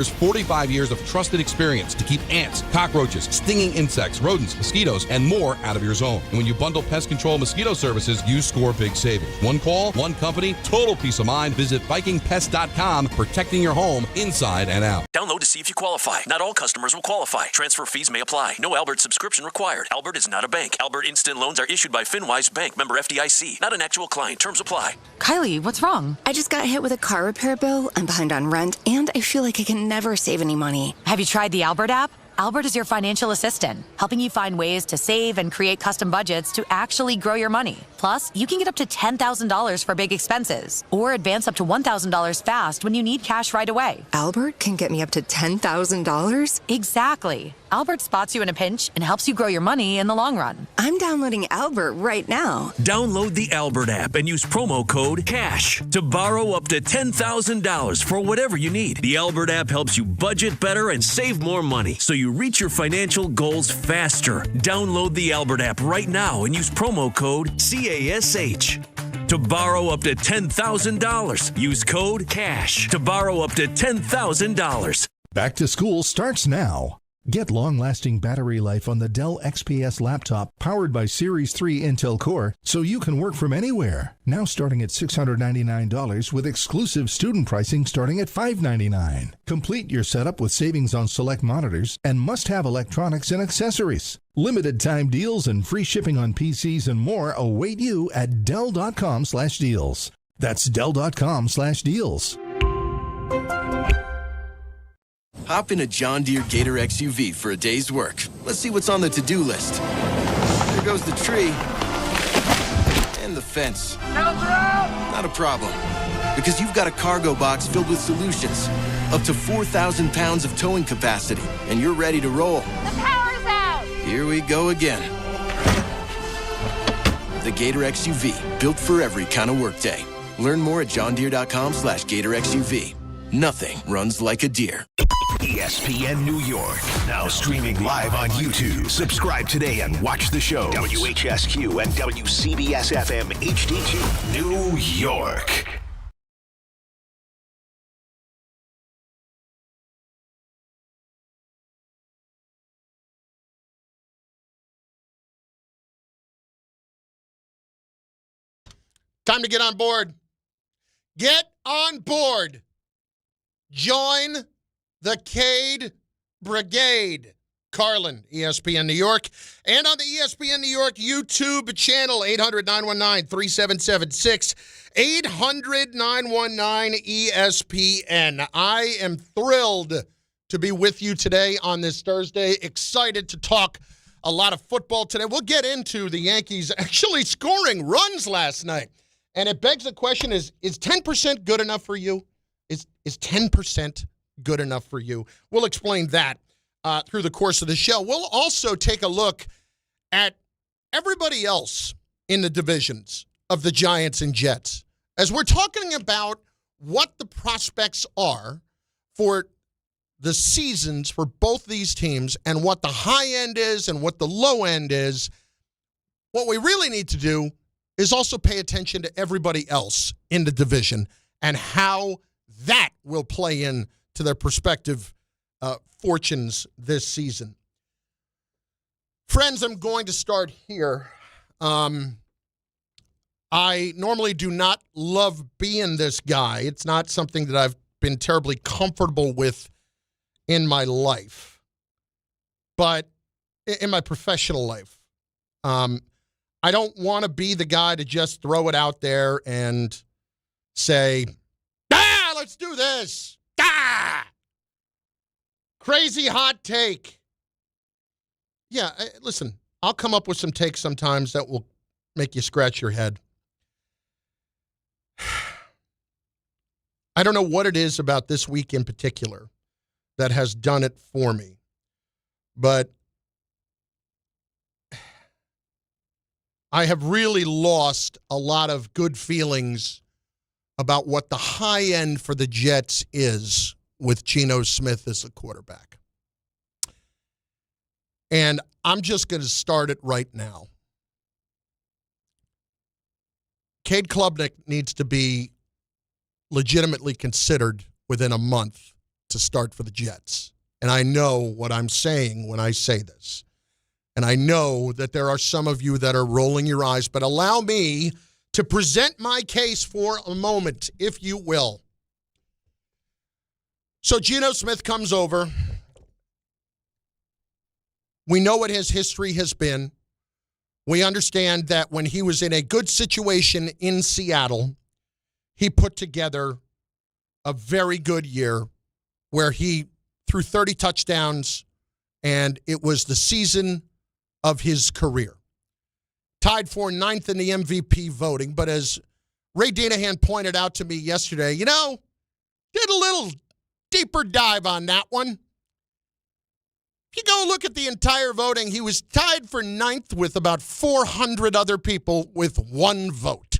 There's 45 years of trusted experience to keep ants, cockroaches, stinging insects, rodents, mosquitoes, and more out of your zone. And when you bundle pest control mosquito services, you score big savings. One call, one company, total peace of mind. Visit VikingPest.com, protecting your home inside and out. Download to see if you qualify. Not all customers will qualify. Transfer fees may apply. No Albert subscription required. Albert is not a bank. Albert Instant Loans are issued by FinWise Bank, member FDIC. Not an actual client. Terms apply. Kylie, what's wrong? I just got hit with a car repair bill. I'm behind on rent, and I feel like I can never save any money. Have you tried the Albert app? Albert is your financial assistant, helping you find ways to save and create custom budgets to actually grow your money. Plus, you can get up to $10,000 for big expenses or advance up to $1,000 fast when you need cash right away. Albert can get me up to $10,000? Exactly. Albert spots you in a pinch and helps you grow your money in the long run. I'm downloading Albert right now. Download the Albert app and use promo code CASH to borrow up to $10,000 for whatever you need. The Albert app helps you budget better and save more money so you reach your financial goals faster. Download the Albert app right now and use promo code CASH to borrow up to $10,000. Use code CASH to borrow up to $10,000. Back to school starts now. Get long-lasting battery life on the Dell XPS laptop powered by Series 3 Intel Core so you can work from anywhere. Now starting at $699 with exclusive student pricing starting at $599. Complete your setup with savings on select monitors and must-have electronics and accessories. Limited time deals and free shipping on PCs and more await you at Dell.com/deals. That's Dell.com/deals. Hop in a John Deere Gator XUV for a day's work. Let's see what's on the to-do list. There goes the tree. And the fence. Not a problem. Because you've got a cargo box filled with solutions. Up to 4,000 pounds of towing capacity. And you're ready to roll. The power's out! Here we go again. The Gator XUV. Built for every kind of workday. Learn more at johndeere.com/Gator XUV. Nothing runs like a deer. ESPN New York, now streaming live on YouTube. Subscribe today and watch the show. WHSQ and WCBS FM HD2, New York. Time to get on board. Get on board. Join the Cade Brigade. Carlin, ESPN New York. And on the ESPN New York YouTube channel, 800-919-3776. 800-919-ESPN. I am thrilled to be with you today on this Thursday. Excited to talk a lot of football today. We'll get into the Yankees actually scoring runs last night. And it begs the question, is 10% good enough for you? Is 10% good enough for you? We'll explain that through the course of the show. We'll also take a look at everybody else in the divisions of the Giants and Jets as we're talking about what the prospects are for the seasons for both these teams and what the high end is and what the low end is. What we really need to do is also pay attention to everybody else in the division and how that will play in to their prospective fortunes this season. Friends, I'm going to start here. I normally do not love being this guy. It's not something that I've been terribly comfortable with in my life, but in my professional life. I don't want to be the guy to just throw it out there and say, let's do this. Crazy hot take. Yeah, listen, I'll come up with some takes sometimes that will make you scratch your head. I don't know what it is about this week in particular that has done it for me, but I have really lost a lot of good feelings about what the high end for the Jets is with Geno Smith as a quarterback. And I'm just going to start it right now. Cade Klubnik needs to be legitimately considered within a month to start for the Jets. And I know what I'm saying when I say this. And I know that there are some of you that are rolling your eyes, but allow me to present my case for a moment, if you will. So Geno Smith comes over. We know what his history has been. We understand that when he was in a good situation in Seattle, he put together a very good year where he threw 30 touchdowns, and it was the season of his career. Tied for 9th in the MVP voting, but as Ray Danahan pointed out to me yesterday, did a little deeper dive on that one. If you go look at the entire voting, he was tied for 9th with about 400 other people with one vote.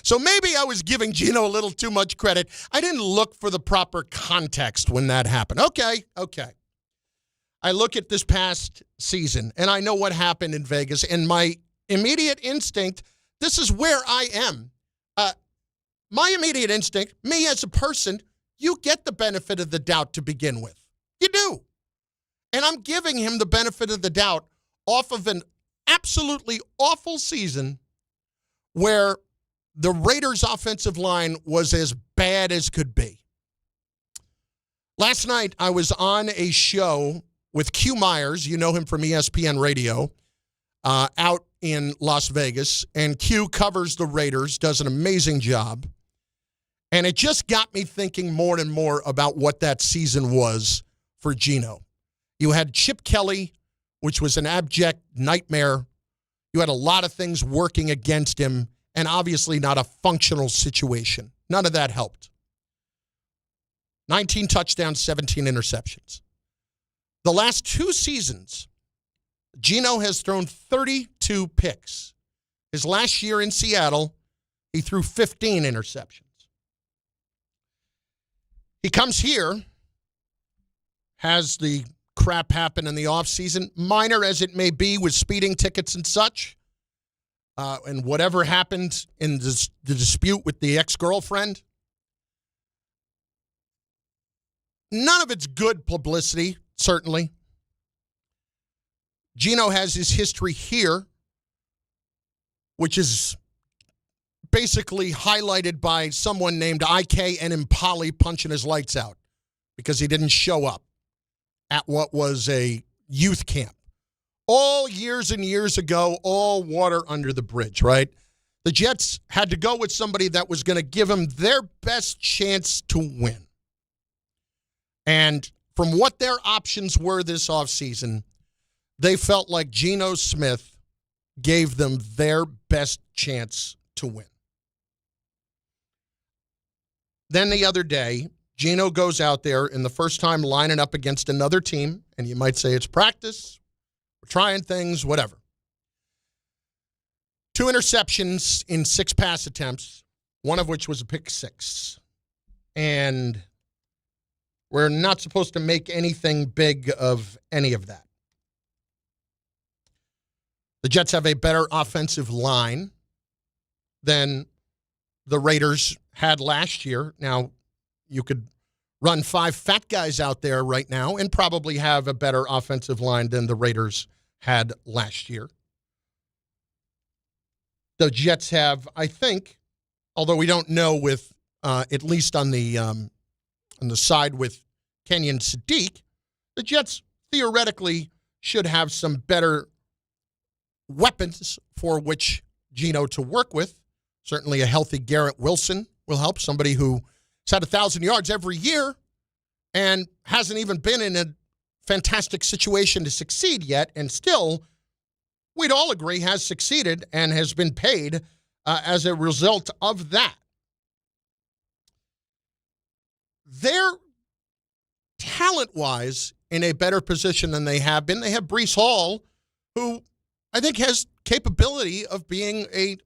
So maybe I was giving Geno a little too much credit. I didn't look for the proper context when that happened. Okay. I look at this past season, and I know what happened in Vegas, and my immediate instinct, this is where I am. My immediate instinct, me as a person, you get the benefit of the doubt to begin with. You do. And I'm giving him the benefit of the doubt off of an absolutely awful season where the Raiders' offensive line was as bad as could be. Last night, I was on a show with Q Myers. You know him from ESPN Radio, out in Las Vegas. And Q covers the Raiders, does an amazing job. And it just got me thinking more and more about what that season was for Geno. You had Chip Kelly, which was an abject nightmare. You had a lot of things working against him, and obviously not a functional situation. None of that helped. 19 touchdowns, 17 interceptions. The last 2 seasons, Geno has thrown 32 picks. His last year in Seattle, he threw 15 interceptions. He comes here, has the crap happen in the offseason, minor as it may be with speeding tickets and such, and whatever happened in the dispute with the ex-girlfriend. None of it's good publicity, certainly. Geno has his history here, which is basically highlighted by someone named IK and Impali punching his lights out because he didn't show up at what was a youth camp. All years and years ago, all water under the bridge, right? The Jets had to go with somebody that was going to give them their best chance to win. And from what their options were this offseason, they felt like Geno Smith gave them their best chance to win. Then the other day, Geno goes out there in the first time lining up against another team, and you might say it's practice, we're trying things, whatever. 2 interceptions in 6 pass attempts, one of which was a pick 6. And we're not supposed to make anything big of any of that. The Jets have a better offensive line than the Raiders had last year. Now, you could run 5 fat guys out there right now and probably have a better offensive line than the Raiders had last year. The Jets have, I think, although we don't know with, at least on the side with Kenyon Sadiq, the Jets theoretically should have some better weapons for which Geno to work with. Certainly a healthy Garrett Wilson will help, somebody who's had 1,000 yards every year and hasn't even been in a fantastic situation to succeed yet, and still, we'd all agree, has succeeded and has been paid as a result of that. They're talent-wise in a better position than they have been. They have Breece Hall, who I think has capability of being a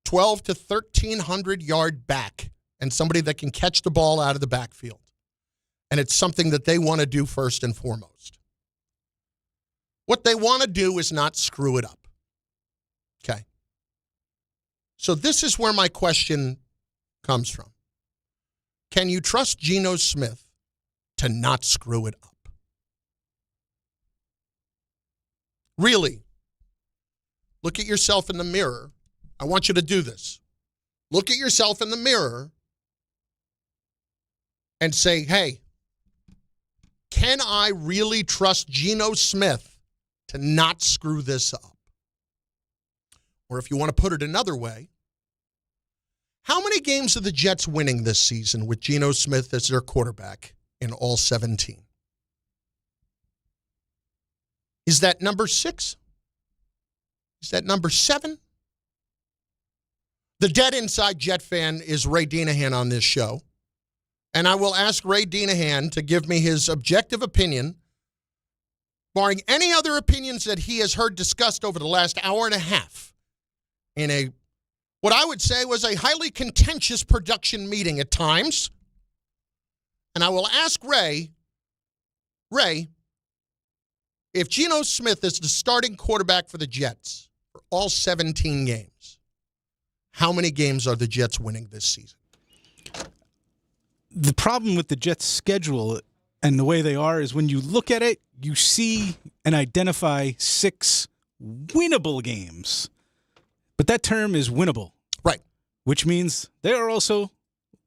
12 to 1,300-yard back and somebody that can catch the ball out of the backfield. And it's something that they want to do first and foremost. What they want to do is not screw it up. Okay. So this is where my question comes from. Can you trust Geno Smith to not screw it up. Really, look at yourself in the mirror. I want you to do this. Look at yourself in the mirror and say, hey, can I really trust Geno Smith to not screw this up? Or if you want to put it another way, how many games are the Jets winning this season with Geno Smith as their quarterback in all 17? Is that number 6? Is that number 7? The dead inside Jet fan is Ray Denahan on this show. And I will ask Ray Denahan to give me his objective opinion, barring any other opinions that he has heard discussed over the last hour and a half in what I would say was a highly contentious production meeting at times. And I will ask Ray, if Geno Smith is the starting quarterback for the Jets for all 17 games, how many games are the Jets winning this season? The problem with the Jets' schedule and the way they are is when you look at it, you see and identify 6 winnable games. But that term is winnable. Right. Which means they are also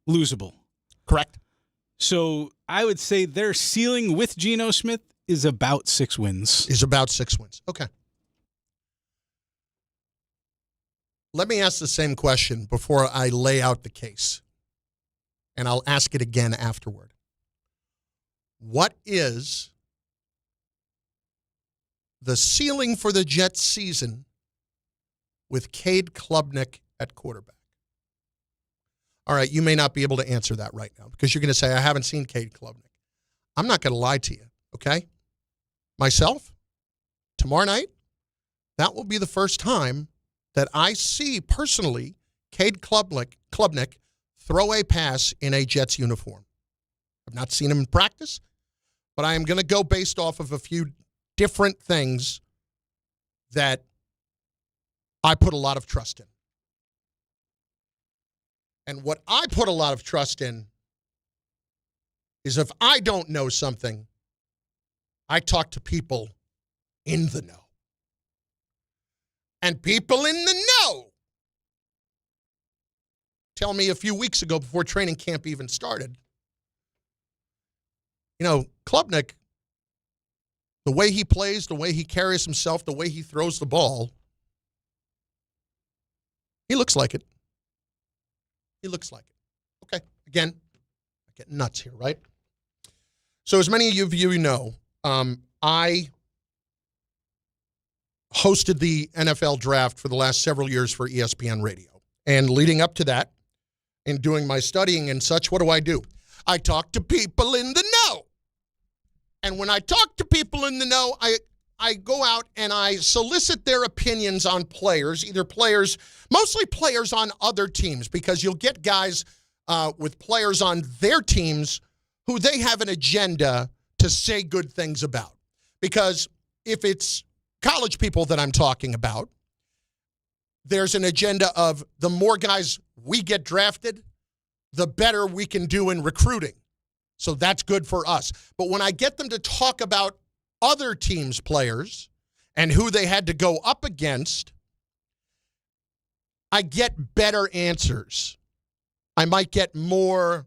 losable. Correct. So I would say their ceiling with Geno Smith is about 6 wins. Okay. Let me ask the same question before I lay out the case. And I'll ask it again afterward. What is the ceiling for the Jets season with Cade Klubnik at quarterback? All right, you may not be able to answer that right now because you're going to say, I haven't seen Cade Klubnik. I'm not going to lie to you, okay? Myself, tomorrow night, that will be the first time that I see personally Cade Klubnik throw a pass in a Jets uniform. I've not seen him in practice, but I am going to go based off of a few different things that I put a lot of trust in. And what I put a lot of trust in is if I don't know something, I talk to people in the know. And people in the know tell me a few weeks ago before training camp even started, Klubnik, the way he plays, the way he carries himself, the way he throws the ball, he looks like it. He looks like it. Okay, again, I get nuts here, right? So as many of you know, I hosted the NFL draft for the last several years for ESPN Radio. And leading up to that, in doing my studying and such, what do? I talk to people in the know. And when I talk to people in the know, I go out and I solicit their opinions on players, mostly players on other teams, because you'll get guys with players on their teams who they have an agenda to say good things about. Because if it's college people that I'm talking about, there's an agenda of the more guys we get drafted, the better we can do in recruiting. So that's good for us. But when I get them to talk about other teams' players and who they had to go up against, I get better answers. I might get more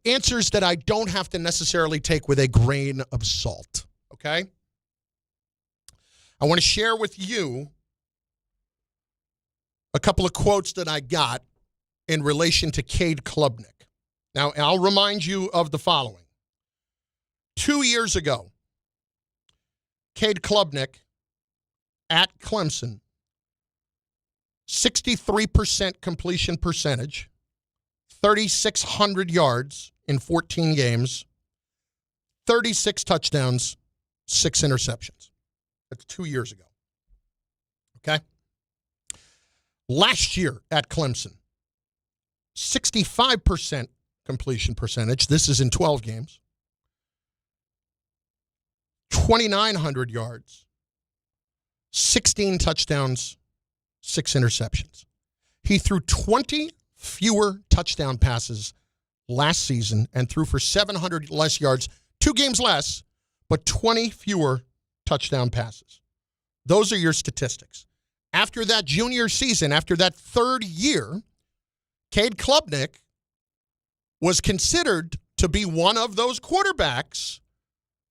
answers that I don't have to necessarily take with a grain of salt, okay? I want to share with you a couple of quotes that I got in relation to Cade Klubnik. Now, I'll remind you of the following. 2 years ago, Cade Klubnik at Clemson, 63% completion percentage, 3,600 yards in 14 games, 36 touchdowns, 6 interceptions. That's 2 years ago. Okay? Last year at Clemson, 65% completion percentage. This is in 12 games. 2,900 yards, 16 touchdowns, 6 interceptions. He threw 20 fewer touchdown passes last season and threw for 700 less yards, 2 games less, but 20 fewer touchdown passes. Those are your statistics. After that junior season, after that third year, Cade Klubnik was considered to be one of those quarterbacks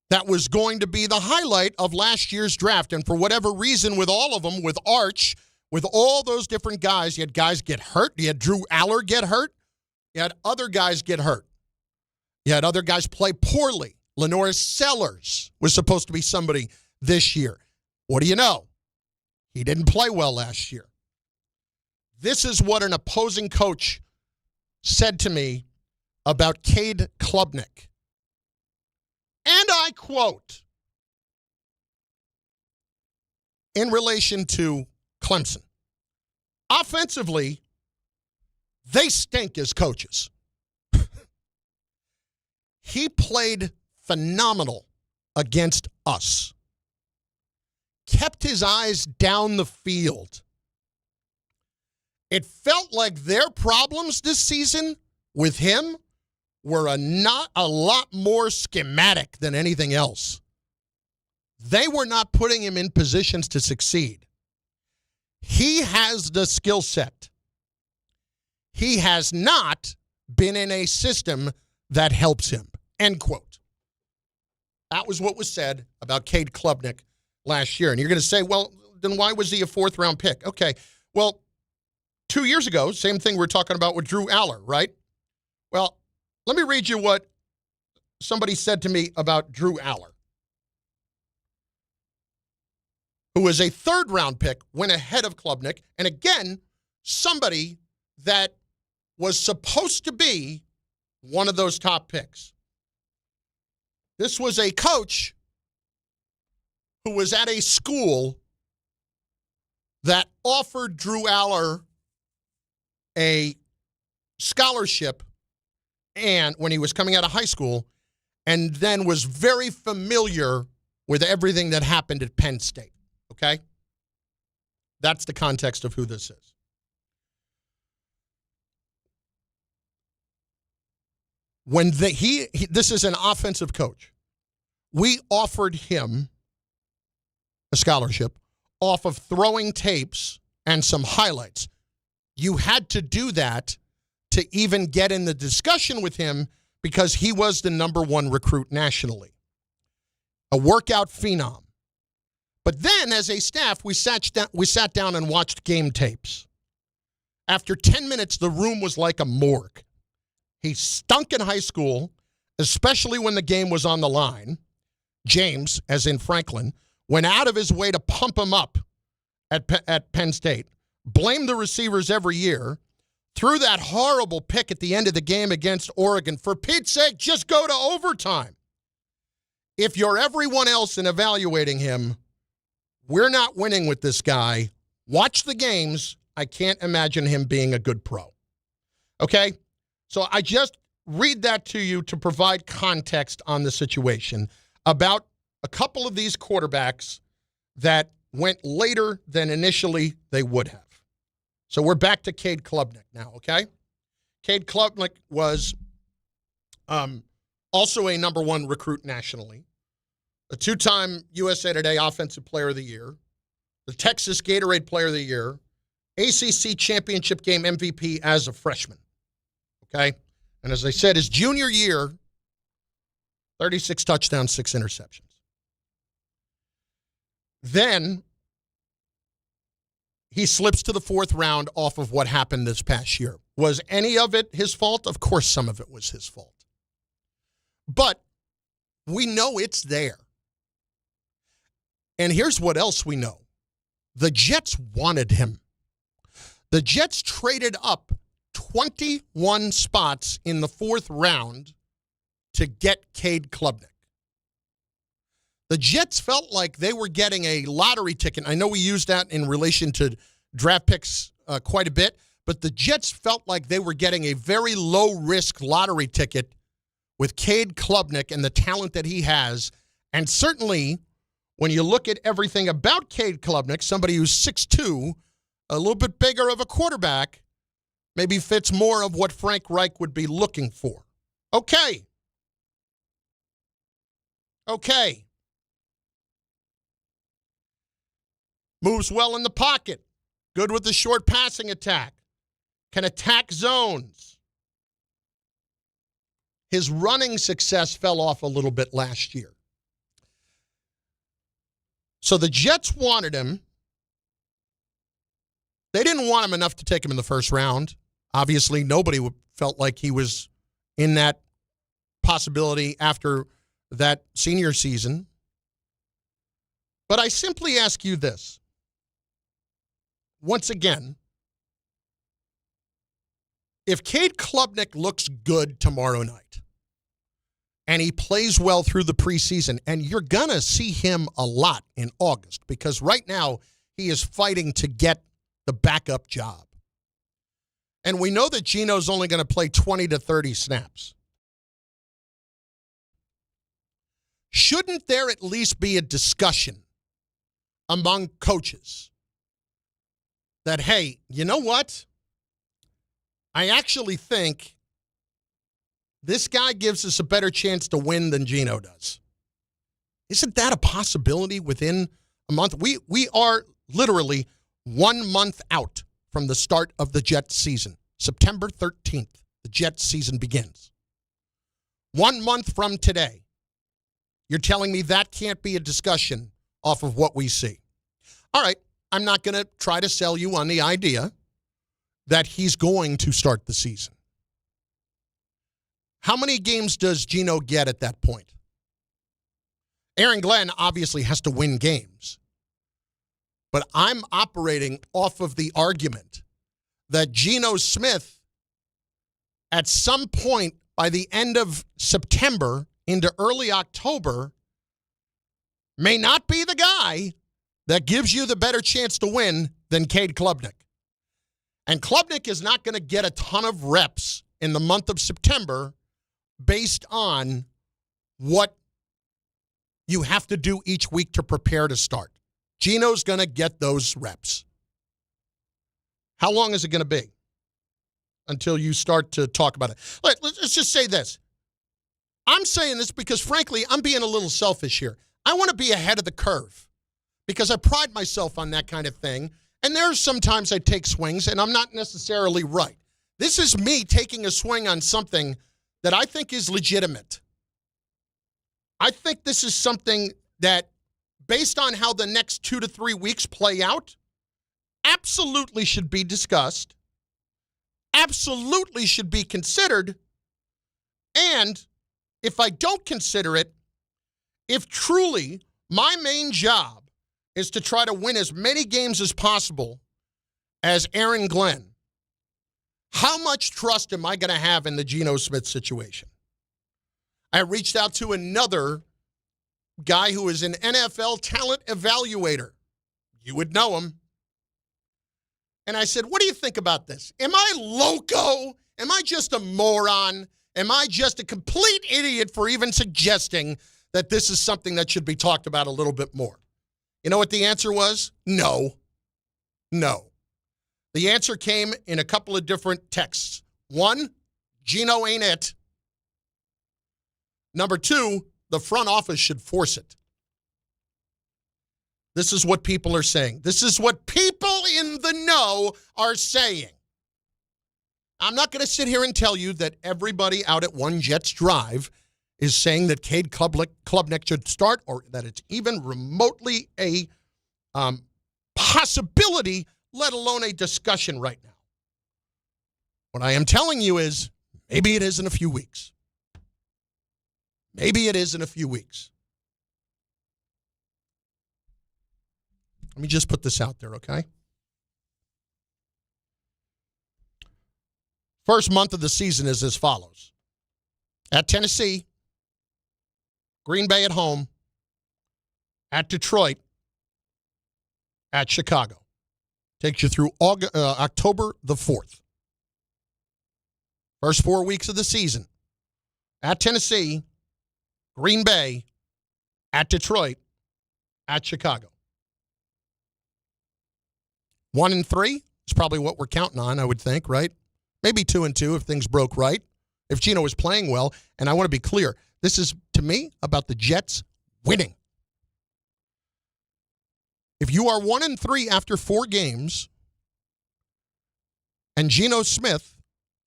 that was going to be the highlight of last year's draft. And for whatever reason, with all of them, with Arch, with all those different guys, you had guys get hurt. You had Drew Aller get hurt. You had other guys get hurt. You had other guys play poorly. Lenore Sellers was supposed to be somebody this year. What do you know? He didn't play well last year. This is what an opposing coach said to me about Cade Klubnik. And I quote, in relation to Clemson, offensively, they stink as coaches. He played phenomenal against us. Kept his eyes down the field. It felt like their problems this season with him were not a lot more schematic than anything else. They were not putting him in positions to succeed. He has the skill set. He has not been in a system that helps him. End quote. That was what was said about Cade Klubnik last year. And you're going to say, well, then why was he a 4th-round pick? Okay, well, 2 years ago, same thing we're talking about with Drew Aller, right? Well, let me read you what somebody said to me about Drew Aller, who was a 3rd-round pick, went ahead of Klubnik, and again, somebody that was supposed to be one of those top picks. This was a coach who was at a school that offered Drew Aller a scholarship and when he was coming out of high school, and then was very familiar with everything that happened at Penn State. Okay? That's the context of who this is. When this is an offensive coach. We offered him a scholarship off of throwing tapes and some highlights. You had to do that to even get in the discussion with him because he was the number 1 recruit nationally. A workout phenom. But then, as a staff, we sat down and watched game tapes. After 10 minutes, the room was like a morgue. He stunk in high school, especially when the game was on the line. James, as in Franklin, went out of his way to pump him up at Penn State, blamed the receivers every year, threw that horrible pick at the end of the game against Oregon. For Pete's sake, just go to overtime. If you're everyone else in evaluating him, we're not winning with this guy. Watch the games. I can't imagine him being a good pro. Okay? So I just read that to you to provide context on the situation about a couple of these quarterbacks that went later than initially they would have. So we're back to Cade Klubnik now, okay? Cade Klubnik was also a number 1 recruit nationally, a 2-time USA Today Offensive Player of the Year, the Texas Gatorade Player of the Year, ACC Championship Game MVP as a freshman, okay? And as I said, his junior year, 36 touchdowns, 6 interceptions. Then he slips to the 4th round off of what happened this past year. Was any of it his fault? Of course some of it was his fault. But we know it's there. And here's what else we know. The Jets wanted him. The Jets traded up 21 spots in the 4th round to get Cade Klubnik. The Jets felt like they were getting a lottery ticket. I know we used that in relation to draft picks quite a bit, but the Jets felt like they were getting a very low-risk lottery ticket with Cade Klubnik and the talent that he has. And certainly, when you look at everything about Cade Klubnik, somebody who's 6'2", a little bit bigger of a quarterback, maybe fits more of what Frank Reich would be looking for. Okay. Moves well in the pocket. Good with the short passing attack. Can attack zones. His running success fell off a little bit last year. So the Jets wanted him. They didn't want him enough to take him in the first round. Obviously, nobody felt like he was in that possibility after that senior season. But I simply ask you this. Once again, if Cade Klubnik looks good tomorrow night and he plays well through the preseason, and you're going to see him a lot in August because right now he is fighting to get the backup job. And we know that Geno's only going to play 20 to 30 snaps. Shouldn't there at least be a discussion among coaches that, hey, you know what? I actually think this guy gives us a better chance to win than Geno does. Isn't that a possibility within a month? We are literally 1 month out from the start of the Jets season. September 13th, the Jets season begins. 1 month from today. You're telling me that can't be a discussion off of what we see. All right, I'm not going to try to sell you on the idea that he's going to start the season. How many games does Geno get at that point? Aaron Glenn obviously has to win games. But I'm operating off of the argument that Geno Smith, at some point by the end of September into early October, may not be the guy that gives you the better chance to win than Cade Klubnik. And Klubnik is not going to get a ton of reps in the month of September based on what you have to do each week to prepare to start. Geno's going to get those reps. How long is it going to be until you start to talk about it? Let's just say this. I'm saying this because, frankly, I'm being a little selfish here. I want to be ahead of the curve because I pride myself on that kind of thing. And there's sometimes I take swings, and I'm not necessarily right. This is me taking a swing on something that I think is legitimate. I think this is something that, based on how the next 2 to 3 weeks play out, absolutely should be discussed, absolutely should be considered, and if I don't consider it, if truly my main job is to try to win as many games as possible as Aaron Glenn, how much trust am I going to have in the Geno Smith situation? I reached out to another guy who is an NFL talent evaluator. You would know him. And I said, what do you think about this? Am I loco? Am I just a moron? Am I just a complete idiot for even suggesting that this is something that should be talked about a little bit more? You know what the answer was? No. The answer came in a couple of different texts. One, Geno ain't it. Number two, the front office should force it. This is what people are saying. This is what people in the know are saying. I'm not going to sit here and tell you that everybody out at One Jets Drive is saying that Cade Klubnik should start or that it's even remotely a possibility, let alone a discussion right now. What I am telling you is maybe it is in a few weeks. Maybe it is in a few weeks. Let me just put this out there, okay? First month of the season is as follows. At Tennessee, Green Bay at home, at Detroit, at Chicago. Takes you through October the 4th. First 4 weeks of the season. At Tennessee, Green Bay, at Detroit, at Chicago. 1-3 is probably what we're counting on, I would think, right? Maybe 2-2 if things broke right. if Geno is playing well. And I want to be clear. This is, to me, about the Jets winning. If you are 1-3 after 4 games, and Geno Smith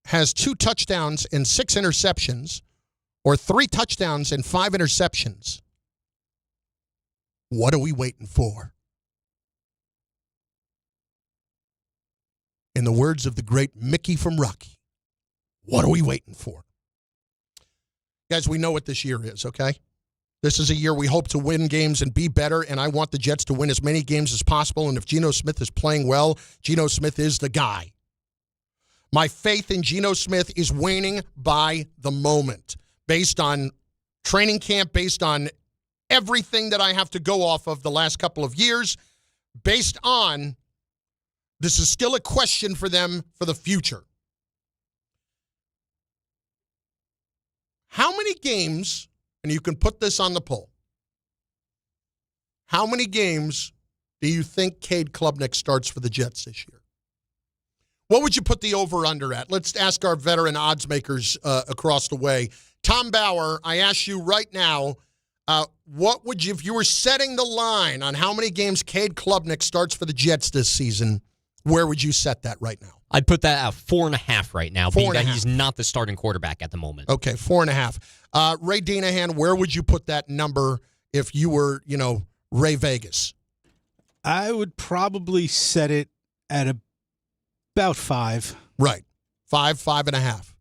has 2 touchdowns and 6 interceptions, or 3 touchdowns and 5 interceptions, what are we waiting for? In the words of the great Mickey from Rocky, what are we waiting for? Guys, we know what this year is, okay? This is a year we hope to win games and be better, and I want the Jets to win as many games as possible, and if Geno Smith is playing well, Geno Smith is the guy. My faith in Geno Smith is waning by the moment, based on training camp, based on everything that I have to go off of the last couple of years, based on this is still a question for them for the future. How many games, and you can put this on the poll, how many games do you think Cade Klubnik starts for the Jets this year? What would you put the over-under at? Let's ask our veteran odds makers across the way. Tom Bauer, I ask you right now, what would you, if you were setting the line on how many games Cade Klubnik starts for the Jets this season, where would you set that right now? I'd put that at 4.5 right now, being that 4.5. he's not the starting quarterback at the moment. Okay, 4.5. Ray Dinahan, where would you put that number if you were, Ray Vegas? I would probably set it at about 5. Right. 5.5.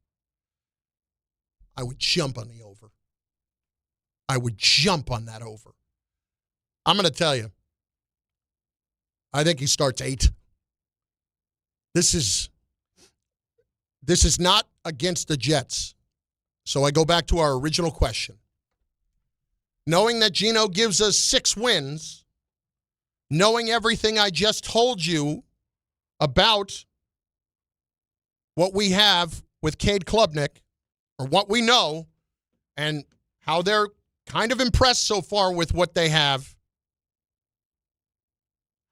I would jump on the over. I would jump on that over. I'm going to tell you, I think he starts 8. This is not against the Jets. So I go back to our original question. Knowing that Geno gives us 6 wins, knowing everything I just told you about what we have with Cade Klubnik, or what we know, and how they're kind of impressed so far with what they have,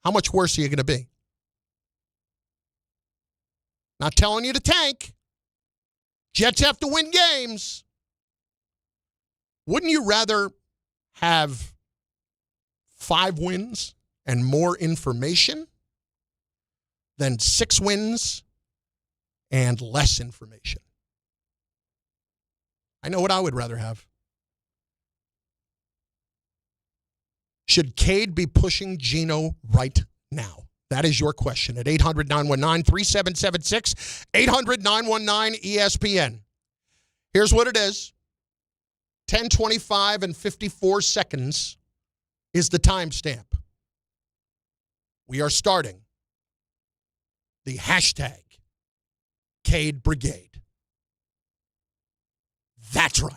how much worse are you going to be? Not telling you to tank. Jets have to win games. Wouldn't you rather have 5 wins and more information than 6 wins and less information? I know what I would rather have. Should Cade be pushing Geno right now? That is your question at 800-919-3776, 800-919-ESPN. Here's what it is. 10:25 and 54 seconds is the timestamp. We are starting the hashtag CadeBrigade. That's right.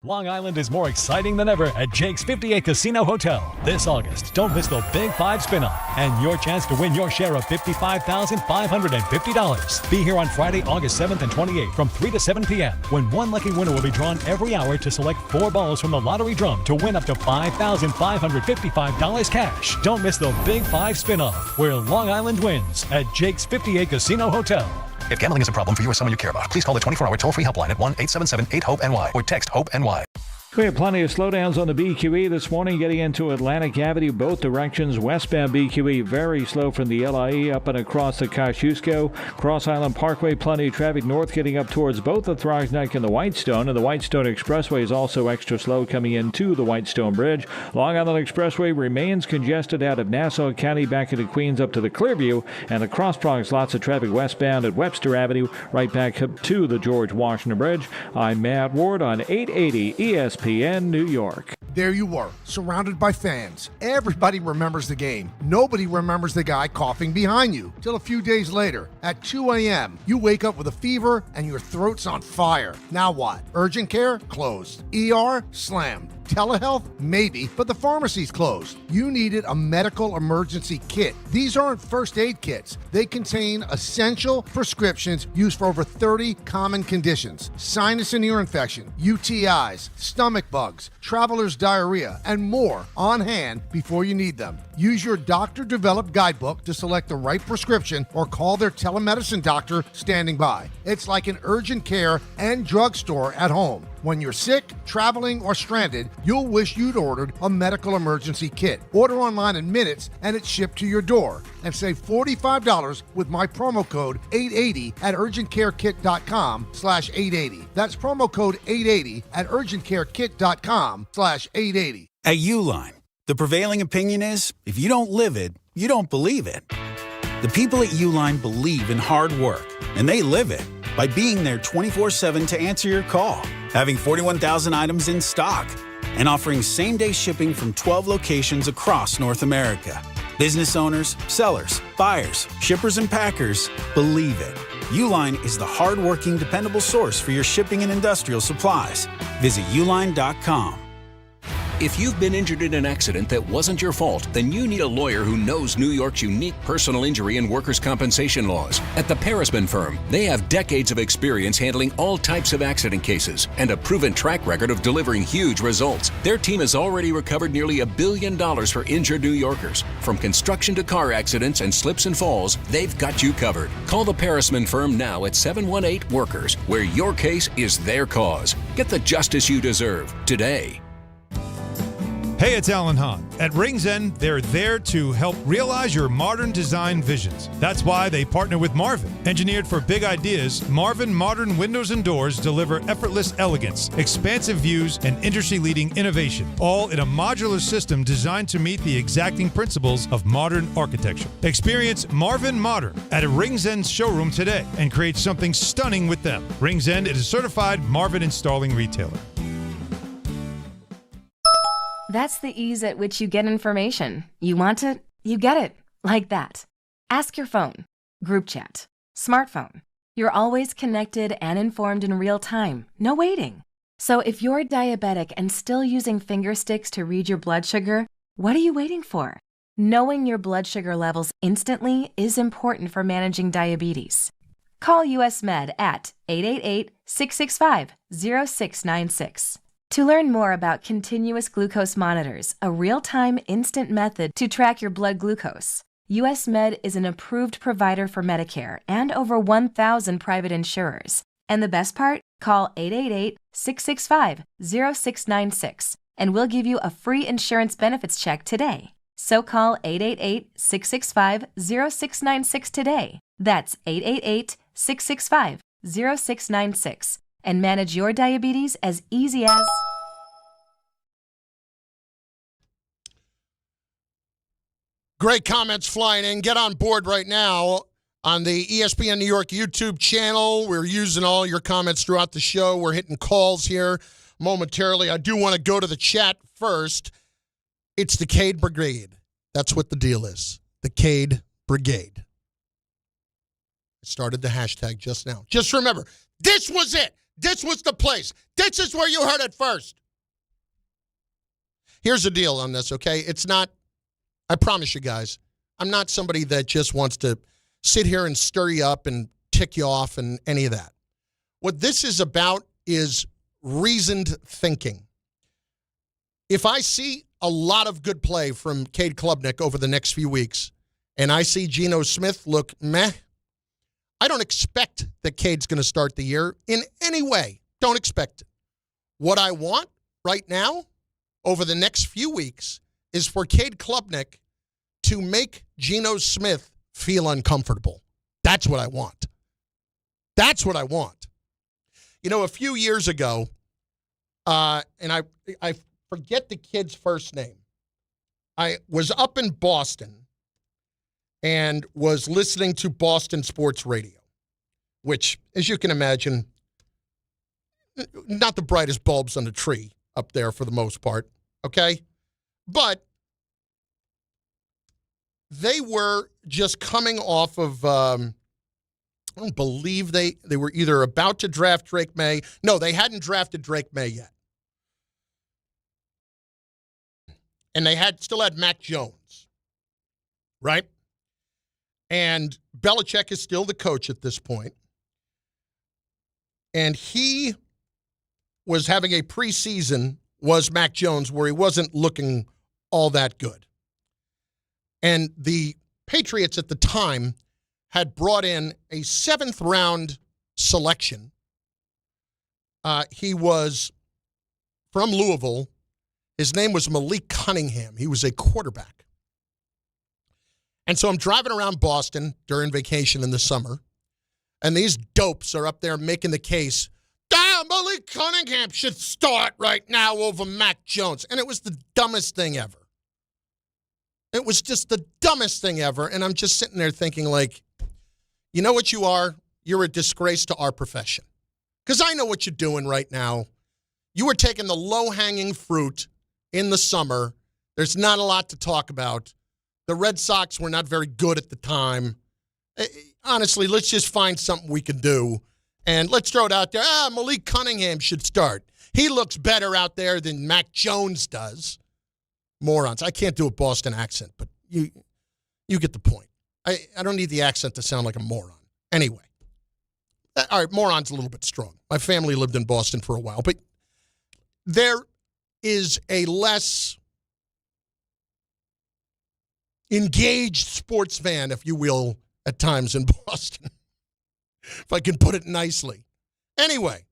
Long Island is more exciting than ever at Jake's 58 Casino Hotel. This August, don't miss the Big 5 spin-off and your chance to win your share of $55,550. Be here on Friday, August 7th and 28th from 3 to 7 p.m. when one lucky winner will be drawn every hour to select 4 balls from the lottery drum to win up to $5,555 cash. Don't miss the Big 5 spin-off where Long Island wins at Jake's 58 Casino Hotel. If gambling is a problem for you or someone you care about, please call the 24-hour toll-free helpline at 1-877-8-HOPE-NY or text HOPE-NY. We have plenty of slowdowns on the BQE this morning getting into Atlantic Avenue, both directions. Westbound BQE very slow from the LIE up and across the Kosciuszko. Cross Island Parkway, plenty of traffic north getting up towards both the Throgs Neck and the Whitestone. And the Whitestone Expressway is also extra slow coming into the Whitestone Bridge. Long Island Expressway remains congested out of Nassau County back into Queens up to the Clearview. And the Cross Bronx, lots of traffic westbound at Webster Avenue right back up to the George Washington Bridge. I'm Matt Ward on 880 ESPN. New York. There you were, surrounded by fans. Everybody remembers the game. Nobody remembers the guy coughing behind you. Till a few days later, at 2 a.m., you wake up with a fever and your throat's on fire. Now what? Urgent care? Closed. ER? Slammed. Telehealth? Maybe, but the pharmacy's closed. You needed a medical emergency kit. These aren't first aid kits. They contain essential prescriptions used for over 30 common conditions. Sinus and ear infection, UTIs, stomach bugs, traveler's diarrhea, and more on hand before you need them. Use your doctor-developed guidebook to select the right prescription or call their telemedicine doctor standing by. It's like an urgent care and drugstore at home. When you're sick, traveling, or stranded, you'll wish you'd ordered a medical emergency kit. Order online in minutes and it's shipped to your door. And save $45 with my promo code 880 at urgentcarekit.com/880. That's promo code 880 at urgentcarekit.com/880. At Uline, the prevailing opinion is, if you don't live it, you don't believe it. The people at Uline believe in hard work, and they live it by being there 24/7 to answer your call, having 41,000 items in stock, and offering same-day shipping from 12 locations across North America. Business owners, sellers, buyers, shippers, and packers believe it. Uline is the hard-working, dependable source for your shipping and industrial supplies. Visit uline.com. If you've been injured in an accident that wasn't your fault, then you need a lawyer who knows New York's unique personal injury and workers' compensation laws. At the Parisman Firm, they have decades of experience handling all types of accident cases and a proven track record of delivering huge results. Their team has already recovered nearly $1 billion for injured New Yorkers. From construction to car accidents and slips and falls, they've got you covered. Call the Parisman Firm now at 718-WORKERS, where your case is their cause. Get the justice you deserve today. Hey, it's Alan Hahn. At Rings End, they're there to help realize your modern design visions. That's why they partner with Marvin. Engineered for big ideas, Marvin modern windows and doors deliver effortless elegance, expansive views, and industry-leading innovation, all in a modular system designed to meet the exacting principles of modern architecture. Experience Marvin Modern at a Rings End showroom today and create something stunning with them. Rings End is a certified Marvin installing retailer. That's the ease at which you get information. You want it, you get it. Like that. Ask your phone. Group chat. Smartphone. You're always connected and informed in real time. No waiting. So if you're diabetic and still using finger sticks to read your blood sugar, what are you waiting for? Knowing your blood sugar levels instantly is important for managing diabetes. Call US Med at 888-665-0696. To learn more about continuous glucose monitors, a real-time instant method to track your blood glucose, US Med is an approved provider for Medicare and over 1,000 private insurers. And the best part? Call 888-665-0696 and we'll give you a free insurance benefits check today. So call 888-665-0696 today. That's 888-665-0696. And manage your diabetes as easy as... Great comments flying in. Get on board right now on the ESPN New York YouTube channel. We're using all your comments throughout the show. We're hitting calls here momentarily. I do want to go to the chat first. It's the Cade Brigade. That's what the deal is. The Cade Brigade. I started the hashtag just now. Just remember, this was it. This was the place. This is where you heard it first. Here's the deal on this, okay? It's not, I promise you guys, I'm not somebody that just wants to sit here and stir you up and tick you off and any of that. What this is about is reasoned thinking. If I see a lot of good play from Cade Klubnik over the next few weeks, and I see Geno Smith look meh, I don't expect that Cade's going to start the year in any way. Don't expect it. What I want right now, over the next few weeks, is for Cade Klubnik to make Geno Smith feel uncomfortable. That's what I want. That's what I want. You know, a few years ago, and I forget the kid's first name. I was up in Boston and was listening to Boston Sports Radio, which, as you can imagine, not the brightest bulbs on the tree up there for the most part, okay? But they were just coming off of, I don't believe they were either about to draft Drake May. No, they hadn't drafted Drake May yet. And they still had Mac Jones, right? And Belichick is still the coach at this point. And he was having a preseason, was Mac Jones, where he wasn't looking all that good. And the Patriots at the time had brought in a 7th-round selection. He was from Louisville. His name was Malik Cunningham. He was a quarterback. And so I'm driving around Boston during vacation in the summer, and these dopes are up there making the case, Malik Cunningham should start right now over Mac Jones. And it was the dumbest thing ever. It was just the dumbest thing ever. And I'm just sitting there thinking, like, you know what you are? You're a disgrace to our profession. Because I know what you're doing right now. You were taking the low-hanging fruit in the summer. There's not a lot to talk about. The Red Sox were not very good at the time. Honestly, let's just find something we can do. And let's throw it out there. Malik Cunningham should start. He looks better out there than Mac Jones does. Morons. I can't do a Boston accent, but you get the point. I don't need the accent to sound like a moron. Anyway. All right, moron's a little bit strong. My family lived in Boston for a while, but there is a less engaged sports fan, if you will, at times in Boston, if I can put it nicely. Anyway,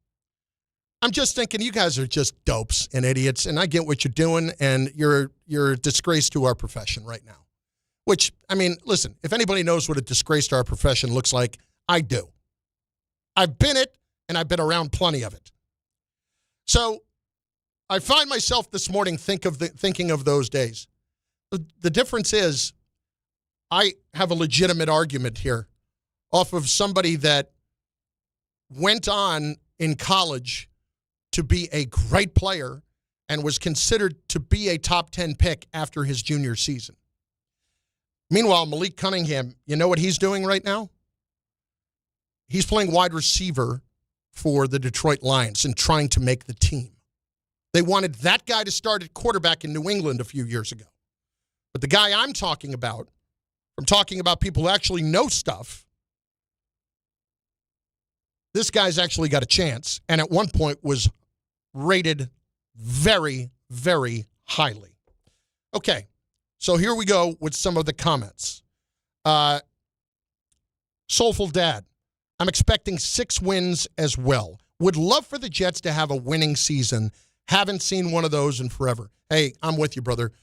I'm just thinking you guys are just dopes and idiots, and I get what you're doing, and you're a disgrace to our profession right now. Which, I mean, listen, if anybody knows what a disgrace to our profession looks like, I do. I've been it, and I've been around plenty of it. So I find myself this morning thinking of those days. The difference is I have a legitimate argument here off of somebody that went on in college to be a great player and was considered to be a top 10 pick after his junior season. Meanwhile, Malik Cunningham, you know what he's doing right now? He's playing wide receiver for the Detroit Lions and trying to make the team. They wanted that guy to start at quarterback in New England a few years ago. But the guy I'm talking about, I'm talking about people who actually know stuff, this guy's actually got a chance, and at one point was rated very, very highly. Okay, so here we go with some of the comments. Soulful Dad, I'm expecting 6 wins as well. Would love for the Jets to have a winning season. Haven't seen one of those in forever. Hey, I'm with you, brother.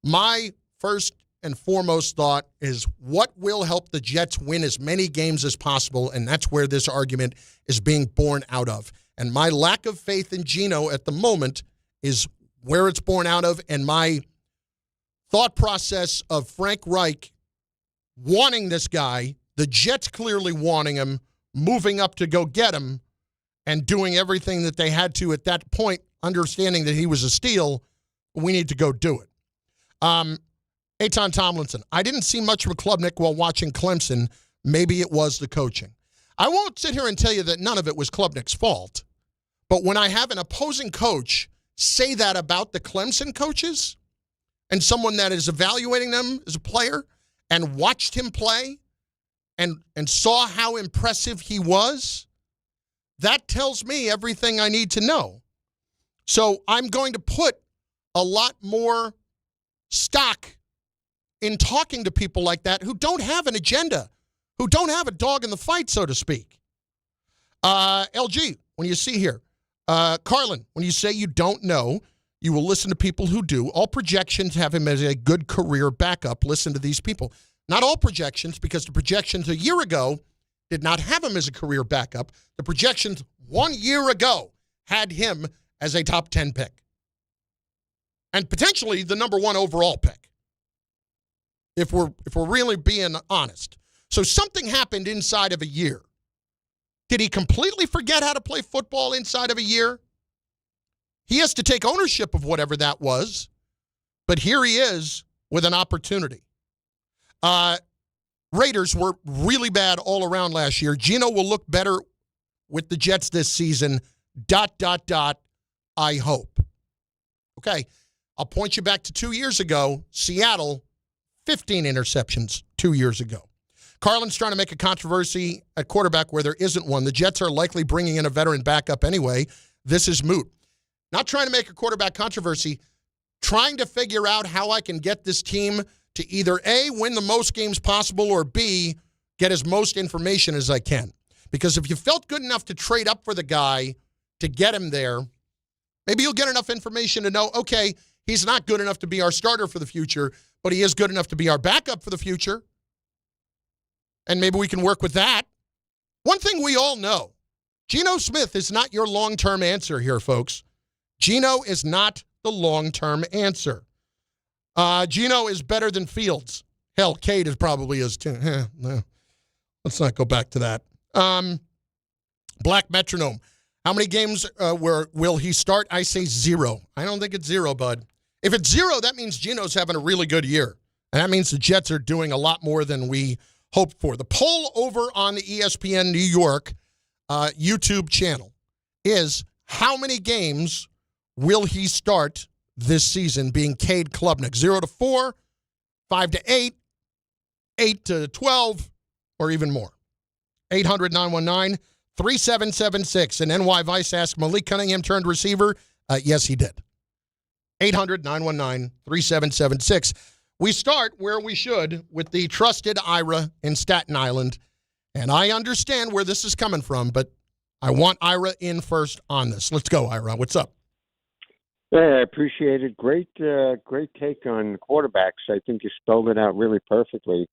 My first and foremost thought is what will help the Jets win as many games as possible, and that's where this argument is being born out of. And my lack of faith in Geno at the moment is where it's born out of, and my thought process of Frank Reich wanting this guy, the Jets clearly wanting him, moving up to go get him, and doing everything that they had to at that point, understanding that he was a steal, we need to go do it. Eitan Tomlinson, I didn't see much of Klubnik while watching Clemson. Maybe it was the coaching. I won't sit here and tell you that none of it was Klubnik's fault, but when I have an opposing coach say that about the Clemson coaches and someone that is evaluating them as a player and watched him play and saw how impressive he was, that tells me everything I need to know. So I'm going to put a lot more stock in talking to people like that who don't have an agenda, who don't have a dog in the fight, so to speak. LG, when you see here, Carlin, when you say you don't know, you will listen to people who do. All projections have him as a good career backup. Listen to these people. Not all projections, because the projections a year ago did not have him as a career backup. The projections 1 year ago had him as a top 10 pick. And potentially the number 1 overall pick. If we're really being honest. So something happened inside of a year. Did he completely forget how to play football inside of a year? He has to take ownership of whatever that was. But here he is with an opportunity. Raiders were really bad all around last year. Geno will look better with the Jets this season. ... I hope. Okay, I'll point you back to 2 years ago. Seattle, 15 interceptions 2 years ago. Carlin's trying to make a controversy at quarterback where there isn't one. The Jets are likely bringing in a veteran backup anyway. This is moot. Not trying to make a quarterback controversy, trying to figure out how I can get this team to either A, win the most games possible, or B, get as most information as I can. Because if you felt good enough to trade up for the guy to get him there, maybe you'll get enough information to know, okay, he's not good enough to be our starter for the future, but he is good enough to be our backup for the future. And maybe we can work with that. One thing we all know, Geno Smith is not your long-term answer here, folks. Geno is not the long-term answer. Geno is better than Fields. Hell, Cade is probably is too. No. Let's not go back to that. Black Metronome. How many games will he start? I say 0. I don't think it's 0, bud. If it's 0, that means Geno's having a really good year. And that means the Jets are doing a lot more than we hoped for. The poll over on the ESPN New York YouTube channel is how many games will he start this season, being Cade Klubnik? 0 to 4, 5 to 8, 8 to 12, or even more. 800-919-3776. And NY Vice asked, Malik Cunningham turned receiver? Yes, he did. 800-919-3776. We start where we should with the trusted Ira in Staten Island. And I understand where this is coming from, but I want Ira in first on this. Let's go, Ira. What's up? Yeah, I appreciate it. Great take on quarterbacks. I think you spelled it out really perfectly.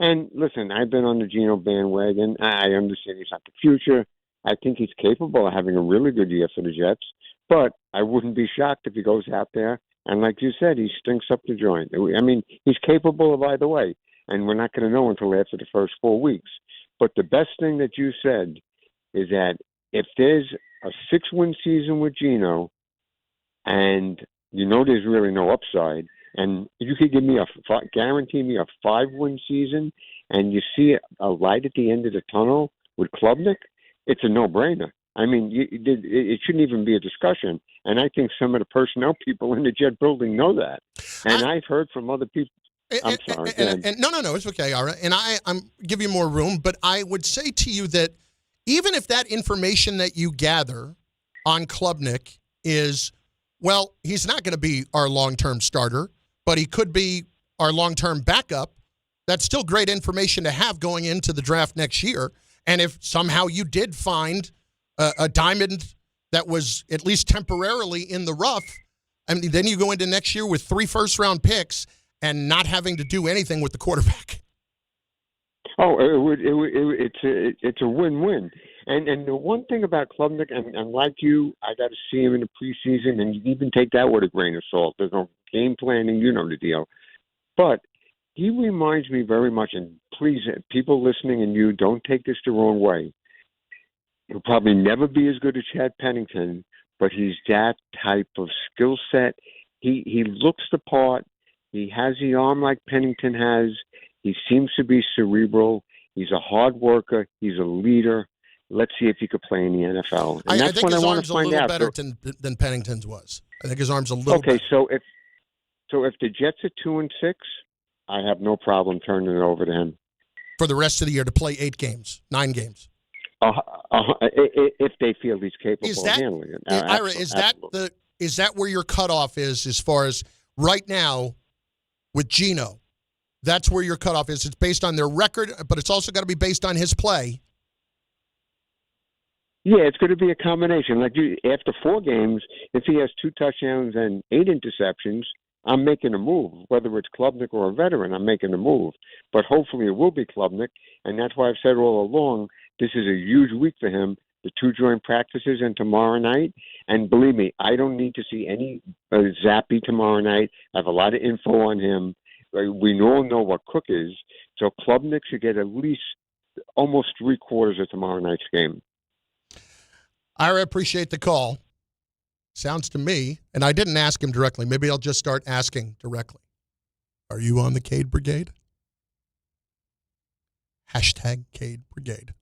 And listen, I've been on the Geno bandwagon. I understand he's not the future. I think he's capable of having a really good year for the Jets. But I wouldn't be shocked if he goes out there and, like you said, he stinks up the joint. I mean, he's capable of either way. And we're not going to know until after the first 4 weeks. But the best thing that you said is that if there's a 6-win season with Geno, and you know there's really no upside, and you could guarantee me a 5-win season, and you see a light at the end of the tunnel with Klubnik, it's a no-brainer. I mean, it shouldn't even be a discussion. And I think some of the personnel people in the Jet building know that. And I've heard from other people. I'm sorry. No, it's okay, Ira. And I'm give you more room, but I would say to you that even if that information that you gather on Klubnik is, well, he's not going to be our long-term starter, but he could be our long-term backup, that's still great information to have going into the draft next year. And if somehow you did find a diamond that was at least temporarily in the rough, I mean, then you go into next year with 3 first-round picks and not having to do anything with the quarterback. Oh, it's a win-win. And the one thing about Klubnik, and like you, I got to see him in the preseason, and you even take that with a grain of salt. There's no game planning, you know the deal. But he reminds me very much, and please, people listening and you, don't take this the wrong way. He'll probably never be as good as Chad Pennington, but he's that type of skill set. He looks the part. He has the arm like Pennington has. He seems to be cerebral. He's a hard worker. He's a leader. Let's see if he could play in the NFL. And I think his arm's a little better than Pennington's was. I think his arm's a little better. Okay, so if the Jets are 2-6, I have no problem turning it over to him. For the rest of the year to play 9 games. If they feel he's capable of handling it. Ira, is that where your cutoff is as far as right now with Geno? That's where your cutoff is. It's based on their record, but it's also got to be based on his play. Yeah, it's going to be a combination. Like after 4 games, if he has 2 touchdowns and 8 interceptions, I'm making a move. Whether it's Klubnik or a veteran, I'm making a move. But hopefully it will be Klubnik, and that's why I've said all along, this is a huge week for him, the 2 joint practices and tomorrow night. And believe me, I don't need to see any Zappy tomorrow night. I have a lot of info on him. We all know what Cook is. So Klubnik should get at least almost 3/4 of tomorrow night's game. I appreciate the call. Sounds to me, and I didn't ask him directly. Maybe I'll just start asking directly. Are you on the Cade Brigade? Hashtag Cade Brigade.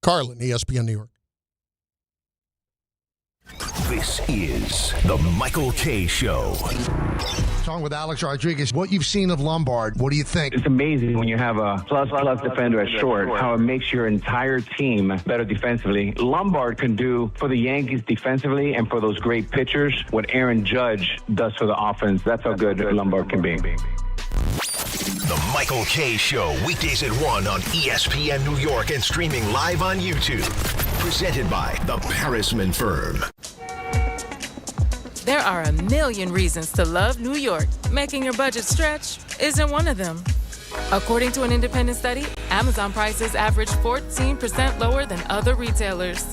Carlin, ESPN New York. This is the Michael K. Show. Talking with Alex Rodriguez, what you've seen of Lombard, what do you think? It's amazing when you have a plus defender at short, how it makes your entire team better defensively. Lombard can do for the Yankees defensively and for those great pitchers what Aaron Judge does for the offense. That's how good Lombard can be. The Michael K. Show, weekdays at 1 on ESPN New York and streaming live on YouTube. Presented by the Parisman Firm. There are a million reasons to love New York. Making your budget stretch isn't one of them. According to an independent study, Amazon prices average 14% lower than other retailers.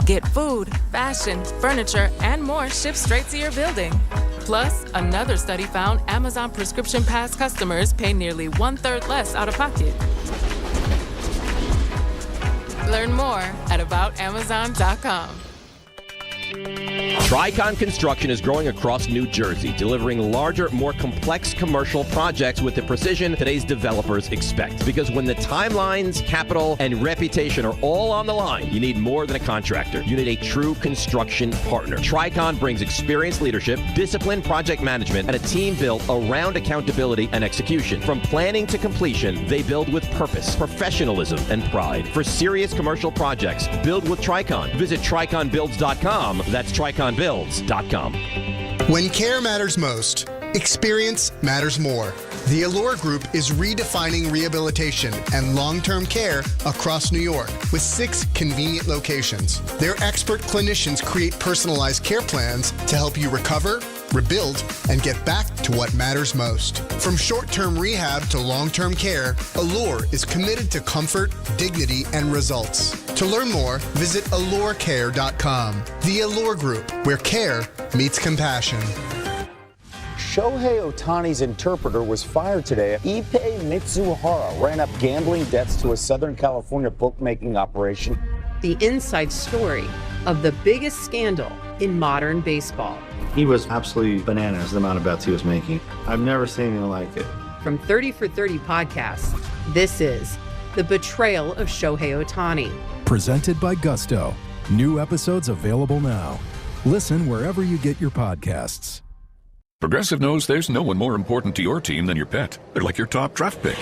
Get food, fashion, furniture, and more shipped straight to your building. Plus, another study found Amazon Prescription Pass customers pay nearly 1/3 less out of pocket. Learn more at aboutamazon.com. Tricon Construction is growing across New Jersey, delivering larger, more complex commercial projects with the precision today's developers expect. Because when the timelines, capital, and reputation are all on the line, you need more than a contractor. You need a true construction partner. Tricon brings experienced leadership, disciplined project management, and a team built around accountability and execution. From planning to completion, they build with purpose, professionalism, and pride. For serious commercial projects, build with Tricon. Visit triconbuilds.com. That's triconbuilds.com. When care matters most, experience matters more. The Allure Group is redefining rehabilitation and long-term care across New York with 6 convenient locations. Their expert clinicians create personalized care plans to help you recover, rebuild, and get back to what matters most. From short-term rehab to long-term care, Allure is committed to comfort, dignity, and results. To learn more, visit allurecare.com. The Allure Group, where care meets compassion. Shohei Ohtani's interpreter was fired today. Ippei Mitsuhara ran up gambling debts to a Southern California bookmaking operation. The inside story of the biggest scandal in modern baseball. He was absolutely bananas, the amount of bets he was making. I've never seen anything like it. From 30 for 30 podcasts, this is The Betrayal of Shohei Ohtani. Presented by Gusto. New episodes available now. Listen wherever you get your podcasts. Progressive knows there's no one more important to your team than your pet. They're like your top draft pick.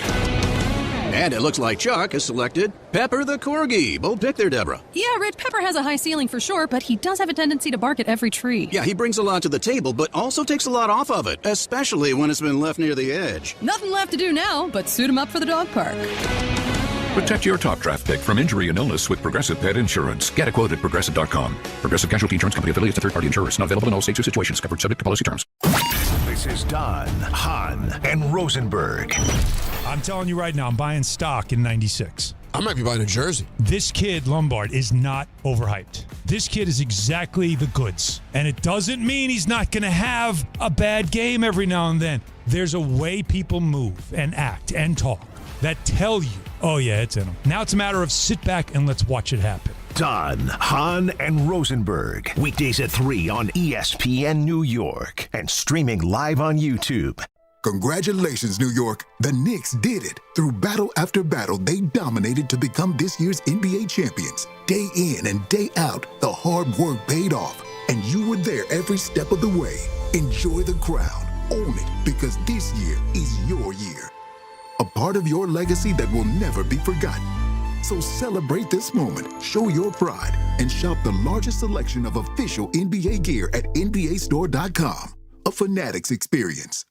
And it looks like Chuck has selected Pepper the Corgi. Bold pick there, Deborah. Yeah, Rich, Pepper has a high ceiling for sure, but he does have a tendency to bark at every tree. Yeah, he brings a lot to the table, but also takes a lot off of it, especially when it's been left near the edge. Nothing left to do now but suit him up for the dog park. Protect your top draft pick from injury and illness with Progressive Pet Insurance. Get a quote at Progressive.com. Progressive Casualty Insurance Company affiliates to third-party insurers. Not available in all states or situations. Covered subject to policy terms. This is Don, Hahn, and Rosenberg. I'm telling you right now, I'm buying stock in 96. I might be buying a jersey. This kid, Lombard, is not overhyped. This kid is exactly the goods. And it doesn't mean he's not going to have a bad game every now and then. There's a way people move and act and talk that tell you, oh yeah, it's in him. Now it's a matter of sit back and let's watch it happen. Don, Hahn, and Rosenberg. Weekdays at 3 on ESPN New York and streaming live on YouTube. Congratulations, New York. The Knicks did it. Through battle after battle, they dominated to become this year's NBA champions. Day in and day out, the hard work paid off, and you were there every step of the way. Enjoy the crown. Own it, because this year is your year. A part of your legacy that will never be forgotten. So celebrate this moment, show your pride, and shop the largest selection of official NBA gear at NBAstore.com. A Fanatics experience.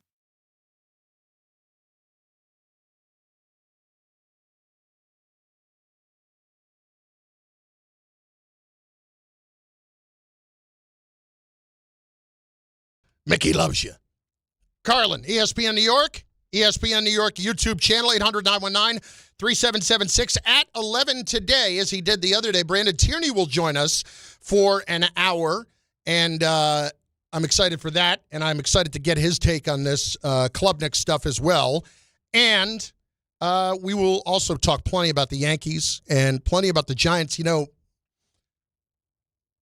Mickey loves you. Carlin, ESPN New York. ESPN New York YouTube channel, 800-919-3776 at 11 today, as he did the other day. Brandon Tierney will join us for an hour, and I'm excited for that, and I'm excited to get his take on this Klubnik stuff as well. And we will also talk plenty about the Yankees and plenty about the Giants. You know,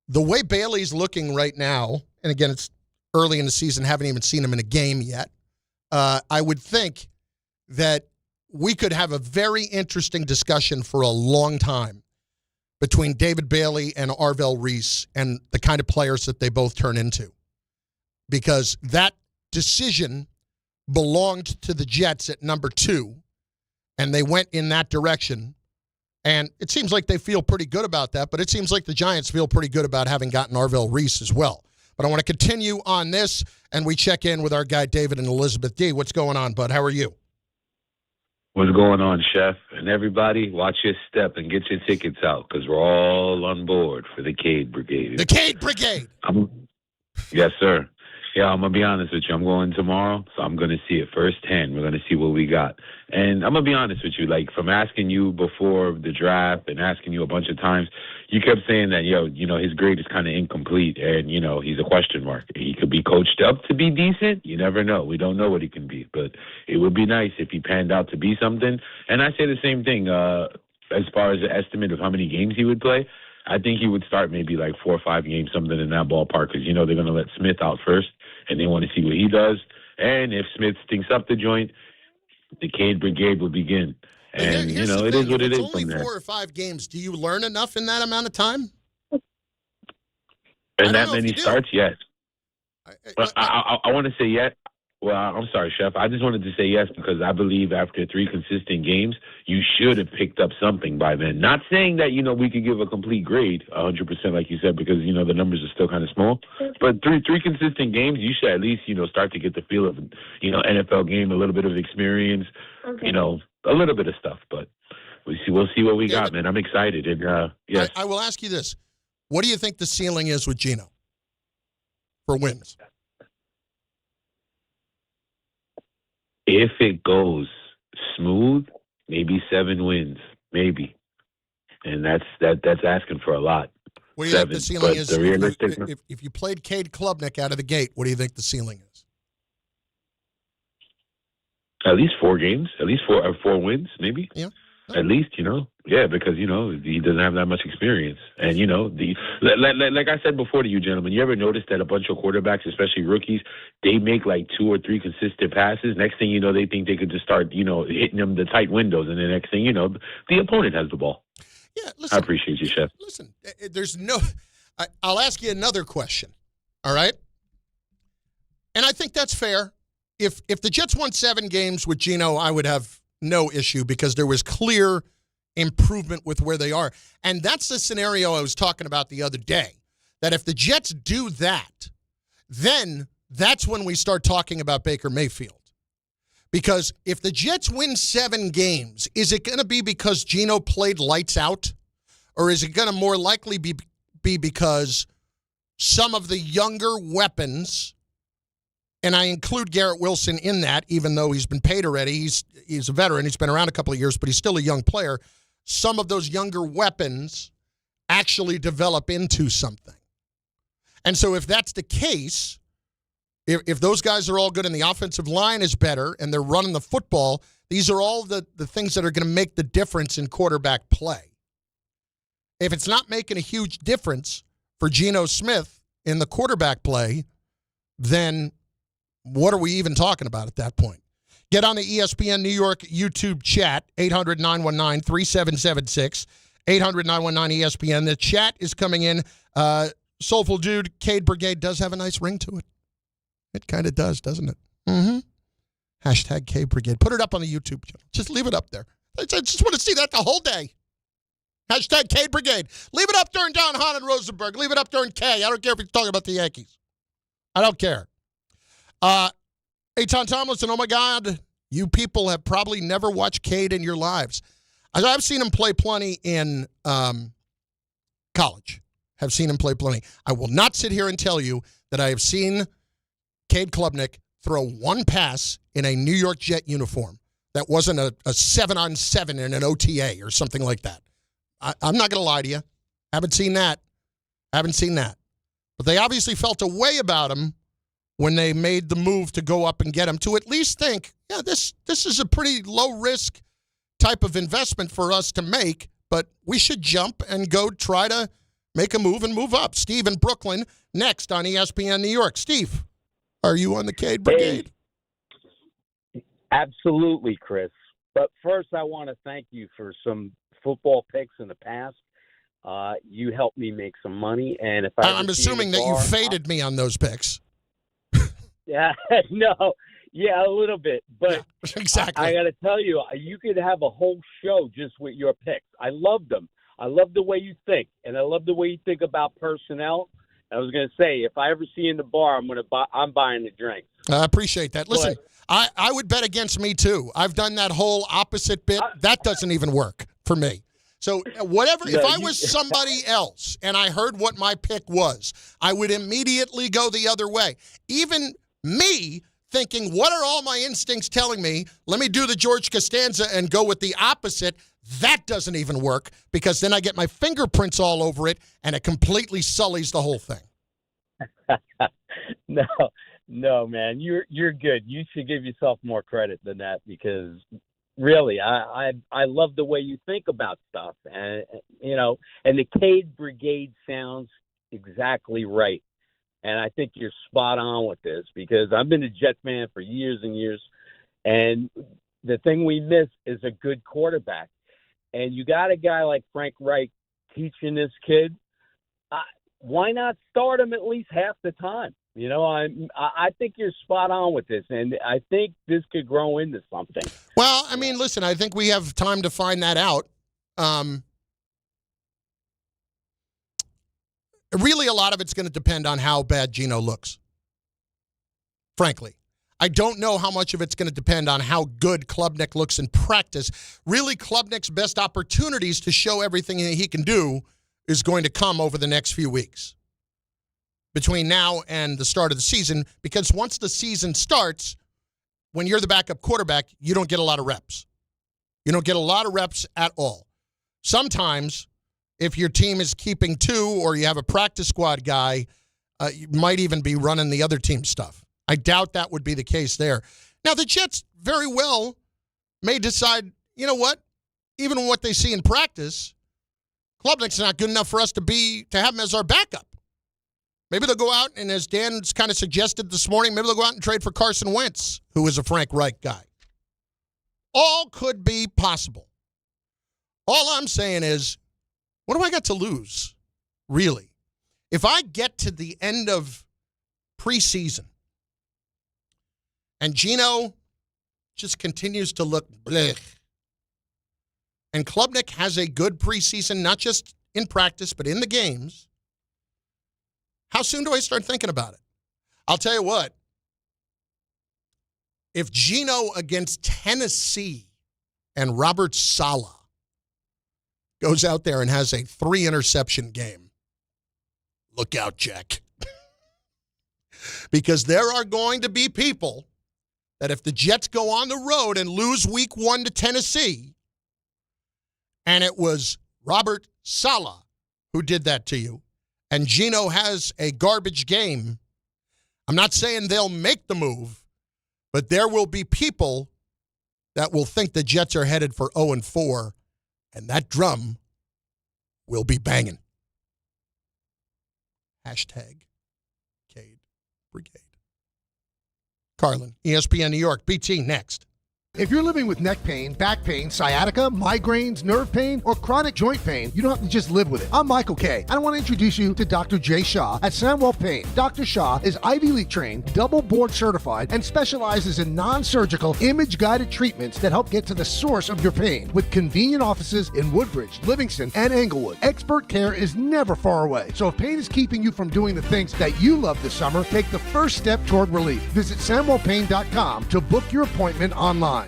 the way Bailey's looking right now, and again, it's early in the season, haven't even seen him in a game yet. I would think that we could have a very interesting discussion for a long time between David Bailey and Arvel Reese and the kind of players that they both turn into. Because that decision belonged to the Jets at number 2, and they went in that direction. And it seems like they feel pretty good about that, but it seems like the Giants feel pretty good about having gotten Arvel Reese as well. But I want to continue on this, and we check in with our guy David and Elizabeth D. What's going on, bud? How are you? What's going on, Chef? And everybody, watch your step and get your tickets out because we're all on board for the Cade Brigade. The Cade Brigade! Yes, sir. Yeah, I'm going to be honest with you. I'm going tomorrow, so I'm going to see it firsthand. We're going to see what we got. And I'm going to be honest with you. Like, from asking you before the draft and asking you a bunch of times, you kept saying that, his grade is kind of incomplete and, he's a question mark. He could be coached up to be decent. You never know. We don't know what he can be. But it would be nice if he panned out to be something. And I say the same thing as far as the estimate of how many games he would play. I think he would start maybe like 4 or 5 games, something in that ballpark, because, they're going to let Smith out first, and they want to see what he does. And if Smith stinks up the joint, the Cade Brigade will begin. And, it is what it is. It's only 4 or 5 games. Do you learn enough in that amount of time? And that many starts, yes. I want to say yes. Well, I'm sorry, Chef. I just wanted to say yes because I believe after 3 consistent games, you should have picked up something by then. Not saying that, we could give a complete grade 100% like you said because, the numbers are still kind of small. But three consistent games, you should at least, start to get the feel of, NFL game, a little bit of experience, a little bit of stuff. But we'll see what we got, man. I'm excited. And, yes. I will ask you this. What do you think the ceiling is with Geno for wins? If it goes smooth, maybe 7 wins, maybe, and that's asking for a lot. What do you think the ceiling is? If you played Cade Klubnik out of the gate, what do you think the ceiling is? At least 4 games, at least 4 wins, maybe. Yeah. At least, because, he doesn't have that much experience. And, like I said before to you, gentlemen, you ever notice that a bunch of quarterbacks, especially rookies, they make like 2 or 3 consistent passes. Next thing you know, they think they could just start, hitting them the tight windows. And the next thing you know, the opponent has the ball. Yeah, listen. I appreciate you, Chef. Listen, I'll ask you another question, all right? And I think that's fair. If the Jets won 7 games with Geno, I would have no issue because there was clear improvement with where they are. And that's the scenario I was talking about the other day, that if the Jets do that, then that's when we start talking about Baker Mayfield. Because if the Jets win 7 games, is it going to be because Geno played lights out? Or is it going to more likely be because some of the younger weapons, and I include Garrett Wilson in that, even though he's been paid already. He's a veteran. He's been around a couple of years, but he's still a young player. Some of those younger weapons actually develop into something. And so if that's the case, if those guys are all good and the offensive line is better and they're running the football, these are all the things that are going to make the difference in quarterback play. If it's not making a huge difference for Geno Smith in the quarterback play, then what are we even talking about at that point? Get on the ESPN New York YouTube chat, 800-919-3776, 800-919-ESPN. The chat is coming in. Soulful Dude, Cade Brigade does have a nice ring to it. It kind of does, doesn't it? Mm-hmm. Hashtag Cade Brigade. Put it up on the YouTube channel. Just leave it up there. I just want to see that the whole day. Hashtag Cade Brigade. Leave it up during Don Hahn and Rosenberg. Leave it up during K. I don't care if you're talking about the Yankees. I don't care. Eitan Tomlinson, oh my God, you people have probably never watched Cade in your lives. I've seen him play plenty in college. Have seen him play plenty. I will not sit here and tell you that I have seen Cade Klubnik throw one pass in a New York Jet uniform that wasn't a 7-on-7 in an OTA or something like that. I'm not going to lie to you. Haven't seen that. But they obviously felt a way about him when they made the move to go up and get him, to at least think, yeah, this is a pretty low-risk type of investment for us to make, but we should jump and go try to make a move and move up. Steve in Brooklyn, next on ESPN New York. Steve, are you on the Cade Brigade? Hey, absolutely, Chris. But first, I want to thank you for some football picks in the past. You helped me make some money, and if I'm assuming that you faded me on those picks. Yeah, no, yeah, a little bit, but yeah, exactly. I got to tell you, you could have a whole show just with your picks. I love them. I love the way you think, and I love the way you think about personnel. I was going to say, if I ever see you in the bar, I'm buying the drinks. I appreciate that. Listen, I would bet against me, too. I've done that whole opposite bit. That doesn't even work for me. So whatever, if I was somebody else and I heard what my pick was, I would immediately go the other way. Even me thinking, what are all my instincts telling me? Let me do the George Costanza and go with the opposite. That doesn't even work because then I get my fingerprints all over it and it completely sullies the whole thing. No, man, you're good. You should give yourself more credit than that because really, I love the way you think about stuff, and and the Cade Brigade sounds exactly right. And I think you're spot on with this because I've been a Jet fan for years and years, and the thing we miss is a good quarterback. And you got a guy like Frank Reich teaching this kid. Why not start him at least half the time? I think you're spot on with this, and I think this could grow into something. Well, I mean, listen, I think we have time to find that out. Really, a lot of it's going to depend on how bad Geno looks, frankly. I don't know how much of it's going to depend on how good Klubnik looks in practice. Really, Klubnik's best opportunities to show everything he can do is going to come over the next few weeks between now and the start of the season, because once the season starts, when you're the backup quarterback, you don't get a lot of reps. You don't get a lot of reps at all. Sometimes, if your team is keeping two or you have a practice squad guy, you might even be running the other team's stuff. I doubt that would be the case there. Now, the Jets very well may decide, you know what, even what they see in practice, Klubnik's not good enough for us to have him as our backup. Maybe they'll go out, and as Dan's kind of suggested this morning, maybe they'll go out and trade for Carson Wentz, who is a Frank Reich guy. All could be possible. All I'm saying is, what do I got to lose, really? If I get to the end of preseason and Geno just continues to look blech, and Klubnik has a good preseason, not just in practice, but in the games, how soon do I start thinking about it? I'll tell you what. If Geno against Tennessee and Robert Saleh goes out there and has a 3-interception game, look out, Jack. Because there are going to be people that if the Jets go on the road and lose week 1 to Tennessee, and it was Robert Saleh who did that to you, and Geno has a garbage game, I'm not saying they'll make the move, but there will be people that will think the Jets are headed for 0-4, and that drum will be banging. Hashtag Cade Brigade. Carlin, ESPN New York. BT next. If you're living with neck pain, back pain, sciatica, migraines, nerve pain, or chronic joint pain, you don't have to just live with it. I'm Michael Kay, and I want to introduce you to Dr. Jay Shah at Sandwell Pain. Dr. Shah is Ivy League trained, double board certified, and specializes in non-surgical, image-guided treatments that help get to the source of your pain. With convenient offices in Woodbridge, Livingston, and Englewood, expert care is never far away. So if pain is keeping you from doing the things that you love this summer, take the first step toward relief. Visit SandwellPain.com to book your appointment online.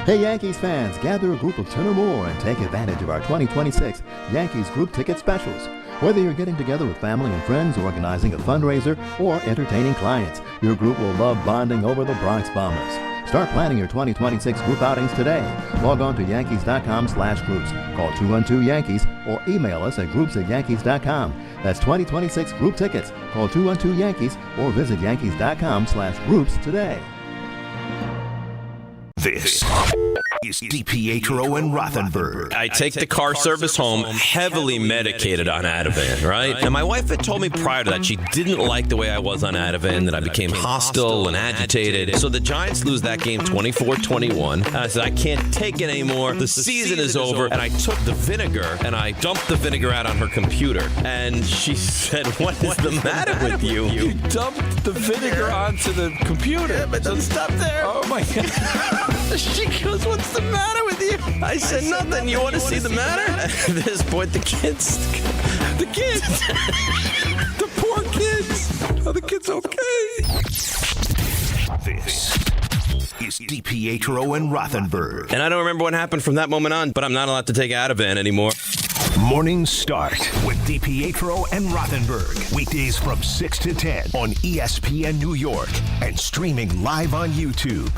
Hey Yankees fans, gather a group of 10 or more and take advantage of our 2026 Yankees group ticket specials. Whether you're getting together with family and friends, organizing a fundraiser, or entertaining clients, your group will love bonding over the Bronx Bombers. Start planning your 2026 group outings today. Log on to Yankees.com/groups. Call 212-YANKEES or email us at groups@Yankees.com. That's 2026 group tickets. Call 212-YANKEES or visit Yankees.com/groups today. This is DiPietro and Rothenberg. I take the car service home heavily medicated on Ativan, right? And my wife had told me prior to that she didn't like the way I was on Ativan, that I became hostile and agitated. So the Giants lose that game 24-21. And I said, I can't take it anymore. The season is over. And I took the vinegar and I dumped the vinegar out on her computer. And she said, what is the matter with you? You dumped the vinegar onto the computer. Yeah, but don't stop there. Oh my God. She goes, what's the matter with you? I said, nothing. You want to see the matter? At this point, the kids. The poor kids. Are the kids okay? Here's DiPietro and Rothenberg. And I don't remember what happened from that moment on, but I'm not allowed to take Ativan anymore. Morning Start with DiPietro and Rothenberg. Weekdays from 6 to 10 on ESPN New York and streaming live on YouTube.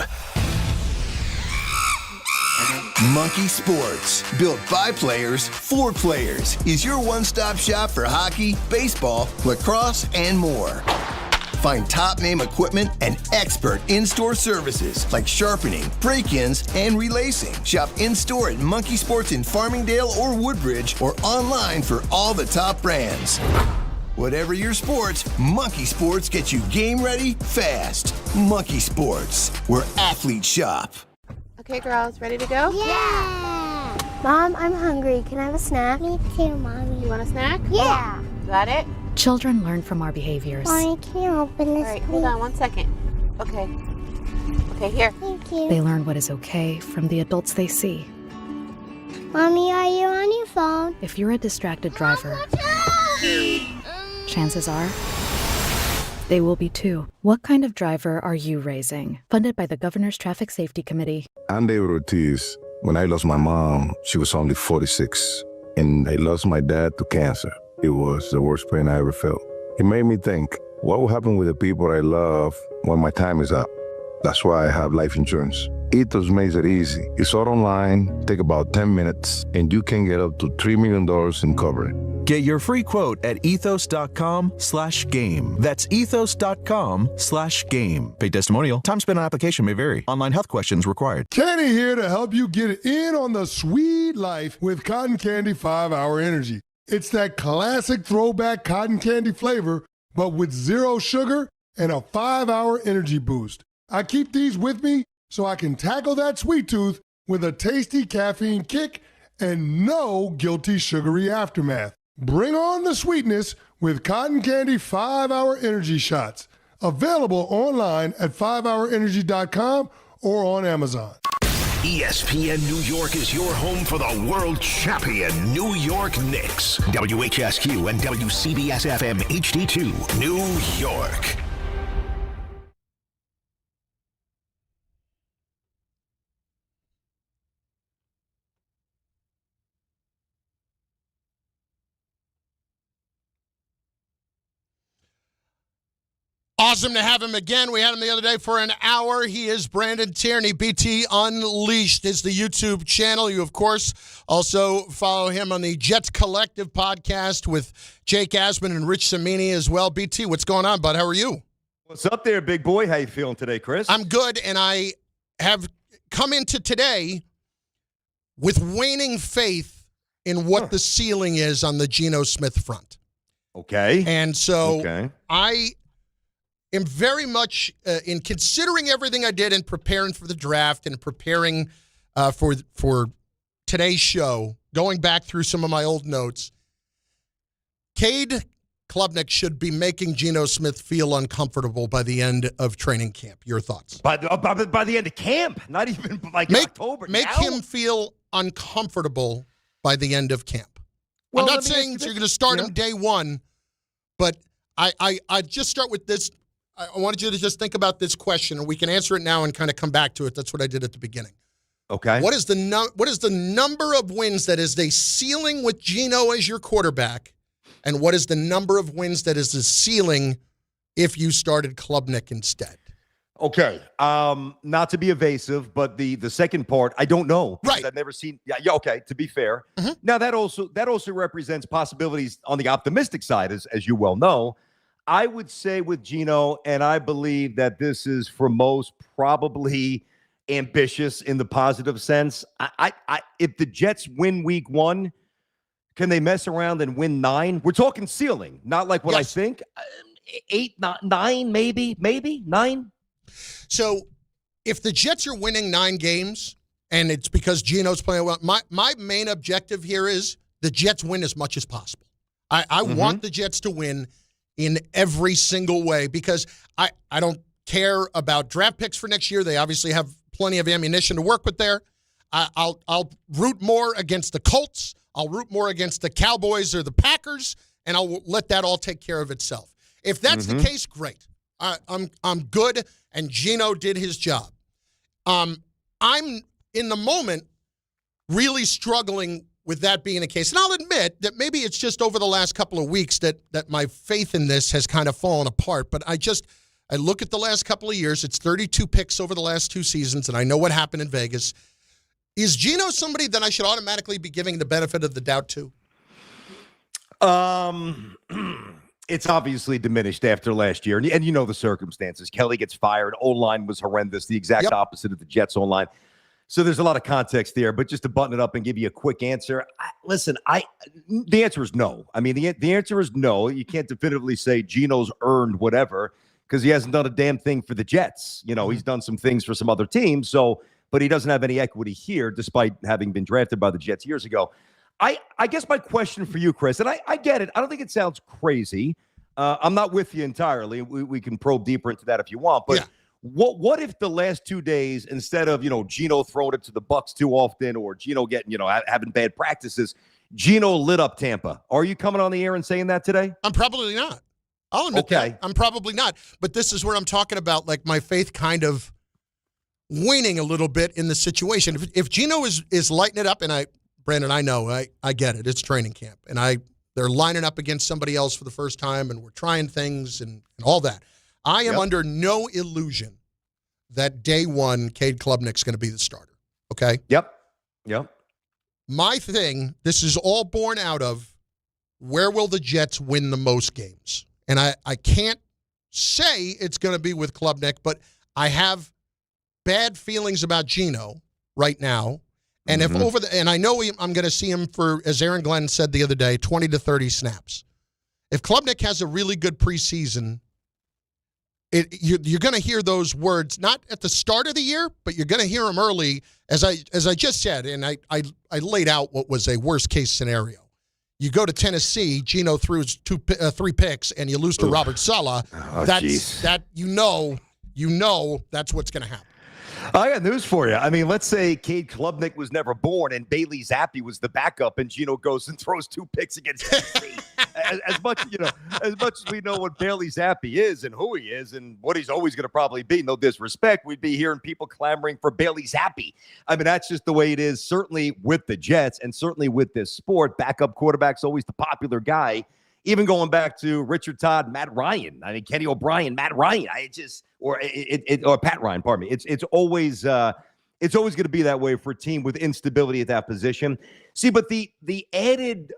Monkey Sports, built by players for players, is your one-stop shop for hockey, baseball, lacrosse, and more. Find top-name equipment and expert in-store services like sharpening, break-ins, and relacing. Shop in-store at Monkey Sports in Farmingdale or Woodbridge or online for all the top brands. Whatever your sports, Monkey Sports gets you game ready fast. Monkey Sports, where athletes shop. Okay, girls, ready to go? Yeah! Mom, I'm hungry. Can I have a snack? Me too, Mommy. You want a snack? Yeah! Got it? Children learn from our behaviors. Mommy, can you open this, All right, hold on 1 second. Okay. Okay, here. Thank you. They learn what is okay from the adults they see. Mommy, are you on your phone? If you're a distracted driver, chances are they will be too. What kind of driver are you raising? Funded by the Governor's Traffic Safety Committee. I'm David Ortiz. When I lost my mom, she was only 46. And I lost my dad to cancer. It was the worst pain I ever felt. It made me think, what will happen with the people I love when my time is up? That's why I have life insurance. Ethos makes it easy. It's all online, take about 10 minutes, and you can get up to $3 million in coverage. Get your free quote at ethos.com/game. That's ethos.com/game. Paid testimonial. Time spent on application may vary. Online health questions required. Kenny here to help you get in on the sweet life with Cotton Candy 5-Hour Energy. It's that classic throwback cotton candy flavor, but with 0 sugar and a 5-hour energy boost. I keep these with me so I can tackle that sweet tooth with a tasty caffeine kick and no guilty sugary aftermath. Bring on the sweetness with Cotton Candy 5-Hour Energy Shots. Available online at 5hourenergy.com or on Amazon. ESPN New York is your home for the world champion New York Knicks. WHSQ and WCBS FM HD2, New York. Awesome to have him again. We had him the other day for an hour. He is Brandon Tierney. BT Unleashed is the YouTube channel. You, of course, also follow him on the Jets Collective podcast with Jake Asman and Rich Cimini as well. BT, what's going on, bud? How are you? What's up there, big boy? How you feeling today, Chris? I'm good, and I have come into today with waning faith in what the ceiling is on the Geno Smith front. Okay. And so I am very much in considering everything I did in preparing for the draft and preparing for today's show, going back through some of my old notes. Cade Klubnik should be making Geno Smith feel uncomfortable by the end of training camp. Your thoughts? By the end of camp, not even like October. Make him feel uncomfortable by the end of camp. Well, I'm not saying you're going to start him day one, but I just start with this. I wanted you to just think about this question, and we can answer it now and kind of come back to it. That's what I did at the beginning. Okay. What is the number of wins that is the ceiling with Geno as your quarterback, and what is the number of wins that is the ceiling if you started Klubnik instead? Okay. Not to be evasive, but the second part, I don't know. Right. I've never seen. Yeah. Okay. To be fair. Mm-hmm. Now that also represents possibilities on the optimistic side, as you well know. I would say with Geno, and I believe that this is for most probably ambitious in the positive sense. If the Jets win week 1, can they mess around and win 9? We're talking ceiling, not like what I think. 8, 9, maybe 9. So if the Jets are winning 9 games, and it's because Geno's playing well, my main objective here is the Jets win as much as possible. I want the Jets to win in every single way because I don't care about draft picks for next year. They obviously have plenty of ammunition to work with there. I'll root more against the Colts. I'll root more against the Cowboys or the Packers, and I'll let that all take care of itself. If that's the case, great. I'm good, and Geno did his job. I'm in the moment really struggling with that being the case. And I'll admit that maybe it's just over the last couple of weeks that my faith in this has kind of fallen apart. But I look at the last couple of years. It's 32 picks over the last 2 seasons, and I know what happened in Vegas. Is Geno somebody that I should automatically be giving the benefit of the doubt to? It's obviously diminished after last year, and you know the circumstances. Kelly gets fired. O-line was horrendous, the exact opposite of the Jets O-line. So there's a lot of context there, but just to button it up and give you a quick answer, the answer is no. I mean, the answer is no. You can't definitively say Geno's earned whatever because he hasn't done a damn thing for the Jets. You know, he's done some things for some other teams, but he doesn't have any equity here despite having been drafted by the Jets years ago. I guess my question for you, Chris, and I get it. I don't think it sounds crazy. I'm not with you entirely. We can probe deeper into that if you want, but what if the last 2 days, instead of, Geno throwing it to the Bucs too often or Geno getting, having bad practices, Geno lit up Tampa? Are you coming on the air and saying that today? I'm probably not. I'll admit that. I'm probably not. But this is where I'm talking about, like, my faith kind of waning a little bit in the situation. If Geno is lighting it up, and Brandon, I know, I get it. It's training camp. And they're lining up against somebody else for the first time, and we're trying things and all that. I am under no illusion that day one, Cade Klubnik's going to be the starter. Okay? Yep. My thing, this is all born out of where will the Jets win the most games? And I can't say it's going to be with Klubnik, but I have bad feelings about Geno right now. And and I know I'm going to see him for, as Aaron Glenn said the other day, 20 to 30 snaps. If Klubnik has a really good preseason, you're going to hear those words, not at the start of the year, but you're going to hear them early, as I just said, and I laid out what was a worst-case scenario. You go to Tennessee, Geno threw 3 picks, and you lose to Robert Saleh. You know that's what's going to happen. I got news for you. I mean, let's say Cade Klubnik was never born and Bailey Zappi was the backup and Geno goes and throws 2 picks against Tennessee. as much as we know what Bailey Zappi is and who he is and what he's always going to probably be, no disrespect, we'd be hearing people clamoring for Bailey Zappi. I mean, that's just the way it is, certainly with the Jets and certainly with this sport. Backup quarterback's always the popular guy. Even going back to Richard Todd, Matt Ryan. I mean, Kenny O'Brien, Matt Ryan. Or Pat Ryan. Pardon me. It's always going to be that way for a team with instability at that position. See, but the added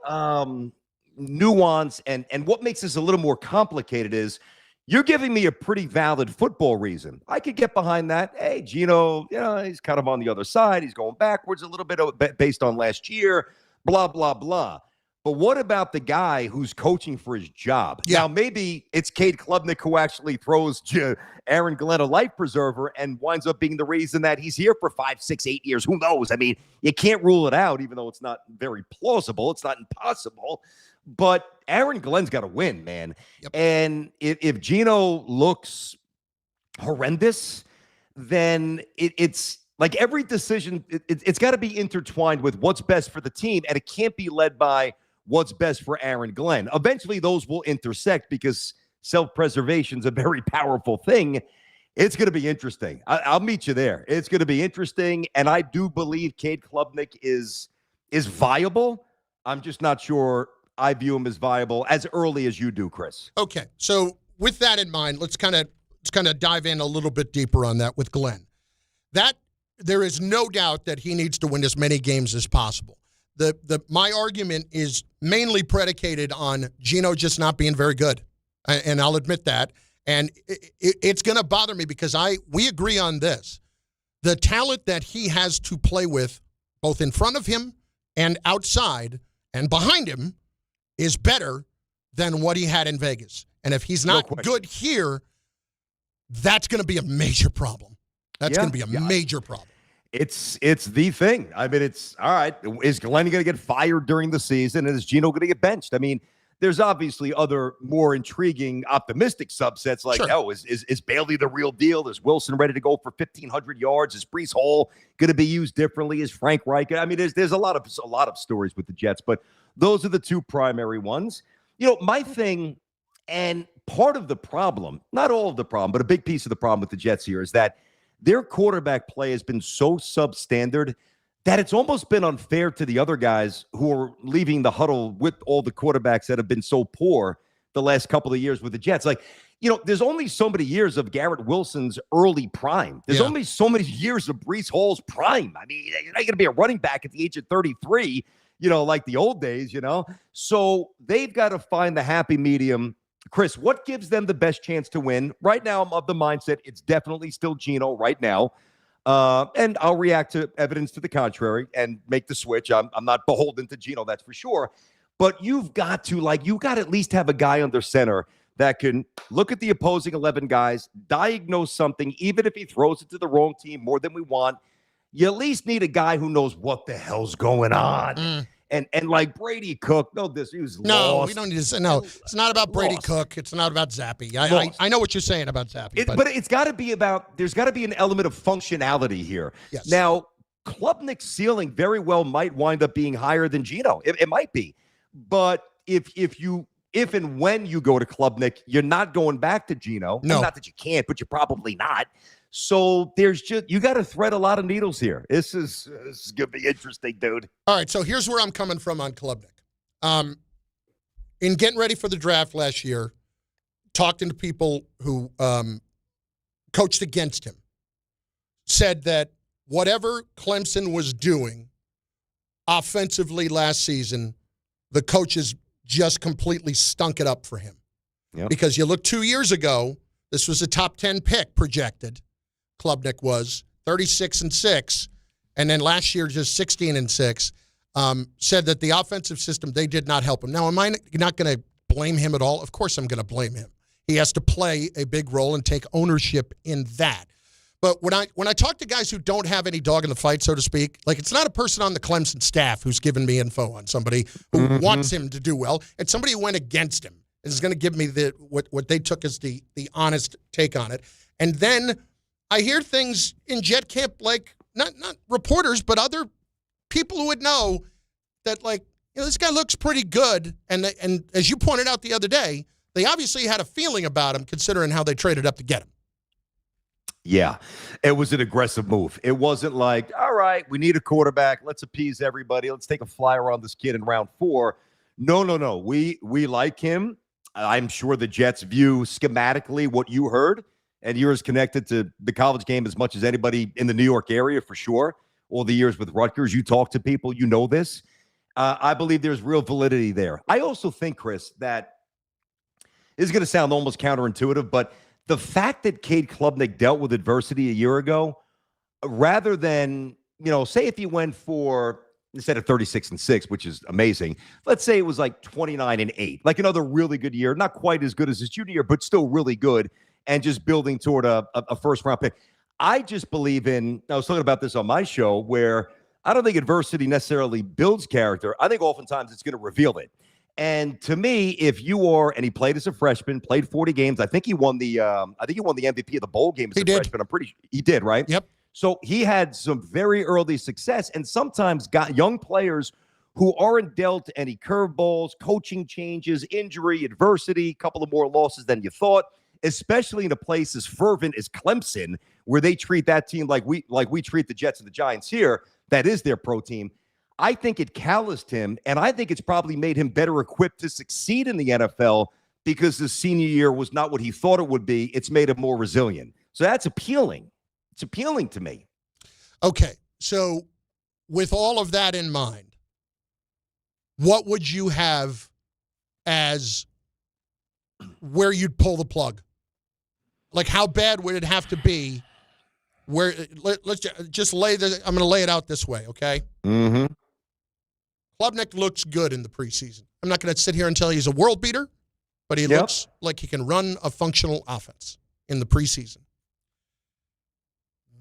nuance and what makes this a little more complicated is you're giving me a pretty valid football reason. I could get behind that. Hey, Geno, he's kind of on the other side. He's going backwards a little bit based on last year. Blah blah blah. But what about the guy who's coaching for his job? Yeah. Now, maybe it's Cade Klubnik who actually throws Aaron Glenn a life preserver and winds up being the reason that he's here for 5, 6, 8 years. Who knows? I mean, you can't rule it out, even though it's not very plausible. It's not impossible. But Aaron Glenn's got to win, man. Yep. And if Geno looks horrendous, then it's like every decision, it's got to be intertwined with what's best for the team, and it can't be led by what's best for Aaron Glenn. Eventually, those will intersect because self-preservation is a very powerful thing. It's going to be interesting. I'll meet you there. It's going to be interesting, and I do believe Cade Klubnik is viable. I'm just not sure I view him as viable as early as you do, Chris. Okay, so with that in mind, let's kind of dive in a little bit deeper on that with Glenn. There is no doubt that he needs to win as many games as possible. My argument is mainly predicated on Geno just not being very good, and I'll admit that. And it's going to bother me because we agree on this. The talent that he has to play with, both in front of him and outside and behind him, is better than what he had in Vegas. And if he's not good here, that's going to be a major problem. That's going to be a major problem. It's the thing. I mean, it's all right. Is Glenn going to get fired during the season, and is Geno going to get benched? I mean, there's obviously other more intriguing, optimistic subsets like, is Bailey the real deal? Is Wilson ready to go for 1,500 yards? Is Breece Hall going to be used differently? Is Frank Reich? I mean, there's a lot of stories with the Jets, but those are the 2 primary ones. My thing, and part of the problem, not all of the problem, but a big piece of the problem with the Jets here is that their quarterback play has been so substandard that it's almost been unfair to the other guys who are leaving the huddle with all the quarterbacks that have been so poor the last couple of years with the Jets. Like, there's only so many years of Garrett Wilson's early prime. There's only so many years of Breece Hall's prime. I mean, you're not going to be a running back at the age of 33, like the old days, So they've got to find the happy medium. Chris, what gives them the best chance to win? Right now, I'm of the mindset it's definitely still Geno right now. And I'll react to evidence to the contrary and make the switch. I'm not beholden to Geno, that's for sure. But you've got to at least have a guy under center that can look at the opposing 11 guys, diagnose something, even if he throws it to the wrong team more than we want. You at least need a guy who knows what the hell's going on. And like Brady Cook, he was lost. We don't need to say, no, it's not about Brady Cook. It's not about Zappy. I know what you're saying about Zappy. But it's got to be there's got to be an element of functionality here. Yes. Now, Klubnik's ceiling very well might wind up being higher than Geno. It might be. But if and when you go to Klubnik, you're not going back to Geno. No. Not that you can't, but you're probably not. So you got to thread a lot of needles here. This is going to be interesting, dude. All right, so here's where I'm coming from on Klubnik. In getting ready for the draft last year, talking to people who coached against him, said that whatever Clemson was doing offensively last season, the coaches just completely stunk it up for him. Yep. Because you look 2 years ago, this was a top 10 pick projected. Klubnik was 36-6, and then last year just 16-6. Said that the offensive system, they did not help him. Now, am I not going to blame him at all? Of course I'm going to blame him. He has to play a big role and take ownership in that. But when I talk to guys who don't have any dog in the fight, so to speak, like it's not a person on the Clemson staff who's giving me info on somebody who wants him to do well. It's somebody who went against him and is going to give me what they took as the honest take on it. And then I hear things in Jet camp, like not reporters, but other people who would know that, like, this guy looks pretty good. And as you pointed out the other day, they obviously had a feeling about him considering how they traded up to get him. Yeah, it was an aggressive move. It wasn't like, all right, we need a quarterback. Let's appease everybody. Let's take a flyer on this kid in round 4. No. We like him. I'm sure the Jets view schematically what you heard. And you're as connected to the college game as much as anybody in the New York area, for sure. All the years with Rutgers, you talk to people, you know this. I believe there's real validity there. I also think, Chris, that this is going to sound almost counterintuitive, but the fact that Cade Klubnik dealt with adversity a year ago, rather than, say if he went for, instead of 36-6, which is amazing, let's say it was like 29-8, like another really good year, not quite as good as his junior year, but still really good. And just building toward a first-round pick. I just believe I was talking about this on my show, where I don't think adversity necessarily builds character. I think oftentimes it's going to reveal it. And to me, if you are, and he played as a freshman, played 40 games. I think he won the MVP of the bowl game as a freshman. I'm pretty sure he did, right? Yep. So he had some very early success, and sometimes got young players who aren't dealt any curveballs, coaching changes, injury, adversity, a couple of more losses than you thought. Especially in a place as fervent as Clemson, where they treat that team like we treat the Jets and the Giants here. That is their pro team. I think it calloused him, and I think it's probably made him better equipped to succeed in the NFL because his senior year was not what he thought it would be. It's made him more resilient. So that's appealing. It's appealing to me. Okay, so with all of that in mind, what would you have as where you'd pull the plug? Like, how bad would it have to be? Where let's just lay this. I'm going to lay it out this way, okay? Mm-hmm. Klubnik looks good in the preseason. I'm not going to sit here and tell you he's a world beater, but he looks like he can run a functional offense in the preseason.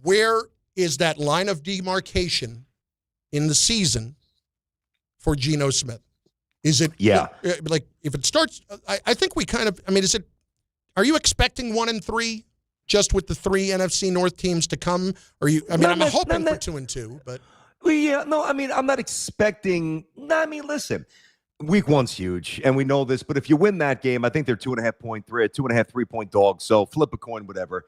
Where is that line of demarcation in the season for Geno Smith? Is it like if it starts? I think we kind of. I mean, are you expecting 1-3 just with the 3 NFC North teams to come? Or you? I mean, I'm hoping for 2-2, but. Well, yeah, no. I mean, I'm not expecting. I mean, listen, week 1's huge, and we know this. But if you win that game, I think they're 2.5 point, 3.5 3-point dogs. So flip a coin, whatever.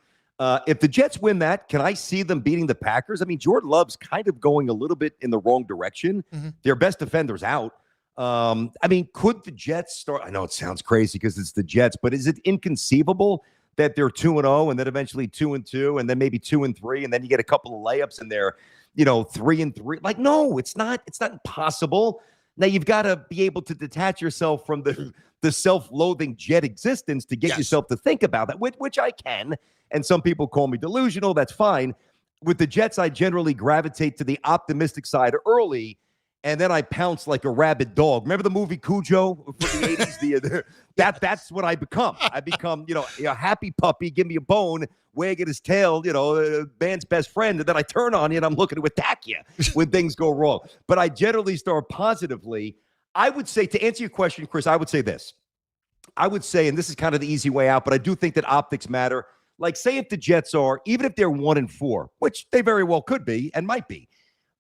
If the Jets win that, can I see them beating the Packers? I mean, Jordan Love's kind of going a little bit in the wrong direction. Their best defender's out. I mean, could the Jets start? I know it sounds crazy because it's the Jets, but is it inconceivable that they're 2-0 and then eventually 2-2 and then maybe 2-3 and then you get a couple of layups and they're 3-3? Like, no, it's not impossible. Now you've got to be able to detach yourself from the self-loathing Jet existence to get yourself to think about that, which I can. And some people call me delusional. That's fine. With the Jets, I generally gravitate to the optimistic side early, and then I pounce like a rabid dog. Remember the movie Cujo from the 80s? That's what I become. I become, a happy puppy, give me a bone, wagging his tail, man's best friend, and then I turn on you and I'm looking to attack you when things go wrong. But I generally start positively. I would say, to answer your question, Chris, I would say this. I would say, and this is kind of the easy way out, but I do think that optics matter. Like, say if the Jets are, even if they're 1-4, which they very well could be and might be,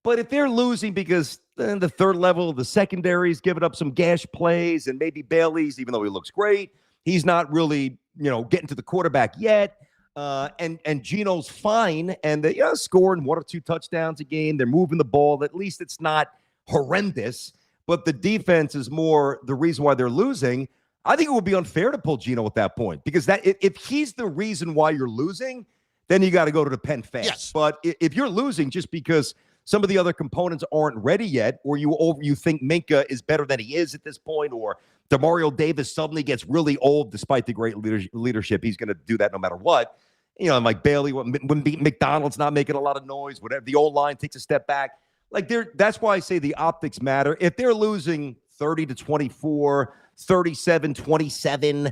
but if they're losing because the third level of the secondary is giving up some gash plays and maybe Bailey's, even though he looks great, he's not really, getting to the quarterback yet. And Geno's fine, and they're scoring 1 or 2 touchdowns a game. They're moving the ball. At least it's not horrendous, but the defense is more the reason why they're losing. I think it would be unfair to pull Geno at that point because if he's the reason why you're losing, then you got to go to the pen fast. Yes. But if you're losing just because some of the other components aren't ready yet, or you think Minka is better than he is at this point, or DeMario Davis suddenly gets really old despite the great leadership, he's going to do that no matter what. Like Bailey, when McDonald's not making a lot of noise, whatever, the old line takes a step back. Like that's why I say the optics matter. If they're losing 30-24, 37-27,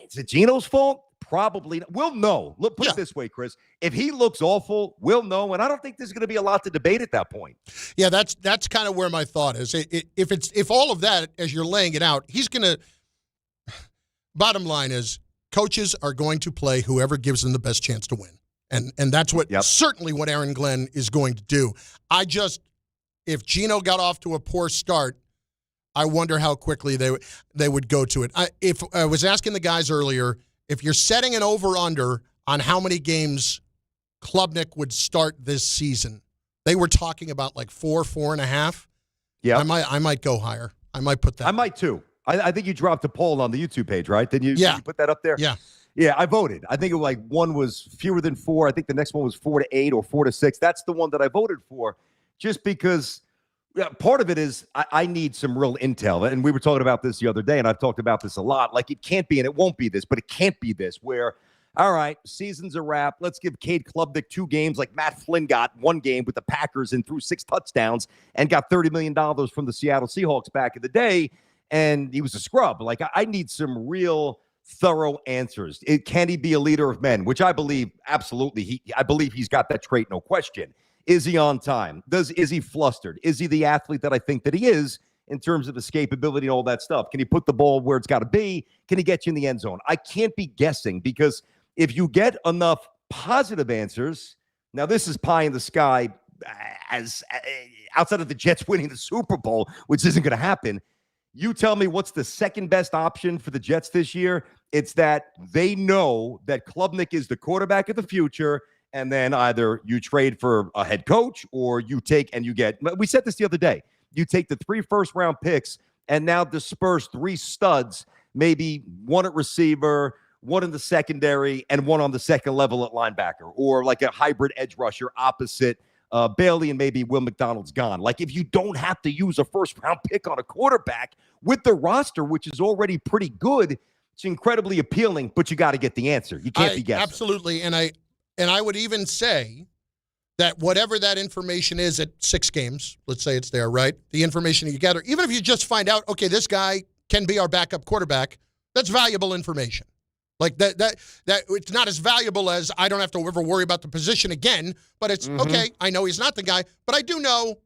is it Geno's fault? Probably not. We'll know. Put it this way, Chris. If he looks awful, we'll know. And I don't think there's going to be a lot to debate at that point. Yeah, that's kind of where my thought is. If all of that, as you're laying it out, he's going to – bottom line is coaches are going to play whoever gives them the best chance to win. And that's certainly what Aaron Glenn is going to do. If Geno got off to a poor start, I wonder how quickly they would go to it. If I was asking the guys earlier, if you're setting an over-under on how many games Klubnik would start this season, they were talking about like 4.5. Yeah, I might go higher. I might put that. I might too. I think you dropped a poll on the YouTube page, right? Did you put that up there? Yeah. Yeah, I voted. I think it was like one was fewer than 4. I think the next one was 4-8 or 4-6. That's the one that I voted for, just because. Yeah, part of it is I need some real intel. And we were talking about this the other day, and I've talked about this a lot. Like, it can't be, and it won't be this, but it can't be this, where, all right, season's a wrap. Let's give Cade Klubnik 2 games like Matt Flynn got 1 game with the Packers and threw 6 touchdowns and got $30 million from the Seattle Seahawks back in the day, and he was a scrub. Like, I need some real thorough answers. Can he be a leader of men? Which I believe, absolutely. I believe he's got that trait, no question. Is he on time? Is he flustered? Is he the athlete that I think that he is in terms of escapability and all that stuff? Can he put the ball where it's got to be? Can he get you in the end zone? I can't be guessing, because if you get enough positive answers, now this is pie in the sky as outside of the Jets winning the Super Bowl, which isn't going to happen. You tell me what's the second best option for the Jets this year. It's that they know that Klubnik is the quarterback of the future, and then either you trade for a head coach or you take and you get, we said this the other day, you take the 3 first-round picks and now disperse 3 studs, maybe 1 at receiver, 1 in the secondary, and 1 on the second level at linebacker, or like a hybrid edge rusher opposite Bailey, and maybe Will McDonald's gone. Like, if you don't have to use a first-round pick on a quarterback with the roster, which is already pretty good, it's incredibly appealing, but you got to get the answer. You can't be guessing. Absolutely, and I would even say that whatever that information is at 6 games, let's say it's there, right? The information you gather, even if you just find out, okay, this guy can be our backup quarterback, that's valuable information. Like that it's not as valuable as I don't have to ever worry about the position again, but it's okay, I know he's not the guy, but I do know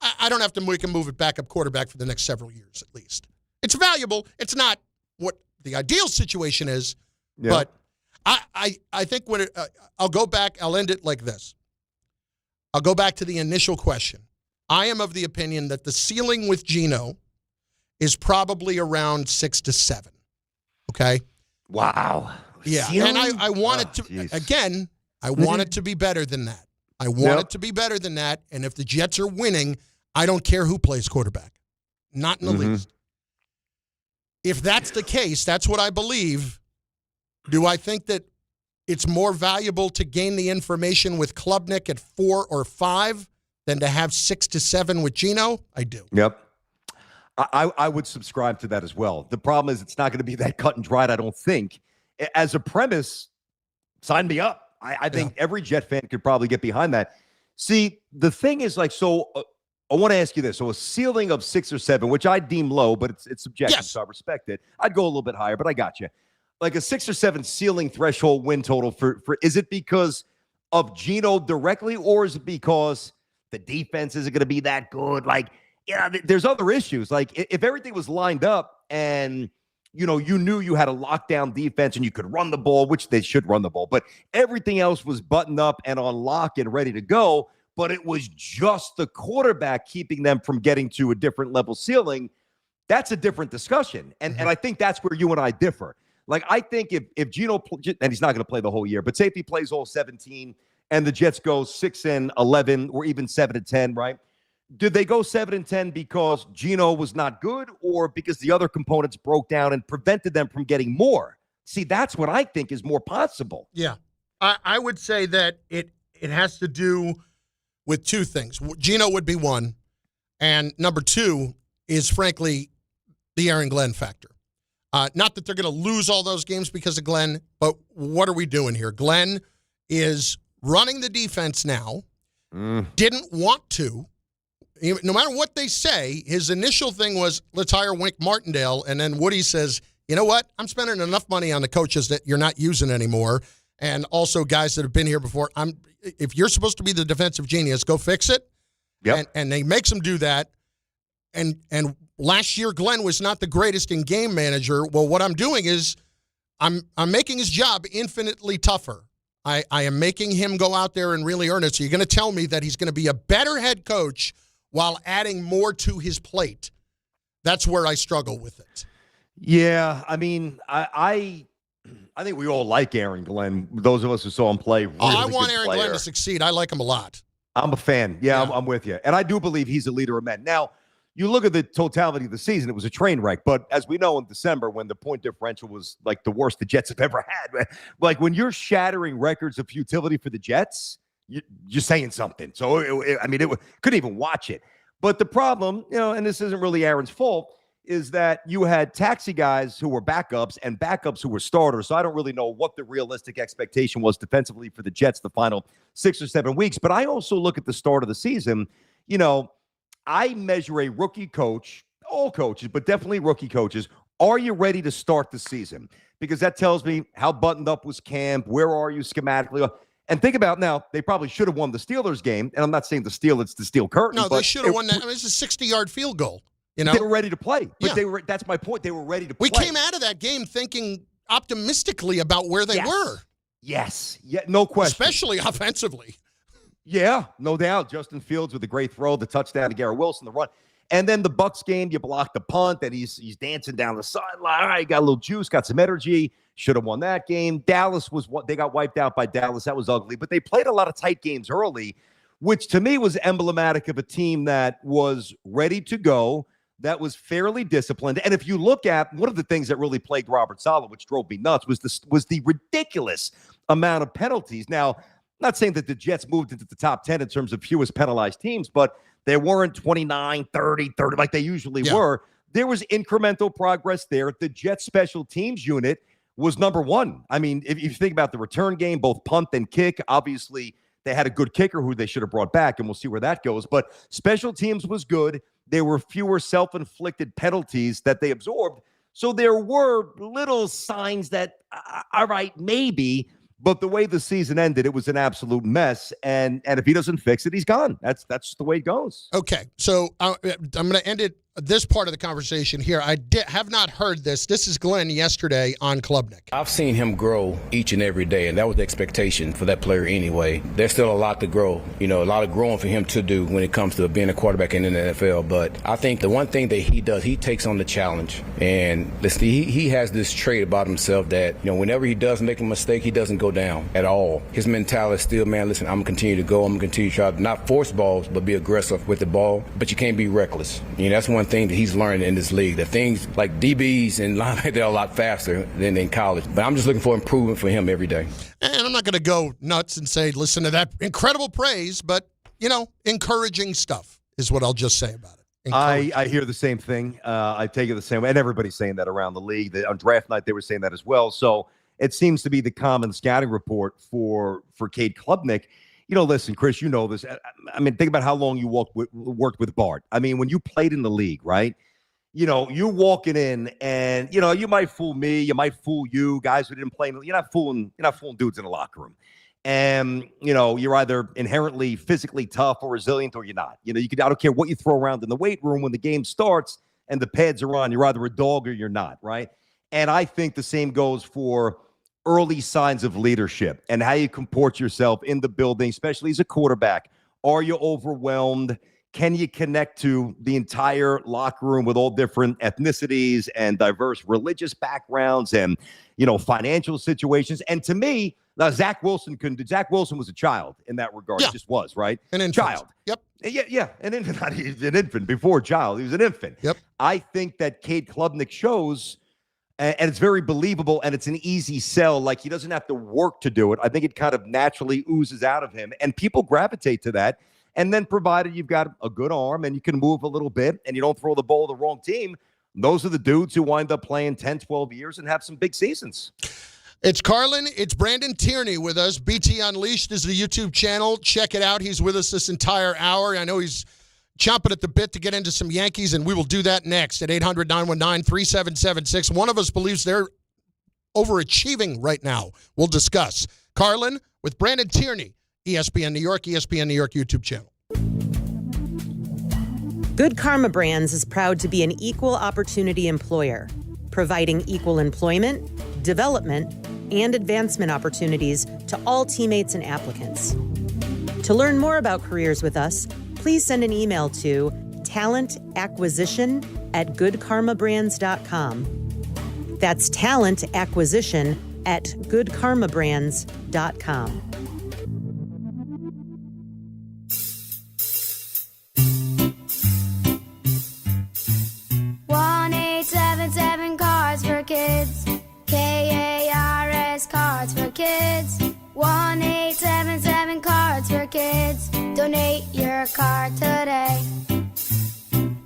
I don't have to make him move at backup quarterback for the next several years at least. It's valuable. It's not what the ideal situation is, but I think when I'll go back, I'll end it like this. I'll go back to the initial question. I am of the opinion that the ceiling with Geno is probably around 6 to 7. Okay? Wow. Yeah, and I want it to, again, I want it to be better than that. I want it to be better than that. And if the Jets are winning, I don't care who plays quarterback. Not in the least. If that's the case, that's what I believe. Do I think that it's more valuable to gain the information with Klubnik at 4 or 5 than to have 6 to 7 with Geno? I do. Yep. I would subscribe to that as well. The problem is it's not going to be that cut and dried, I don't think. As a premise, sign me up. I think every Jet fan could probably get behind that. See, the thing is I want to ask you this. So a ceiling of 6 or 7, which I deem low, but it's subjective, so I respect it. I'd go a little bit higher, but I got you. Like a 6 or 7 ceiling threshold win total for is it because of Geno directly, or is it because the defense isn't going to be that good? Like, yeah, there's other issues. Like if everything was lined up and you knew you had a lockdown defense and you could run the ball, which they should run the ball, but everything else was buttoned up and on lock and ready to go, but it was just the quarterback keeping them from getting to a different level ceiling, that's a different discussion. And I think that's where you and I differ. Like, I think if Geno, and he's not going to play the whole year, but say if he plays all 17 and the Jets go 6-11 or even 7-10, right? Did they go 7-10 because Geno was not good, or because the other components broke down and prevented them from getting more? See, that's what I think is more possible. Yeah. I would say that it has to do with 2 things. Geno would be 1, and number 2 is, frankly, the Aaron Glenn factor. Not that they're going to lose all those games because of Glenn, but what are we doing here? Glenn is running the defense now, didn't want to. No matter what they say, his initial thing was, let's hire Wink Martindale. And then Woody says, you know what? I'm spending enough money on the coaches that you're not using anymore. And also guys that have been here before. If you're supposed to be the defensive genius, go fix it. Yep. And they makes him do that. And last year, Glenn was not the greatest in game manager. Well, what I'm doing is I'm making his job infinitely tougher. I am making him go out there and really earn it. So you're going to tell me that he's going to be a better head coach while adding more to his plate. That's where I struggle with it. Yeah, I mean, I think we all like Aaron Glenn. Those of us who saw him play, really I want Aaron player. Glenn to succeed. I like him a lot. I'm a fan. Yeah. I'm with you. And I do believe he's a leader of men. Now, you look at the totality of the season, it was a train wreck. But as we know, in December, when the point differential was like the worst the Jets have ever had, like when you're shattering records of futility for the Jets, you're saying something. So, couldn't even watch it. But the problem, and this isn't really Aaron's fault, is that you had taxi guys who were backups and backups who were starters. So I don't really know what the realistic expectation was defensively for the Jets the final 6 or 7 weeks. But I also look at the start of the season. I measure a rookie coach, all coaches, but definitely rookie coaches. Are you ready to start the season? Because that tells me how buttoned up was camp. Where are you schematically? And think about now, they probably should have won the Steelers game. And I'm not saying it's the steel curtain. No, they should have won that. It's a 60-yard field goal. They were ready to play. But that's my point. They were ready to play. We came out of that game thinking optimistically about where they were. Yes. Yeah, no question. Especially offensively. Yeah, no doubt. Justin Fields with a great throw, the touchdown to Garrett Wilson, the run. And then the Bucs game, you blocked the punt, and he's dancing down the sideline. All right, got a little juice, got some energy. Should have won that game. Dallas they got wiped out by Dallas. That was ugly. But they played a lot of tight games early, which to me was emblematic of a team that was ready to go, that was fairly disciplined. And if you look at one of the things that really plagued Robert Saleh, which drove me nuts, was the ridiculous amount of penalties. Now, I'm not saying that the Jets moved into the top 10 in terms of fewest penalized teams, but they weren't 29, 30 like they usually were. There was incremental progress there. The Jets special teams unit was number 1. I mean, if you think about the return game, both punt and kick, obviously they had a good kicker who they should have brought back, and we'll see where that goes. But special teams was good. There were fewer self-inflicted penalties that they absorbed. So there were little signs that, all right, maybe. But the way the season ended, it was an absolute mess. And if he doesn't fix it, he's gone. That's the way it goes. Okay, so I'm going to end it this part of the conversation here. I have not heard this. This is Glenn yesterday on Klubnik. I've seen him grow each and every day, and that was the expectation for that player anyway. There's still a lot to grow, a lot of growing for him to do when it comes to being a quarterback in the NFL. But I think the one thing that he does, he takes on the challenge. And he has this trait about himself that, whenever he does make a mistake, he doesn't go down at all. His mentality is still, man, listen, I'm going to continue to go. I'm going to continue to try to not force balls, but be aggressive with the ball. But you can't be reckless. That's one thing that he's learned in this league. That things like DBs and linebackers, they're a lot faster than in college. But I'm just looking for improvement for him every day. And I'm not going to go nuts and say, listen to that incredible praise, but, encouraging stuff is what I'll just say about it. I hear the same thing. I take it the same way. And everybody's saying that around the league. On draft night, they were saying that as well. So it seems to be the common scouting report for Cade Klubnik. Listen, Chris, you know this. I mean, think about how long you worked with Bart. I mean, when you played in the league, right? You're walking in and, you might fool me. You might fool you, guys who didn't play. You're not fooling dudes in the locker room. And, you're either inherently physically tough or resilient or you're not. I don't care what you throw around in the weight room when the game starts and the pads are on. You're either a dog or you're not, right? And I think the same goes for early signs of leadership and how you comport yourself in the building, especially as a quarterback. Are you overwhelmed? Can you connect to the entire locker room with all different ethnicities and diverse religious backgrounds and, financial situations? And to me, now Zach Wilson was a child in that regard. Yeah. He just was, right? An infant. Child. Yep. Yeah. An infant. Not an infant before child. He was an infant. Yep. I think that Cade Klubnik shows, and it's very believable, and it's an easy sell. Like, he doesn't have to work to do it. I think it kind of naturally oozes out of him, and people gravitate to that. And then provided you've got a good arm and you can move a little bit and you don't throw the ball to the wrong team, those are the dudes who wind up playing 10, 12 years and have some big seasons. It's Carlin. It's Brandon Tierney with us. BT Unleashed is the YouTube channel. Check it out. He's with us this entire hour. I know he's chomping at the bit to get into some Yankees, and we will do that next at 800-919-3776. One of us believes they're overachieving right now. We'll discuss. Carlin with Brandon Tierney, ESPN New York YouTube channel. Good Karma Brands is proud to be an equal opportunity employer, providing equal employment, development, and advancement opportunities to all teammates and applicants. To learn more about careers with us, please send an email to talentacquisition@goodkarmabrands.com. That's talentacquisition@goodkarmabrands.com. Cars for Kids. KARS Cards for Kids. 1-877 Cards for Kids. Donate your card today.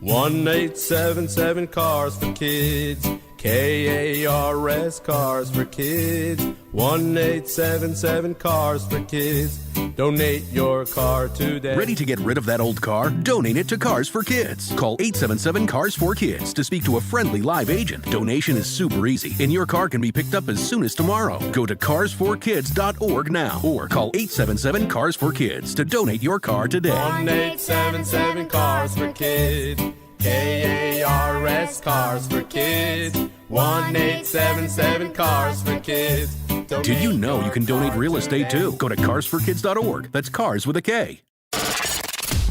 1-877 Cars for Kids. KARS Cars for Kids. 1-877 Cars for Kids. Donate your car today. Ready to get rid of that old car? Donate it to Cars for Kids. Call 877 Cars for Kids to speak to a friendly live agent. Donation is super easy, and your car can be picked up as soon as tomorrow. Go to carsforkids.org now or call 877 Cars for Kids to donate your car today. 1-877 Cars for Kids. KARS Cars for Kids. 1-877 Cars for Kids. Did you know you can donate real estate too? Go to carsforkids.org. That's cars with a K.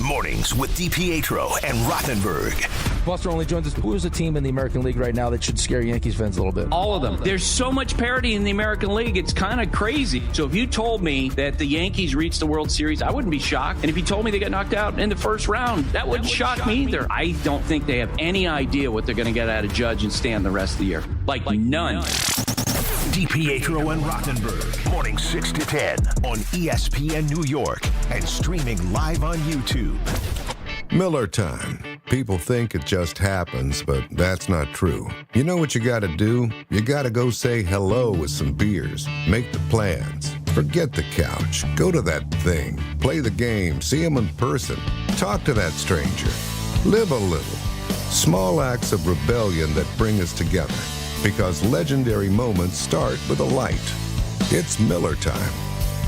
Mornings with DiPietro and Rothenberg. Buster only joins us. Who's a team in the American League right now that should scare Yankees fans a little bit? All of them. There's so much parity in the American League, it's kind of crazy. So if you told me that the Yankees reached the World Series, I wouldn't be shocked. And if you told me they got knocked out in the first round, that wouldn't shock me either. I don't think they have any idea what they're going to get out of Judge and Stan the rest of the year. Like none. DiPietro and Rothenberg, morning 6 to 10 on ESPN New York and streaming live on YouTube. Miller time. People think it just happens, but that's not true. You know what you gotta do? You gotta go say hello with some beers. Make the plans. Forget the couch. Go to that thing. Play the game. See them in person. Talk to that stranger. Live a little. Small acts of rebellion that bring us together. Because legendary moments start with a light. It's Miller time.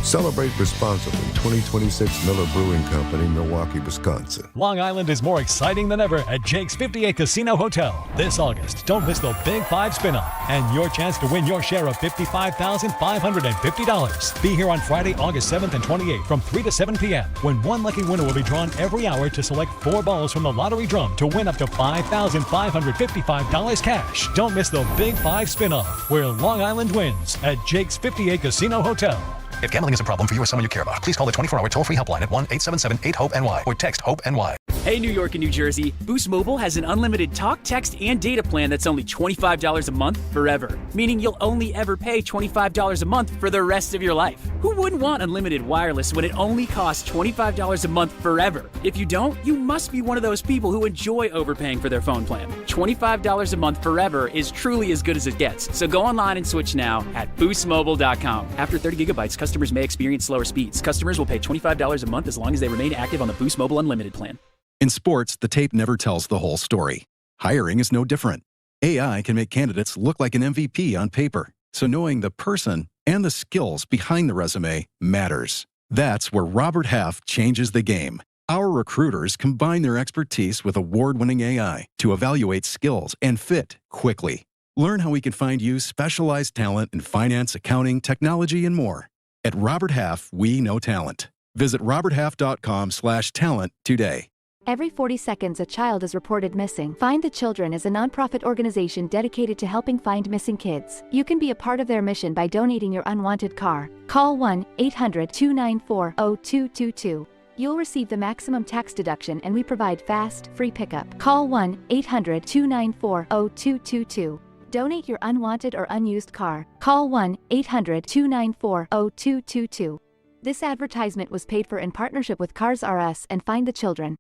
Celebrate responsibly. 2026 Miller Brewing Company, Milwaukee, Wisconsin. Long Island is more exciting than ever at Jake's 58 Casino Hotel. This August, don't miss the Big 5 spin-off and your chance to win your share of $55,550. Be here on Friday, August 7th and 28th from 3 to 7 p.m. when one lucky winner will be drawn every hour to select 4 balls from the lottery drum to win up to $5,555 cash. Don't miss the Big 5 spin-off where Long Island wins at Jake's 58 Casino Hotel. If gambling is a problem for you or someone you care about, please call the 24-hour toll-free helpline at 1-877-8-HOPE-NY or text HOPE-NY. Hey, New York and New Jersey, Boost Mobile has an unlimited talk, text, and data plan that's only $25 a month forever, meaning you'll only ever pay $25 a month for the rest of your life. Who wouldn't want unlimited wireless when it only costs $25 a month forever? If you don't, you must be one of those people who enjoy overpaying for their phone plan. $25 a month forever is truly as good as it gets, so go online and switch now at boostmobile.com. After 30 gigabytes, customers may experience slower speeds. Customers will pay $25 a month as long as they remain active on the Boost Mobile Unlimited plan. In sports, the tape never tells the whole story. Hiring is no different. AI can make candidates look like an MVP on paper, so knowing the person and the skills behind the resume matters. That's where Robert Half changes the game. Our recruiters combine their expertise with award-winning AI to evaluate skills and fit quickly. Learn how we can find you specialized talent in finance, accounting, technology, and more. At Robert Half, we know talent. Visit roberthalf.com/talent today. Every 40 seconds, a child is reported missing. Find the Children is a nonprofit organization dedicated to helping find missing kids. You can be a part of their mission by donating your unwanted car. Call 1-800-294-0222. You'll receive the maximum tax deduction, and we provide fast, free pickup. Call 1-800-294-0222. Donate your unwanted or unused car. Call 1-800-294-0222. This advertisement was paid for in partnership with Cars R Us and Find the Children.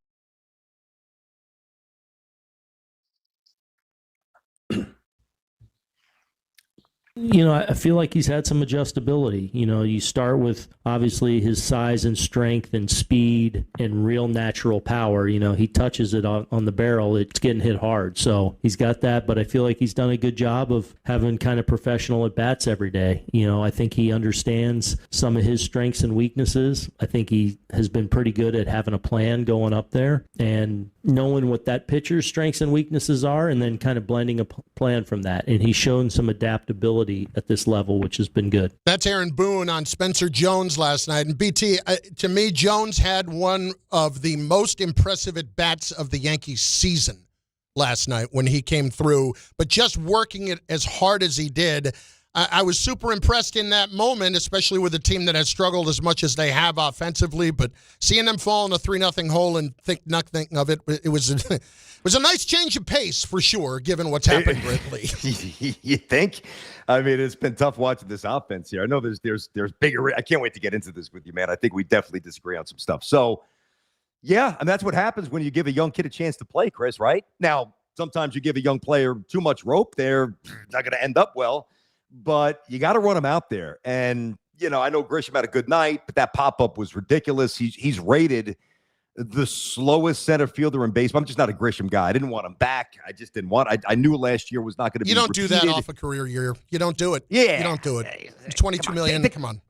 You know, I feel like he's had some adjustability. You know, you start with obviously his size and strength and speed and real natural power. You know, he touches it on the barrel, it's getting hit hard. So he's got that, but I feel like he's done a good job of having kind of professional at-bats every day. You know, I think he understands some of his strengths and weaknesses. I think he has been pretty good at having a plan going up there and knowing what that pitcher's strengths and weaknesses are and then kind of blending a plan from that. And he's shown some adaptability at this level, which has been good. That's Aaron Boone on Spencer Jones last night. And BT, to me, Jones had one of the most impressive at-bats of the Yankees season last night when he came through. But just working it as hard as he did, I was super impressed in that moment, especially with a team that has struggled as much as they have offensively. But seeing them fall in a 3-0 hole and think nothing of it, it was a nice change of pace for sure, given what's happened lately. You think? I mean, it's been tough watching this offense here. I know there's bigger. I can't wait to get into this with you, man. I think we definitely disagree on some stuff. So, yeah, and that's what happens when you give a young kid a chance to play, Chris. Right now, sometimes you give a young player too much rope; they're not going to end up well. But you got to run him out there. And, you know, I know Grisham had a good night, but that pop-up was ridiculous. He's rated the slowest center fielder in baseball. I'm just not a Grisham guy. I didn't want him back. I just didn't want I knew last year was not going to be repeated. You don't do that off a career year. You don't do it. Yeah. You don't do it. It's $22 million. Come on.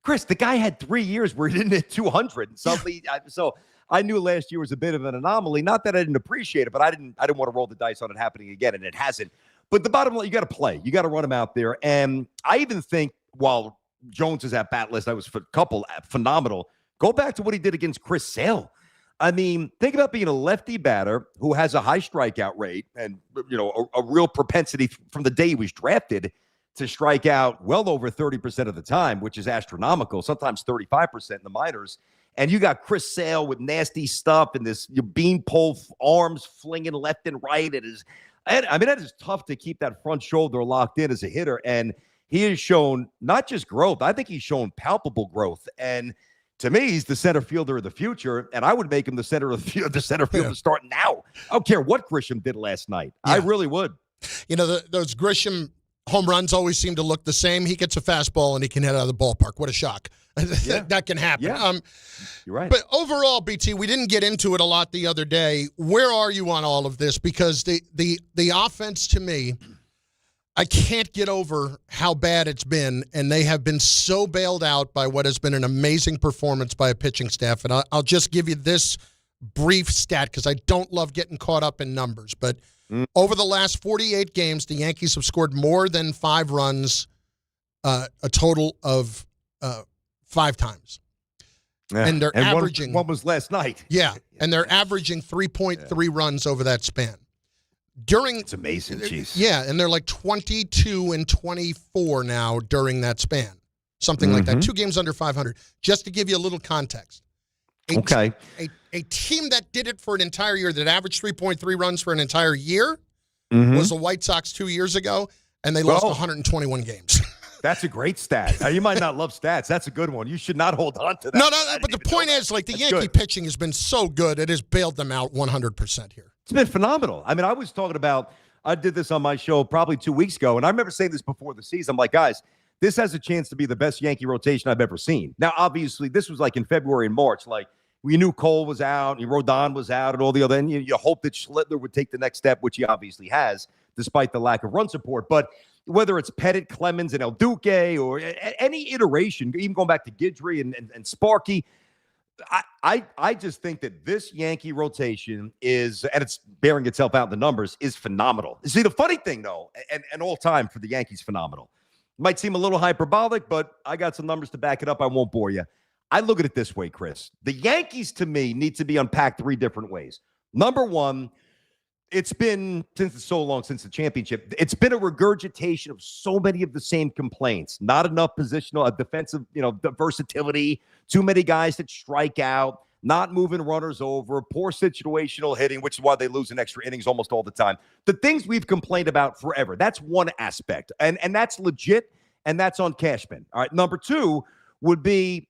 Chris, the guy had 3 years where he didn't hit 200. And suddenly, so I knew last year was a bit of an anomaly. Not that I didn't appreciate it, but I didn't want to roll the dice on it happening again, and it hasn't. But the bottom line, you got to play. You got to run him out there. And I even think while Jones is at bat list, I was a couple phenomenal. Go back to what he did against Chris Sale. I mean, think about being a lefty batter who has a high strikeout rate and, you know, a real propensity from the day he was drafted to strike out well over 30% of the time, which is astronomical, sometimes 35% in the minors. And you got Chris Sale with nasty stuff and this beanpole arms flinging left and right. I mean, that is tough to keep that front shoulder locked in as a hitter. And he has shown not just growth. I think he's shown palpable growth. And to me, he's the center fielder of the future. And I would make him the center fielder starting now. I don't care what Grisham did last night. Yeah. I really would. You know, those Grisham home runs always seem to look the same. He gets a fastball and he can hit out of the ballpark. What a shock. Yeah. That can happen. Yeah. You're right. But overall, BT, we didn't get into it a lot the other day. Where are you on all of this? Because the offense, to me, I can't get over how bad it's been, and they have been so bailed out by what has been an amazing performance by a pitching staff. And I'll just give you this brief stat because I don't love getting caught up in numbers. But over the last 48 games, the Yankees have scored more than 5 runs a total of 5 times. Yeah. And they're averaging... One was last night. Yeah, and they're averaging 3.3 runs over that span. It's amazing, jeez. Yeah, and they're like 22 and 24 now during that span. Something like that. 2 games under 500. Just to give you a little context. A team that did it for an entire year, that averaged 3.3 runs for an entire year, was the White Sox 2 years ago, and they lost 121 games. That's a great stat. Now, you might not love stats. That's a good one. You should not hold on to that. No, but the point is, like, the Yankee pitching has been so good, it has bailed them out 100% here. It's been phenomenal. I mean, I was talking about, I did this on my show probably 2 weeks ago, and I remember saying this before the season. I'm like, guys, this has a chance to be the best Yankee rotation I've ever seen. Now, obviously, this was like in February and March. Like, we knew Cole was out, and Rodon was out, and all the other, and you hope that Schlittler would take the next step, which he obviously has, despite the lack of run support. But whether it's Pettit, Clemens, and El Duque, or any iteration, even going back to Guidry and Sparky, I just think that this Yankee rotation is, and it's bearing itself out in the numbers, is phenomenal. See, the funny thing, though, and all time for the Yankees, phenomenal. Might seem a little hyperbolic, but I got some numbers to back it up. I won't bore you. I look at it this way, Chris. The Yankees, to me, need to be unpacked 3 different ways. Number one, it's been, since it's so long since the championship, it's been a regurgitation of so many of the same complaints. Not enough positional, defensive, versatility, too many guys that strike out, not moving runners over, poor situational hitting, which is why they lose in extra innings almost all the time. The things we've complained about forever. That's one aspect. And that's legit, and that's on Cashman. All right, number 2 would be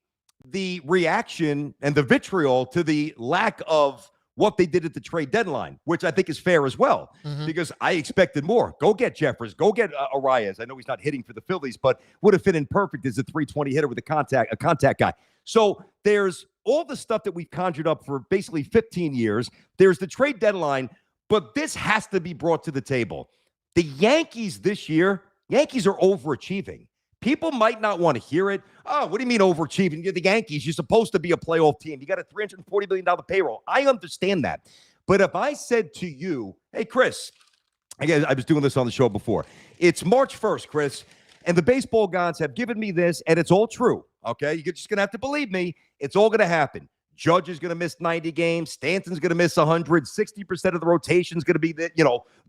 the reaction and the vitriol to the lack of what they did at the trade deadline, which I think is fair as well, because I expected more. Go get Jeffers. Go get Arias. I know he's not hitting for the Phillies, but would have fit in perfect as a 320 hitter with a contact guy. So there's all the stuff that we've conjured up for basically 15 years. There's the trade deadline, but this has to be brought to the table. The Yankees this year, Yankees are overachieving. People might not want to hear it. Oh, what do you mean overachieving? You're the Yankees. You're supposed to be a playoff team. You got a $340 million payroll. I understand that. But if I said to you, hey, Chris, again, I was doing this on the show before. It's March 1st, Chris, and the baseball gods have given me this, and it's all true, okay? You're just going to have to believe me. It's all going to happen. Judge is going to miss 90 games. Stanton's going to miss 100. 60% of the rotation is going to be,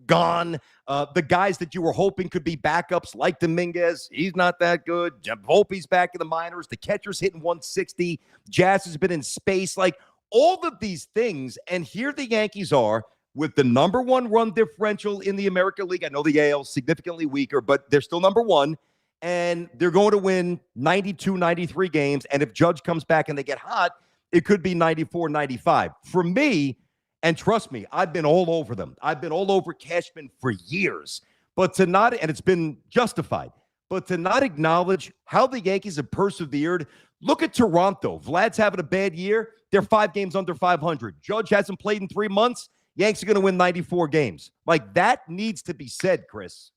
gone. The guys that you were hoping could be backups, like Dominguez, he's not that good. Volpe's back in the minors. The catcher's hitting 160. Jazz has been in space. Like, all of these things, and here the Yankees are with the number 1 run differential in the American League. I know the AL is significantly weaker, but they're still number 1, and they're going to win 92, 93 games, and if Judge comes back and they get hot, it could be 94, 95. For me, and trust me, I've been all over them. I've been all over Cashman for years. But to not, and it's been justified, but to not acknowledge how the Yankees have persevered. Look at Toronto. Vlad's having a bad year. They're 5 games under 500. Judge hasn't played in 3 months. Yanks are going to win 94 games. Like, that needs to be said, Chris.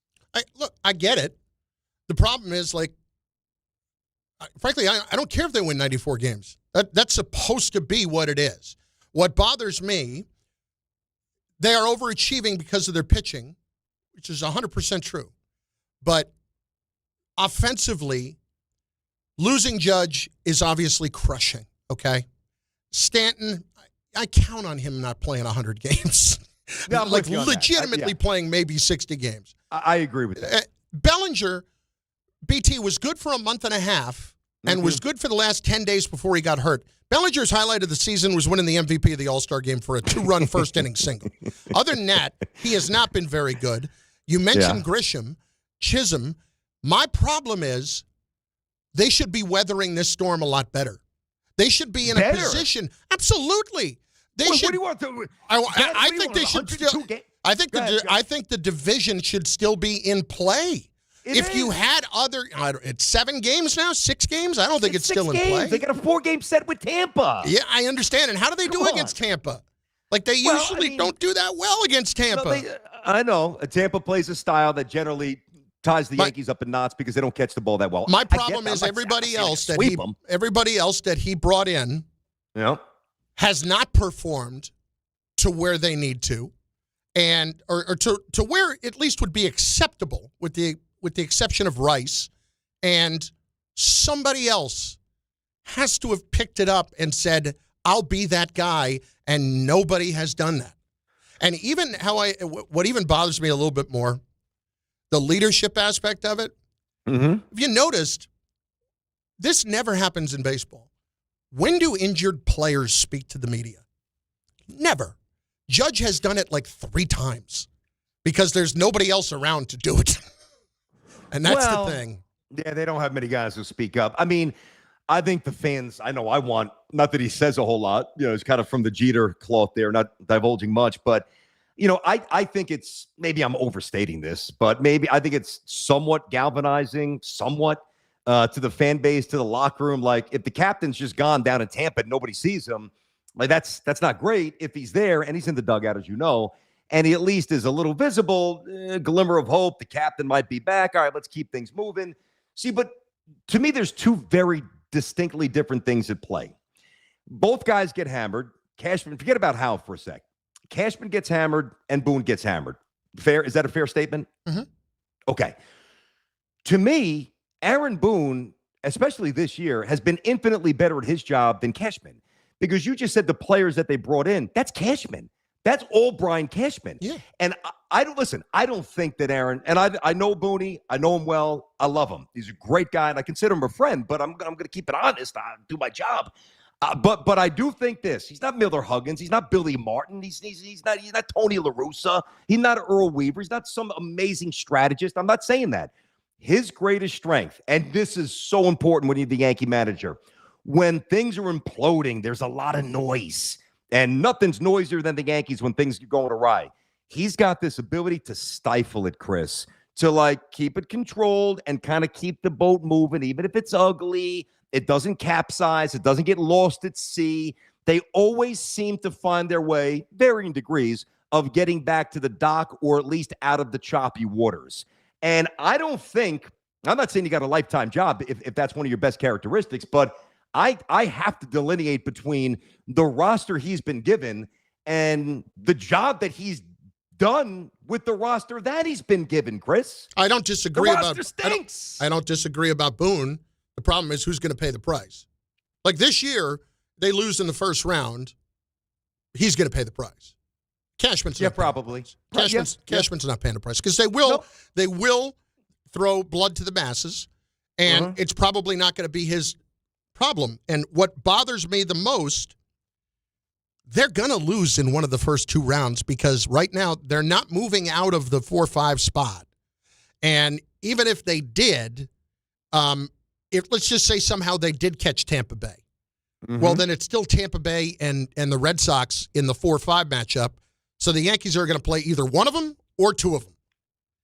I get it. The problem is, frankly, I don't care if they win 94 games. That's supposed to be what it is. What bothers me, they are overachieving because of their pitching, which is 100% true. But offensively, losing Judge is obviously crushing, okay? Stanton, I count on him not playing 100 games. No, legitimately playing maybe 60 games. I agree with that. Bellinger, BT, was good for a month and a half and was good for the last 10 days before he got hurt. Bellinger's highlight of the season was winning the MVP of the All-Star game for a 2-run first-inning single. Other than that, he has not been very good. You mentioned Grisham, Chisholm. My problem is they should be weathering this storm a lot better. They should be in a position. Absolutely. What do you want to? I think they should still. I think the division should still be in play. If you had it's 7 games now, 6 games. I don't think it's still in play. They got a 4-game set with Tampa. Yeah, I understand. And how do they do against Tampa? Like, they usually don't do that well against Tampa. I know. Tampa plays a style that generally ties the Yankees up in knots because they don't catch the ball that well. My problem is everybody else that he brought in has not performed to where they need to, and or to where at least would be acceptable, with the exception of Rice, and somebody else has to have picked it up and said, I'll be that guy, and nobody has done that. And even what even bothers me a little bit more, the leadership aspect of it. Mm-hmm. If you noticed, this never happens in baseball. When do injured players speak to the media? Never. Judge has done it like 3 times because there's nobody else around to do it. And that's the thing. Yeah, they don't have many guys who speak up. I mean, I think the fans, not that he says a whole lot, it's kind of from the Jeter cloth there, not divulging much, but, I think it's, maybe I'm overstating this, but maybe I think it's somewhat galvanizing, somewhat to the fan base, to the locker room. Like, if the captain's just gone down in Tampa and nobody sees him, like that's not great. If he's there and he's in the dugout, as you know, and he at least is a little visible, glimmer of hope, the captain might be back. All right, let's keep things moving. See, but to me, there's 2 very distinctly different things at play. Both guys get hammered. Cashman, forget about Howe for a sec. Cashman gets hammered and Boone gets hammered. Fair? Is that a fair statement? Mm-hmm. Okay. To me, Aaron Boone, especially this year, has been infinitely better at his job than Cashman, because you just said the players that they brought in, that's Cashman. That's all Brian Cashman. Yeah. And I don't think that Aaron, and I know Booney, I know him well, I love him. He's a great guy, and I consider him a friend, but I'm going to keep it honest. I do my job. But I do think this. He's not Miller Huggins. He's not Billy Martin. He's not Tony La Russa. He's not Earl Weaver. He's not some amazing strategist. I'm not saying that. His greatest strength, and this is so important when you're the Yankee manager, when things are imploding, there's a lot of noise. And nothing's noisier than the Yankees when things are going awry. He's got this ability to stifle it, Chris, to keep it controlled and kind of keep the boat moving, even if it's ugly. It doesn't capsize. It doesn't get lost at sea. They always seem to find their way, varying degrees, of getting back to the dock or at least out of the choppy waters. And I'm not saying you got a lifetime job if that's one of your best characteristics, but I have to delineate between the roster he's been given and the job that he's done with the roster that he's been given, Chris. I don't disagree about stinks. I don't disagree about Boone. The problem is who's going to pay the price. Like this year, they lose in the first round. He's going to pay the price. Cashman's not probably. Cashman's not paying the price because they will throw blood to the masses, and it's probably not going to be his problem. And what bothers me the most, they're going to lose in one of the first 2 rounds because right now they're not moving out of the 4-5 spot. And even if they did, let's just say somehow they did catch Tampa Bay. Mm-hmm. Well, then it's still Tampa Bay and the Red Sox in the 4-5 matchup. So the Yankees are going to play either one of them or 2 of them.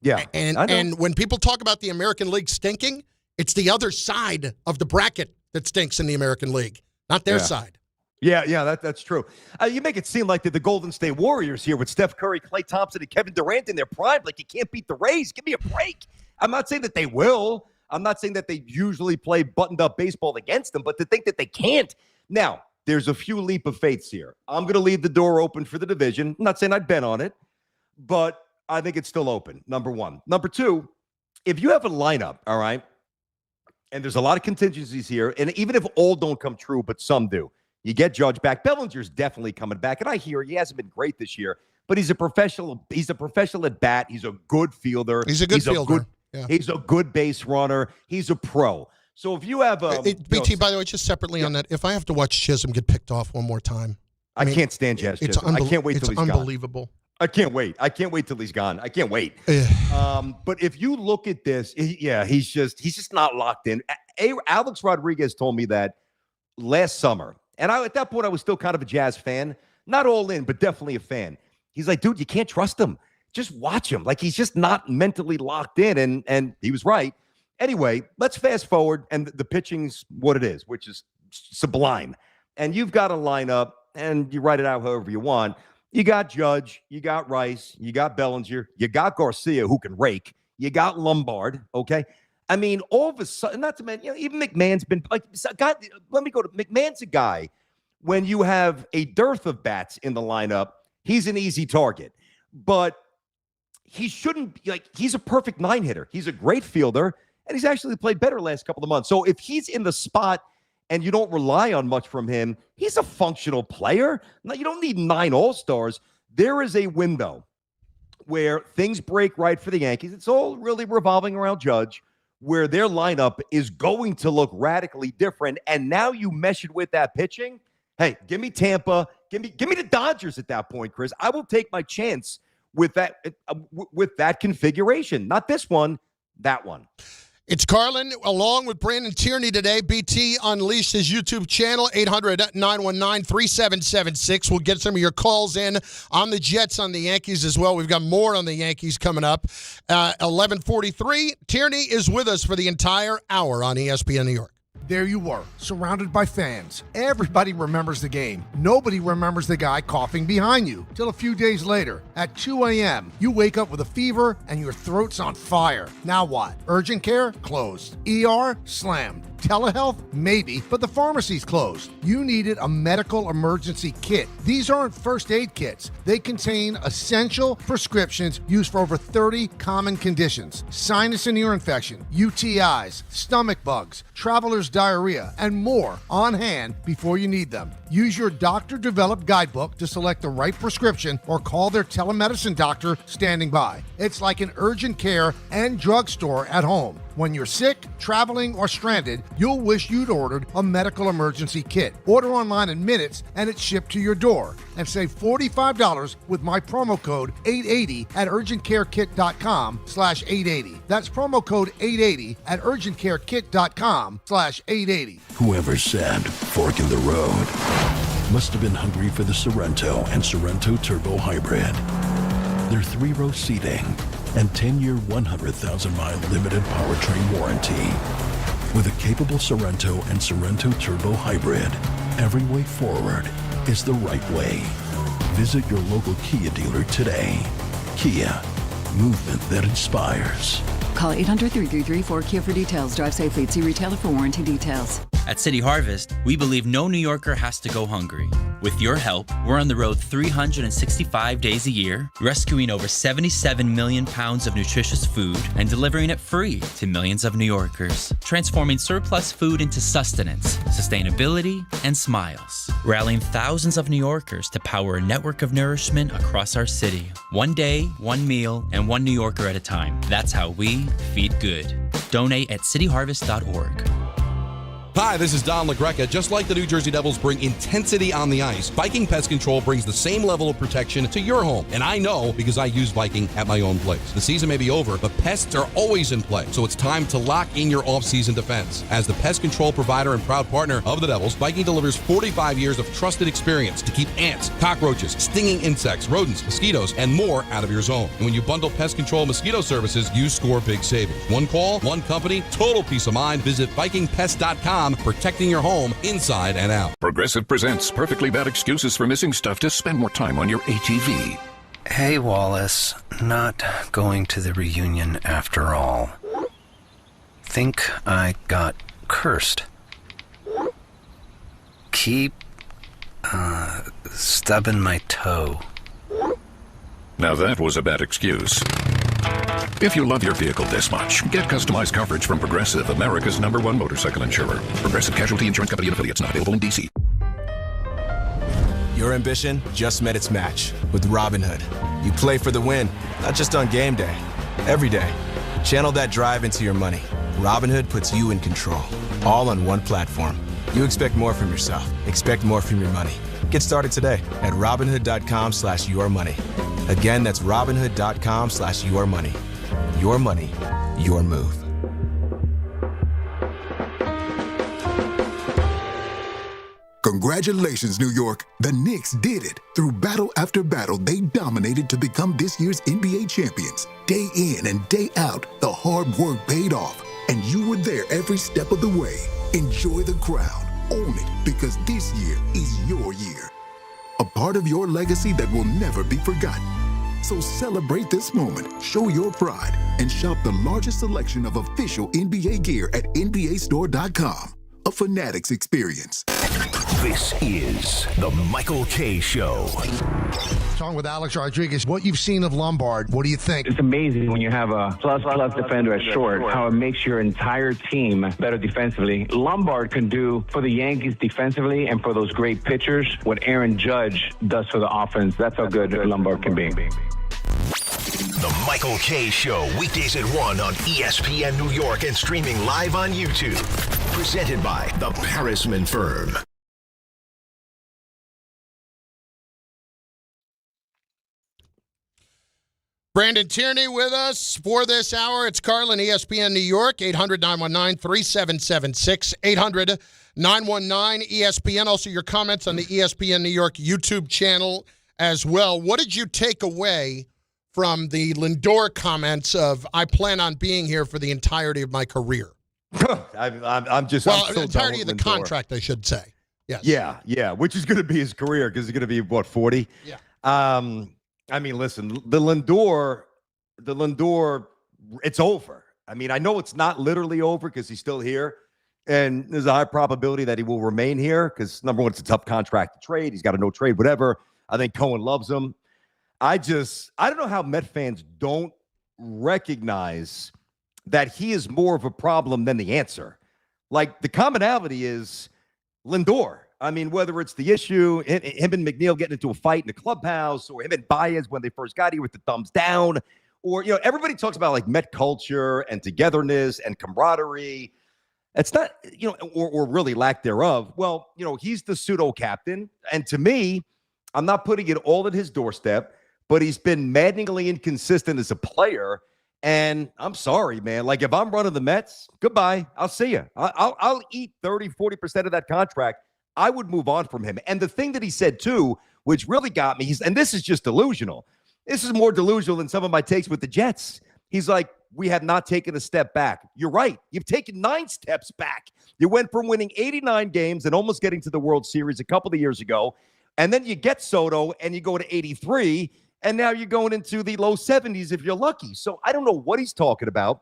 Yeah. And when people talk about the American League stinking, it's the other side of the bracket that stinks in the American League, not their side. Yeah, that's true. You make it seem like the Golden State Warriors here with Steph Curry, Klay Thompson, and Kevin Durant in their prime. Like, you can't beat the Rays. Give me a break. I'm not saying that they will. I'm not saying that they usually play buttoned-up baseball against them, but to think that they can't. Now, there's a few leap of faiths here. I'm going to leave the door open for the division. I'm not saying I'd bet on it, but I think it's still open, number 1. Number 2, if you have a lineup, all right, and there's a lot of contingencies here, and even if all don't come true, but some do, you get Judge back. Bellinger's definitely coming back, and I hear he hasn't been great this year, but he's a professional. He's a professional at bat. He's a good fielder. He's a good fielder. He's a good base runner. He's a pro. So if you have BT, by the way, just separately on that, if I have to watch Chisholm get picked off one more time, I can't stand Jazz Chisholm. I can't wait till he's gone. It's unbelievable. I can't wait. I can't wait till he's gone. I can't wait. But if you look at this, he's just not locked in. Alex Rodriguez told me that last summer, and at that point I was still kind of a Jazz fan, not all in, but definitely a fan. He's like, dude, you can't trust him. Just watch him. Like, he's just not mentally locked in, and he was right. Anyway, let's fast forward, and the pitching's what it is, which is sublime. And you've got a lineup, and you write it out however you want. You got Judge, you got Rice, you got Bellinger, you got Garcia, who can rake. You got Lombard, okay? I mean, all of a sudden, not to mention, even McMahon's been like, God, let me go to McMahon's a guy. When you have a dearth of bats in the lineup, he's an easy target. But he shouldn't be he's a perfect 9-hitter. He's a great fielder, and he's actually played better last couple of months. So if he's in the spot and you don't rely on much from him, he's a functional player. Now, you don't need 9 all-stars. There is a window where things break right for the Yankees. It's all really revolving around Judge, where their lineup is going to look radically different. And now you mesh it with that pitching. Hey, give me Tampa. Give me the Dodgers at that point, Chris. I will take my chance with that configuration. Not this one, that one. It's Carlin along with Brandon Tierney today. BT unleashed his YouTube channel, 800-919-3776. We'll get some of your calls in on the Jets, on the Yankees as well. We've got more on the Yankees coming up. 11:43. Tierney is with us for the entire hour on ESPN New York. There you were, surrounded by fans. Everybody remembers the game. Nobody remembers the guy coughing behind you. Till a few days later, at 2 a.m., you wake up with a fever and your throat's on fire. Now what? Urgent care? Closed. ER? Slammed. Telehealth? Maybe, but the pharmacy's closed. You needed a medical emergency kit. These aren't first aid kits. They contain essential prescriptions used for over 30 common conditions. Sinus and ear infection, UTIs, stomach bugs, traveler's diarrhea, and more on hand before you need them. Use your doctor-developed guidebook to select the right prescription or call their telemedicine doctor standing by. It's like an urgent care and drugstore at home. When you're sick, traveling, or stranded, you'll wish you'd ordered a medical emergency kit. Order online in minutes, and it's shipped to your door. And save $45 with my promo code 880 at urgentcarekit.com/880. That's promo code 880 at urgentcarekit.com/880. Whoever said fork in the road must have been hungry for the Sorrento and Sorrento Turbo Hybrid. Their 3-row seating and 10-year, 100,000-mile limited powertrain warranty. With a capable Sorrento and Sorrento Turbo Hybrid, every way forward is the right way. Visit your local Kia dealer today. Kia, movement that inspires. Call 800-333-4KIA for details. Drive safely. See retailer for warranty details. At City Harvest, we believe no New Yorker has to go hungry. With your help, we're on the road 365 days a year, rescuing over 77 million pounds of nutritious food and delivering it free to millions of New Yorkers, transforming surplus food into sustenance, sustainability, and smiles. Rallying thousands of New Yorkers to power a network of nourishment across our city. One day, one meal, and one New Yorker at a time. That's how we feed good. Donate at cityharvest.org. Hi, this is Don LaGreca. Just like the New Jersey Devils bring intensity on the ice, Viking Pest Control brings the same level of protection to your home. And I know because I use Viking at my own place. The season may be over, but pests are always in play. So it's time to lock in your off-season defense. As the pest control provider and proud partner of the Devils, Viking delivers 45 years of trusted experience to keep ants, cockroaches, stinging insects, rodents, mosquitoes, and more out of your zone. And when you bundle pest control mosquito services, you score big savings. One call, one company, total peace of mind. Visit VikingPest.com. Protecting your home inside and out. Progressive presents perfectly bad excuses for missing stuff to spend more time on your ATV. Hey, Wallace. Not going to the reunion after all. Think I got cursed. Keep, stubbing my toe. Now that was a bad excuse. If you love your vehicle this much, get customized coverage from Progressive, America's #1 motorcycle insurer. Progressive Casualty Insurance Company and affiliates, not available in D.C. Your ambition just met its match with Robinhood. You play for the win, not just on game day, every day. Channel that drive into your money. Robinhood puts you in control, all on one platform. You expect more from yourself. Expect more from your money. Get started today at Robinhood.com/yourmoney. Again, that's Robinhood.com/yourmoney. Your money, your move. Congratulations, New York. The Knicks did it. Through battle after battle, they dominated to become this year's NBA champions. Day in and day out, the hard work paid off, and you were there every step of the way. Enjoy the crown. Own it, because this year is your year. A part of your legacy that will never be forgotten. So celebrate this moment, show your pride, and shop the largest selection of official NBA gear at NBAstore.com. A Fanatics experience. This is the Michael K. Show. Talking with Alex Rodriguez, what you've seen of Lombard, what do you think? It's amazing when you have a plus defender at short, how it makes your entire team better defensively. Lombard can do for the Yankees defensively and for those great pitchers what Aaron Judge does for the offense. That's how good Lombard can be. The Michael K. Show, weekdays at 1 on ESPN New York and streaming live on YouTube. Presented by the Parisman Firm. Brandon Tierney with us for this hour. It's Carlin, ESPN New York, 800-919-3776, 800-919-ESPN. Also, your comments on the ESPN New York YouTube channel as well. What did you take away from the Lindor comments of, I plan on being here for the entirety of my career? I'm so entirety of the Lindor. contract, I should say. Yes. Yeah, which is going to be his career because he's going to be, 40? Yeah. I mean, listen, the Lindor, it's over. I mean, I know it's not literally over because he's still here, and there's a high probability that he will remain here because, number one, it's a tough contract to trade. He's got a no trade, whatever. I think Cohen loves him. I don't know how Met fans don't recognize that he is more of a problem than the answer. Like, the commonality is Lindor. I mean, whether it's the issue, him and McNeil getting into a fight in the clubhouse, or him and Baez when they first got here with the thumbs down, or, everybody talks about like Met culture and togetherness and camaraderie. It's not, or really lack thereof. Well, he's the pseudo captain. And to me, I'm not putting it all at his doorstep, but he's been maddeningly inconsistent as a player. And I'm sorry, man. Like, if I'm running the Mets, goodbye. I'll see you. I'll eat 30-40% of that contract. I would move on from him. And the thing that he said, too, which really got me, and this is just delusional. This is more delusional than some of my takes with the Jets. He's like, we have not taken a step back. You're right. You've taken 9 steps back. You went from winning 89 games and almost getting to the World Series a couple of years ago. And then you get Soto and you go to 83. And now you're going into the low 70s if you're lucky. So I don't know what he's talking about.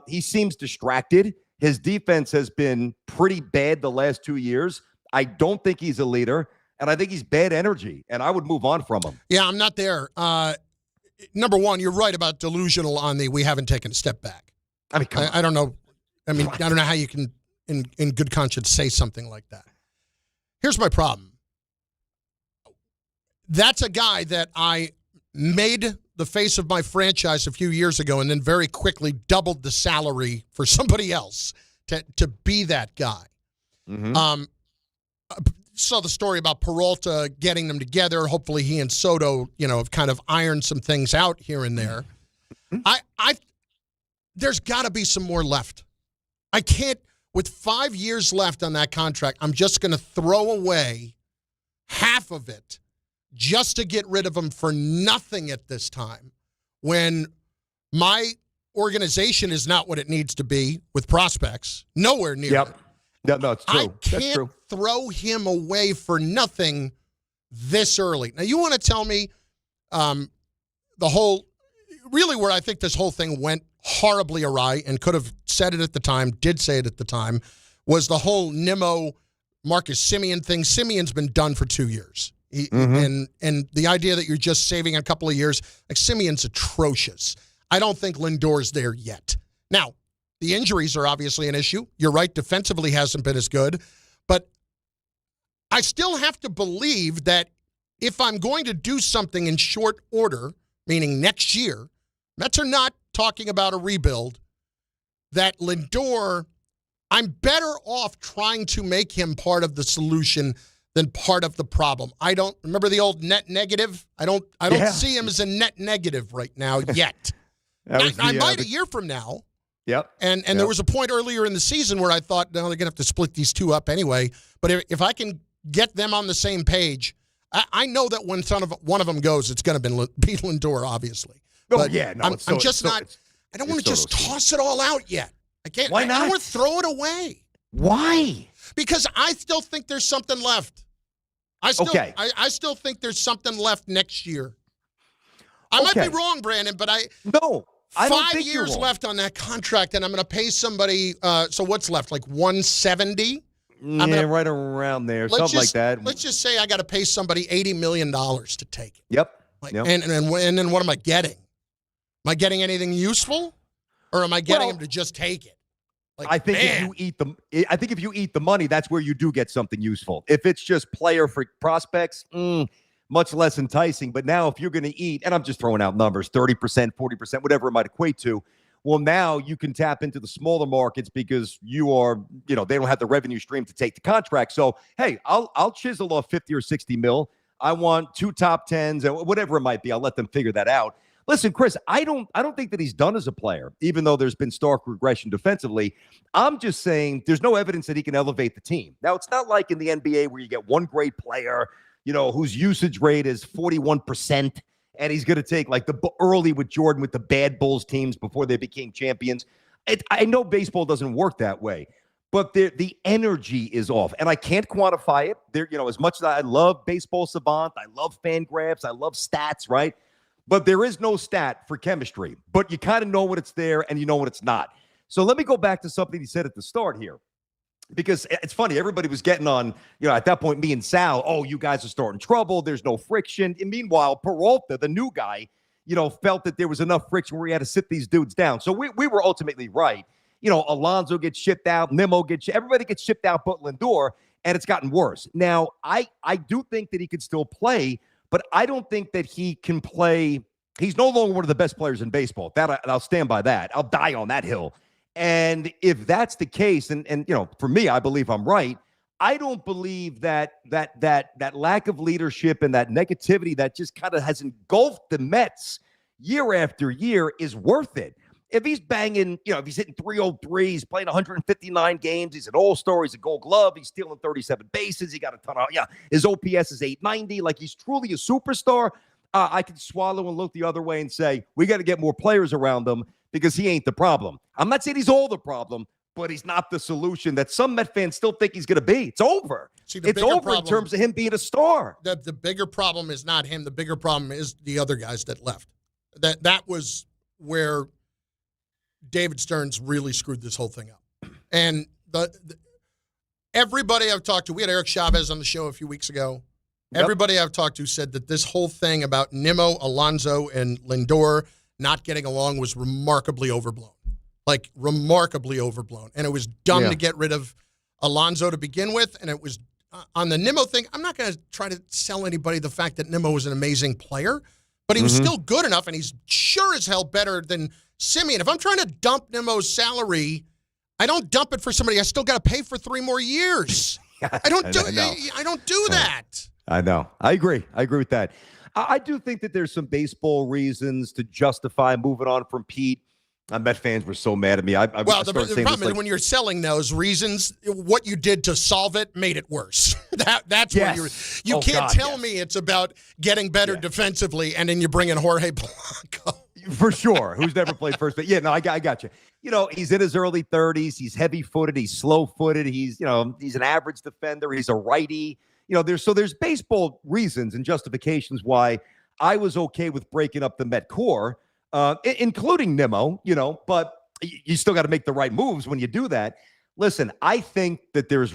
He seems distracted. His defense has been pretty bad the last 2 years. I don't think he's a leader, and I think he's bad energy, and I would move on from him. Yeah, I'm not there. Number one, you're right about delusional on the we haven't taken a step back. I mean, I don't know. I mean, I don't know how you can, in good conscience, say something like that. Here's my problem. That's a guy that I made the face of my franchise a few years ago and then very quickly doubled the salary for somebody else to be that guy. Mm-hmm. Saw the story about Peralta getting them together. Hopefully he and Soto, have kind of ironed some things out here and there. There's got to be some more left. I can't, with 5 years left on that contract, I'm just going to throw away half of it just to get rid of him for nothing at this time when my organization is not what it needs to be with prospects. Nowhere near it. No, it's true. I can't throw him away for nothing this early. Now, you want to tell me really where I think this whole thing went horribly awry and could have said it at the time, did say it at the time, was the whole Nimmo, Marcus Semien thing. Simeon's been done for 2 years. And the idea that you're just saving a couple of years, like Simeon's atrocious. I don't think Lindor's there yet. Now, the injuries are obviously an issue. You're right, defensively hasn't been as good. But I still have to believe that if I'm going to do something in short order, meaning next year, Mets are not talking about a rebuild, that Lindor, I'm better off trying to make him part of the solution than part of the problem. I don't remember the old net negative. I don't see him as a net negative right now yet. I might a year from now. Yep. And there was a point earlier in the season where I thought, no, they're going to have to split these two up anyway. But if I can get them on the same page, I know that when one of them goes, it's going to be Lindor, obviously. But I don't want to just toss it all out yet. I can't. Why not? I want to throw it away. Why? Because I still think there's something left. I still think there's something left next year. I might be wrong, Brandon, but I don't 5 think you're years wrong. left on that contract, and I'm going to pay somebody. So what's left? Like 170? Yeah, right around there, something like that. Let's just say I got to pay somebody $80 million to take it. Yep. And then what am I getting? Am I getting anything useful, or am I getting him to just take it? Like, I think if you eat the money, that's where you do get something useful. If it's just player for prospects, much less enticing. But now if you're going to eat, and I'm just throwing out numbers, 30%, 40%, whatever it might equate to, well, now you can tap into the smaller markets because you are, they don't have the revenue stream to take the contract. So, hey, I'll chisel off 50 or 60 mil. I want 2 top 10s or whatever it might be. I'll let them figure that out. Listen, Chris, I don't think that he's done as a player, even though there's been stark regression defensively. I'm just saying there's no evidence that he can elevate the team. Now, it's not like in the NBA where you get one great player, whose usage rate is 41%, and he's going to take like the early with Jordan with the bad Bulls teams before they became champions. I know baseball doesn't work that way, but the energy is off, and I can't quantify it. As much as I love Baseball Savant, I love Fangraphs, I love stats, right? But there is no stat for chemistry, but you kind of know when it's there and you know when it's not. So let me go back to something he said at the start here, because it's funny. Everybody was getting on, at that point, me and Sal, oh, you guys are starting trouble. There's no friction. And meanwhile, Peralta, the new guy, felt that there was enough friction where he had to sit these dudes down. So we were ultimately right. Alonso gets shipped out, Nimmo everybody gets shipped out but Lindor, and it's gotten worse. Now, I do think that he could still play, but I don't think that he can play. He's no longer one of the best players in baseball. I'll stand by that. I'll die on that hill. And if that's the case, and for me, I believe I'm right. I don't believe that lack of leadership and that negativity that just kind of has engulfed the Mets year after year is worth it. If he's banging, if he's hitting 303, he's playing 159 games, he's an all-star, he's a Gold Glove, he's stealing 37 bases, he got a ton of, his OPS is 890, like he's truly a superstar, I could swallow and look the other way and say, we got to get more players around him because he ain't the problem. I'm not saying he's all the problem, but he's not the solution that some Met fans still think he's going to be. It's over. It's over in terms of him being a star. The bigger problem is not him. The bigger problem is the other guys that left. That was where David Stearns really screwed this whole thing up. And everybody I've talked to, we had Eric Chavez on the show a few weeks ago. Yep. Everybody I've talked to said that this whole thing about Nimmo, Alonso, and Lindor not getting along was remarkably overblown. Like, remarkably overblown. And it was dumb to get rid of Alonso to begin with. And it was on the Nimmo thing, I'm not going to try to sell anybody the fact that Nimmo was an amazing player, but he was still good enough, and he's sure as hell better than Simeon. If I'm trying to dump Nimmo's salary, I don't dump it for somebody I still got to pay for 3 more years. I don't do that. I know. I agree with that. I do think that there's some baseball reasons to justify moving on from Pete. Met fans were so mad at me. The problem is when you're selling those reasons, what you did to solve it made it worse. That's what you can't tell me it's about getting better defensively, and then you bring in Jorge Polanco. For sure, who's never played first. But I got you. He's in his early 30s. He's heavy-footed. He's slow-footed. He's an average defender. He's a righty. There's baseball reasons and justifications why I was okay with breaking up the Met core, including Nimmo, but you still got to make the right moves when you do that. Listen, I think that this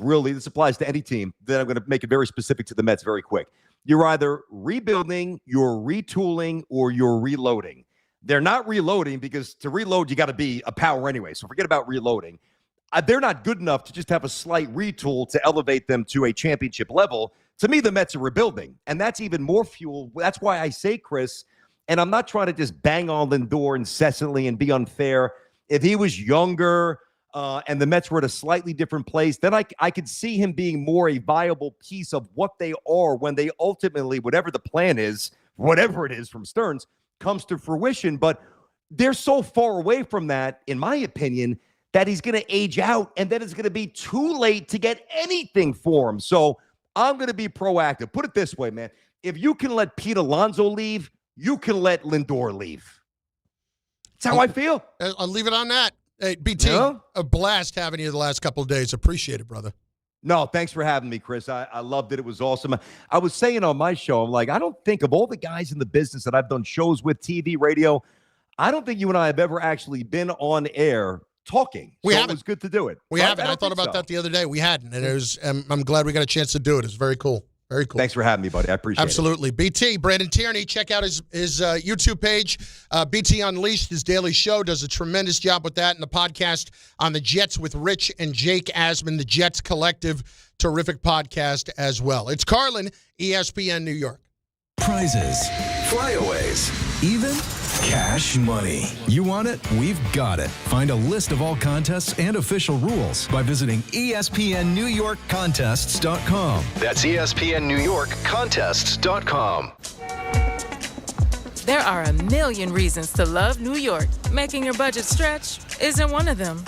applies to any team, that I'm going to make it very specific to the Mets very quick. You're either rebuilding, you're retooling, or you're reloading. They're not reloading because to reload, you got to be a power anyway. So forget about reloading. They're not good enough to just have a slight retool to elevate them to a championship level. To me, the Mets are rebuilding, and that's even more fuel. That's why I say, Chris, and I'm not trying to just bang on Lindor incessantly and be unfair. If he was younger and the Mets were at a slightly different place, then I could see him being more a viable piece of what they are when they ultimately, whatever the plan is, whatever it is from Stearns, comes to fruition. But they're so far away from that, in my opinion, that he's going to age out, and then it's going to be too late to get anything for him. So I'm going to be proactive. Put it this way, man. If you can let Pete Alonso leave, you can let Lindor leave. That's how I feel. I'll leave it on that. Hey, BT, a blast having you the last couple of days. Appreciate it, brother. No, thanks for having me, Chris. I loved it. It was awesome. I was saying on my show, I'm like, I don't think of all the guys in the business that I've done shows with, TV, radio, I don't think you and I have ever actually been on air talking. We so haven't. It was good to do it. We haven't. I thought about that the other day. We hadn't, and it was. I'm glad we got a chance to do it. It's very cool. Very cool. Thanks for having me, buddy. I appreciate Absolutely. BT, Brandon Tierney, check out his YouTube page. BT Unleashed, his daily show, does a tremendous job with that. And the podcast on the Jets with Rich and Jake Asman, the Jets Collective, terrific podcast as well. It's Carlin, ESPN New York. Prizes, flyaways, even cash money. You want it? We've got it. Find a list of all contests and official rules by visiting ESPNNewYorkContests.com. That's ESPNNewYorkContests.com. There are a million reasons to love New York. Making your budget stretch isn't one of them.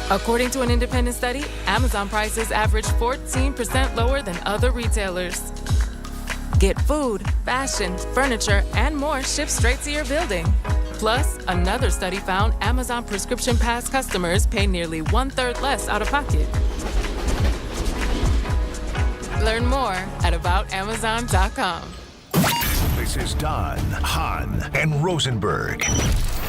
According to an independent study, Amazon prices average 14% lower than other retailers. Get food, fashion, furniture, and more shipped straight to your building. Plus, another study found Amazon Prescription Pass customers pay nearly 1/3 less out of pocket. Learn more at aboutamazon.com. This is Don, Hahn, and Rosenberg.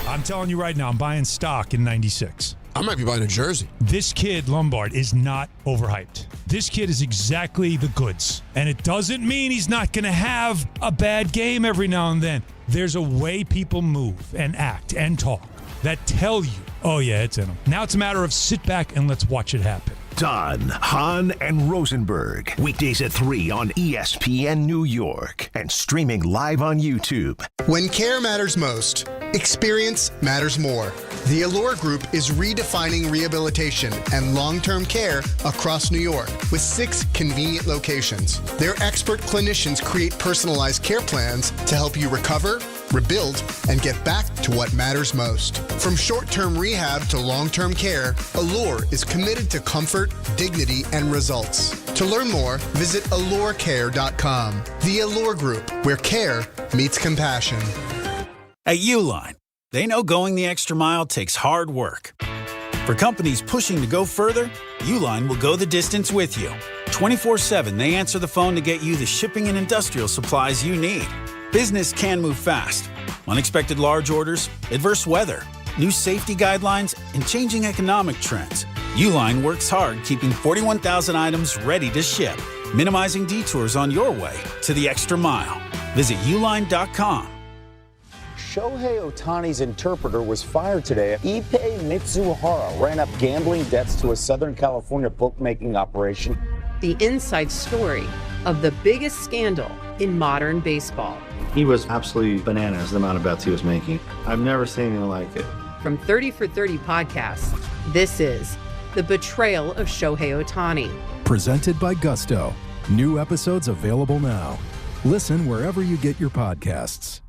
I'm telling you right now, I'm buying stock in 96. I might be buying a jersey. This kid, Lombard, is not overhyped. This kid is exactly the goods. And it doesn't mean he's not going to have a bad game every now and then. There's a way people move and act and talk that tell you, oh, yeah, it's in him. Now it's a matter of sit back and let's watch it happen. Don, Hahn, and Rosenberg. Weekdays at 3 on ESPN New York and streaming live on YouTube. When care matters most, experience matters more. The Allure Group is redefining rehabilitation and long-term care across New York with 6 convenient locations. Their expert clinicians create personalized care plans to help you recover, rebuild, and get back to what matters most. From short-term rehab to long-term care, Allure is committed to comfort, dignity, and results. To learn more, visit allurecare.com. The Allure Group, where care meets compassion. At Uline, they know going the extra mile takes hard work. For companies pushing to go further, Uline will go the distance with you. 24/7, they answer the phone to get you the shipping and industrial supplies you need. Business can move fast. Unexpected large orders, adverse weather, new safety guidelines, and changing economic trends. Uline works hard keeping 41,000 items ready to ship, minimizing detours on your way to the extra mile. Visit uline.com. Shohei Ohtani's interpreter was fired today. Ippei Mitsuhara ran up gambling debts to a Southern California bookmaking operation. The inside story of the biggest scandal in modern baseball. He was absolutely bananas, the amount of bets he was making. I've never seen anything like it. From 30 for 30 podcasts, this is The Betrayal of Shohei Ohtani. Presented by Gusto. New episodes available now. Listen wherever you get your podcasts.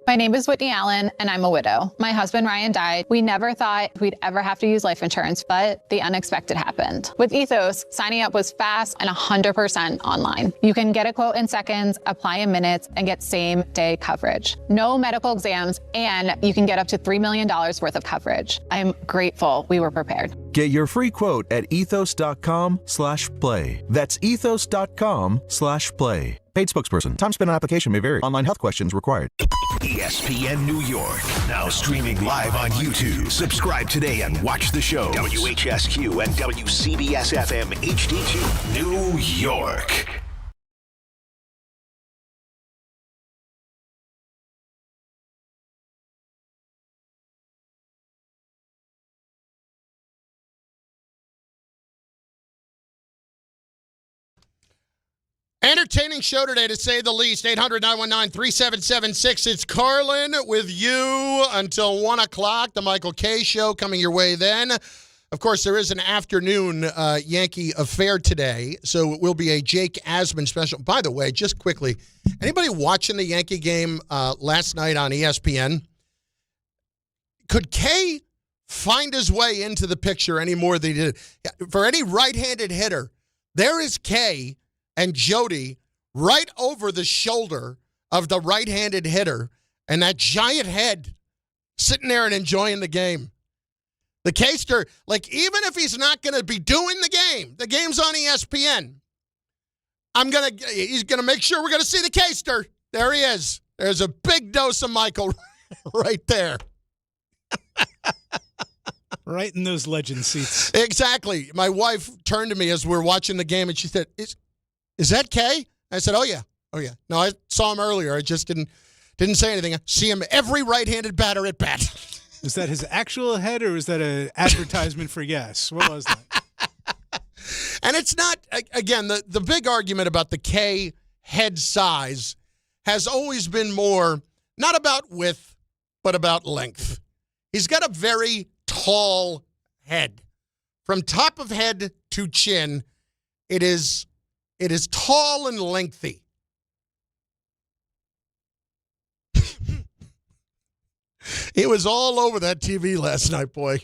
My name is Whitney Allen, and I'm a widow. My husband, Ryan, died. We never thought we'd ever have to use life insurance, but the unexpected happened. With Ethos, signing up was fast and 100% online. You can get a quote in seconds, apply in minutes, and get same-day coverage. No medical exams, and you can get up to $3 million worth of coverage. I'm grateful we were prepared. Get your free quote at ethos.com/play. That's ethos.com/play. Paid spokesperson. Time spent on application may vary. Online health questions required. ESPN New York. Now streaming live on YouTube. Subscribe today and watch the show. WHSQ and WCBS FM HD2 New York. Entertaining show today, to say the least. 800-919-3776. It's Carlin with you until 1 o'clock. The Michael K. Show coming your way then. Of course, there is an afternoon Yankee affair today, so it will be a Jake Asman special. By the way, just quickly, anybody watching the Yankee game last night on ESPN? Could K find his way into the picture any more than he did? For any right-handed hitter, there is K and Jody right over the shoulder of the right-handed hitter, and that giant head sitting there and enjoying the game. The K-Ster, like, even if he's not going to be doing the game's on ESPN, he's going to make sure we're going to see the K-Ster. There he is. There's a big dose of Michael right there. Right in those legend seats. Exactly. My wife turned to me as we were watching the game, and she said, is that K? I said, oh, yeah. No, I saw him earlier. I just didn't say anything. I see him every right-handed batter at bat. Is that his actual head, or is that an advertisement for yes? What was that? And it's not, again, the big argument about the K head size has always been more, not about width, but about length. He's got a very tall head. From top of head to chin, it is tall and lengthy. He was all over that TV last night, boy.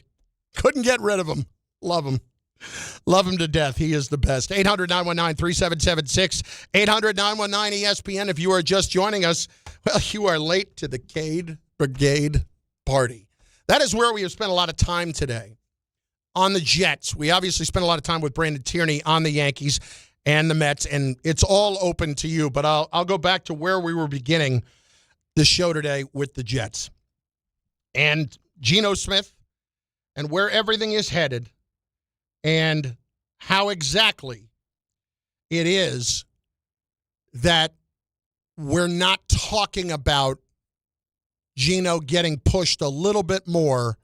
Couldn't get rid of him. Love him. Love him to death. He is the best. 800-919-3776. 800-919-ESPN. If you are just joining us, well, you are late to the Cade Brigade party. That is where we have spent a lot of time today on the Jets. We obviously spent a lot of time with Brandon Tierney on the Yankees and the Mets, and it's all open to you. But I'll go back to where we were beginning the show today with the Jets. And Geno Smith, and where everything is headed, and how exactly it is that we're not talking about Geno getting pushed a little bit more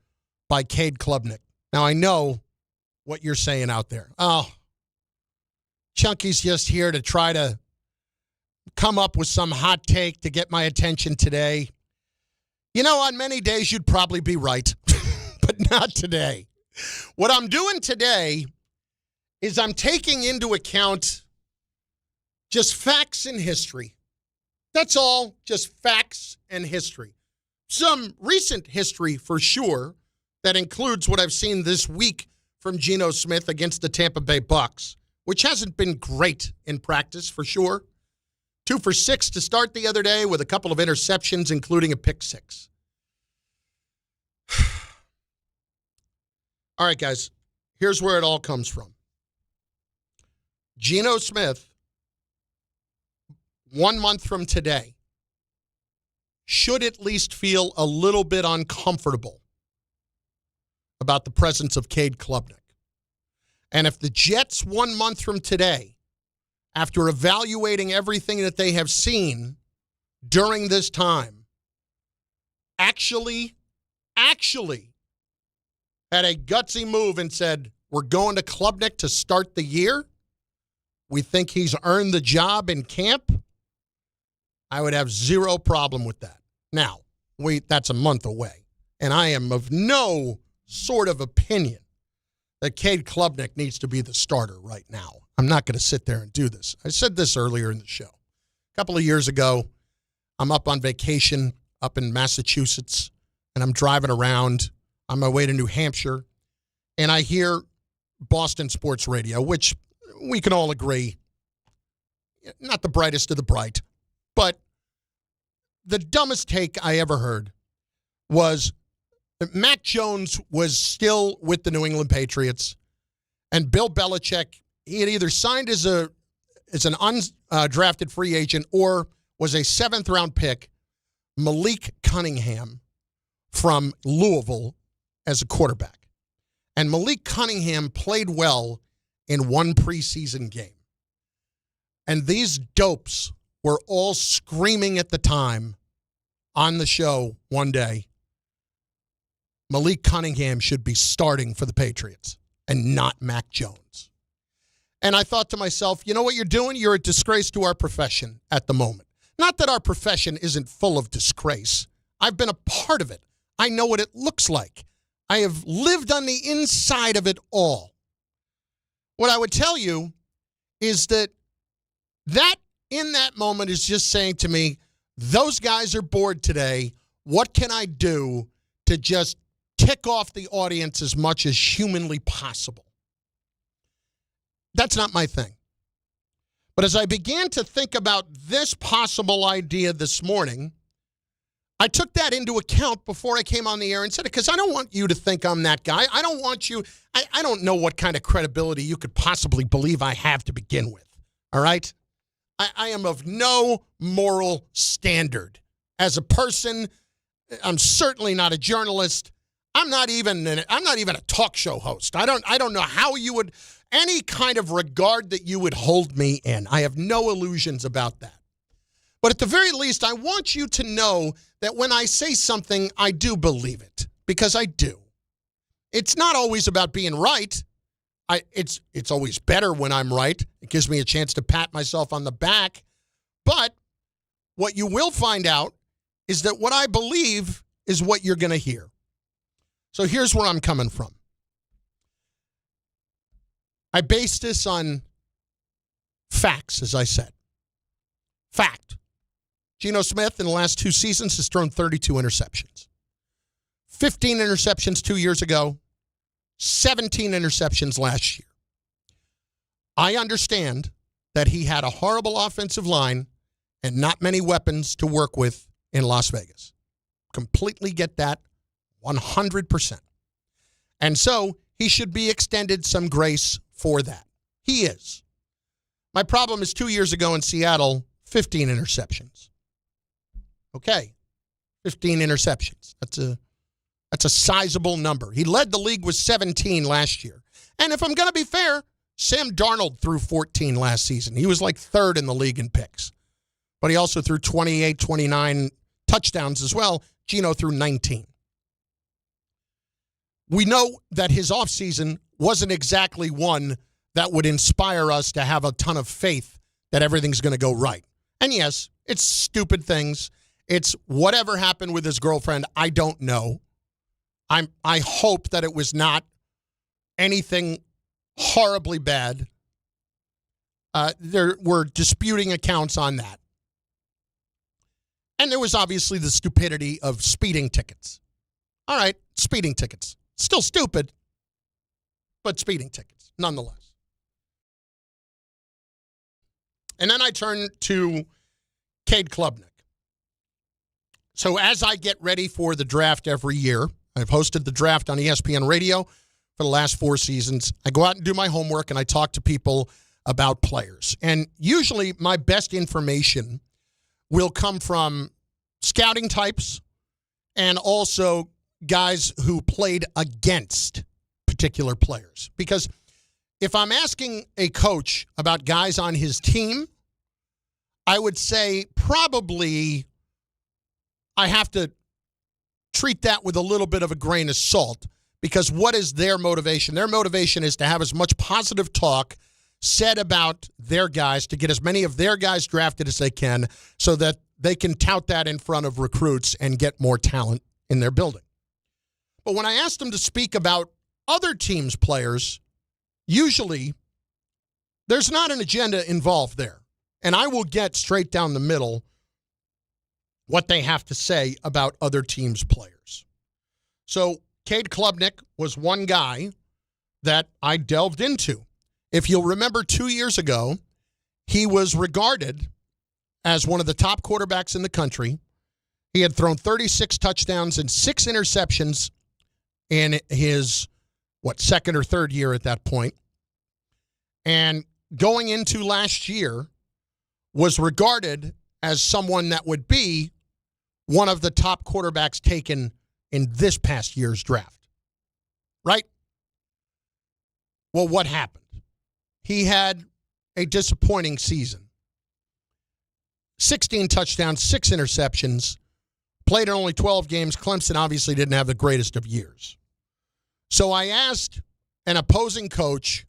by Cade Klubnik. Now, I know what you're saying out there. Oh, Chunky's just here to try to come up with some hot take to get my attention today. You know, on many days, you'd probably be right, but not today. What I'm doing today is I'm taking into account just facts and history. That's all, just facts and history. Some recent history for sure that includes what I've seen this week from Geno Smith against the Tampa Bay Bucks, which hasn't been great in practice for sure. 2 for 6 to start the other day with a couple of interceptions, including a pick 6. All right, guys, here's where it all comes from. Geno Smith, 1 month from today, should at least feel a little bit uncomfortable about the presence of Cade Klubnik. And if the Jets 1 month from today, after evaluating everything that they have seen during this time, actually had a gutsy move and said, we're going to Klubnik to start the year, we think he's earned the job in camp, I would have zero problem with that. Now, that's a month away, and I am of no sort of opinion that Cade Klubnik needs to be the starter right now. I'm not going to sit there and do this. I said this earlier in the show. A couple of years ago, I'm up on vacation up in Massachusetts, and I'm driving around on my way to New Hampshire, and I hear Boston sports radio, which we can all agree, not the brightest of the bright, but the dumbest take I ever heard was that Mac Jones was still with the New England Patriots, and Bill Belichick, he had either signed as an undrafted free agent or was a 7th-round pick, Malik Cunningham from Louisville as a quarterback. And Malik Cunningham played well in one preseason game. And these dopes were all screaming at the time on the show one day, Malik Cunningham should be starting for the Patriots and not Mac Jones. And I thought to myself, you know what you're doing? You're a disgrace to our profession at the moment. Not that our profession isn't full of disgrace. I've been a part of it. I know what it looks like. I have lived on the inside of it all. What I would tell you is that in that moment is just saying to me, those guys are bored today. What can I do to just tick off the audience as much as humanly possible? That's not my thing. But as I began to think about this possible idea this morning, I took that into account before I came on the air and said it because I don't want you to think I'm that guy. I don't want you. I don't know what kind of credibility you could possibly believe I have to begin with. All right? I am of no moral standard. As a person, I'm certainly not a journalist. I'm not even a talk show host. I don't know how you would, any kind of regard that you would hold me in. I have no illusions about that. But at the very least, I want you to know that when I say something, I do believe it, because I do. It's not always about being right. It's always better when I'm right. It gives me a chance to pat myself on the back. But what you will find out is that what I believe is what you're going to hear. So here's where I'm coming from. I base this on facts, as I said. Fact. Geno Smith in the last 2 seasons has thrown 32 interceptions. 15 interceptions 2 years ago, 17 interceptions last year. I understand that he had a horrible offensive line and not many weapons to work with in Las Vegas. Completely get that, 100%. And so he should be extended some grace for that. He is. My problem is 2 years ago in Seattle, 15 interceptions. Okay, 15 interceptions. That's a sizable number. He led the league with 17 last year. And if I'm going to be fair, Sam Darnold threw 14 last season. He was like third in the league in picks. But he also threw 28, 29 touchdowns as well. Geno threw 19. We know that his offseason wasn't exactly one that would inspire us to have a ton of faith that everything's going to go right. And yes, it's stupid things. It's whatever happened with his girlfriend, I don't know. I hope that it was not anything horribly bad. There were disputing accounts on that. And there was obviously the stupidity of speeding tickets. All right, speeding tickets. Still stupid, but speeding tickets, nonetheless. And then I turn to Cade Klubnik. So as I get ready for the draft every year, I've hosted the draft on ESPN Radio for the last 4 seasons. I go out and do my homework, and I talk to people about players. And usually my best information will come from scouting types and also guys who played against particular players. Because if I'm asking a coach about guys on his team, I would say probably I have to treat that with a little bit of a grain of salt, because what is their motivation? Their motivation is to have as much positive talk said about their guys, to get as many of their guys drafted as they can, so that they can tout that in front of recruits and get more talent in their building. But when I asked them to speak about other teams' players, usually there's not an agenda involved there. And I will get straight down the middle what they have to say about other teams' players. So Cade Klubnik was one guy that I delved into. If you'll remember 2 years ago, he was regarded as one of the top quarterbacks in the country. He had thrown 36 touchdowns and 6 interceptions in his, second or third year at that point. And going into last year, was regarded as someone that would be one of the top quarterbacks taken in this past year's draft. Right? Well, what happened? He had a disappointing season. 16 touchdowns, 6 interceptions, played in only 12 games. Clemson obviously didn't have the greatest of years. So I asked an opposing coach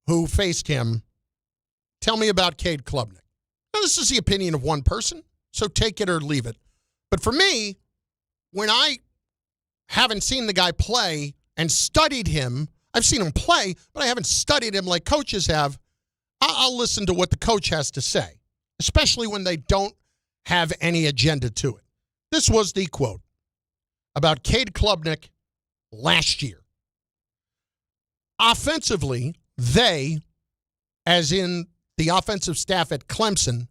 who faced him, tell me about Cade Klubnik. Now, this is the opinion of one person, so take it or leave it. But for me, when I haven't seen the guy play and studied him, I've seen him play, but I haven't studied him like coaches have, I'll listen to what the coach has to say, especially when they don't have any agenda to it. This was the quote about Cade Klubnik last year. Offensively, they, as in the offensive staff at Clemson,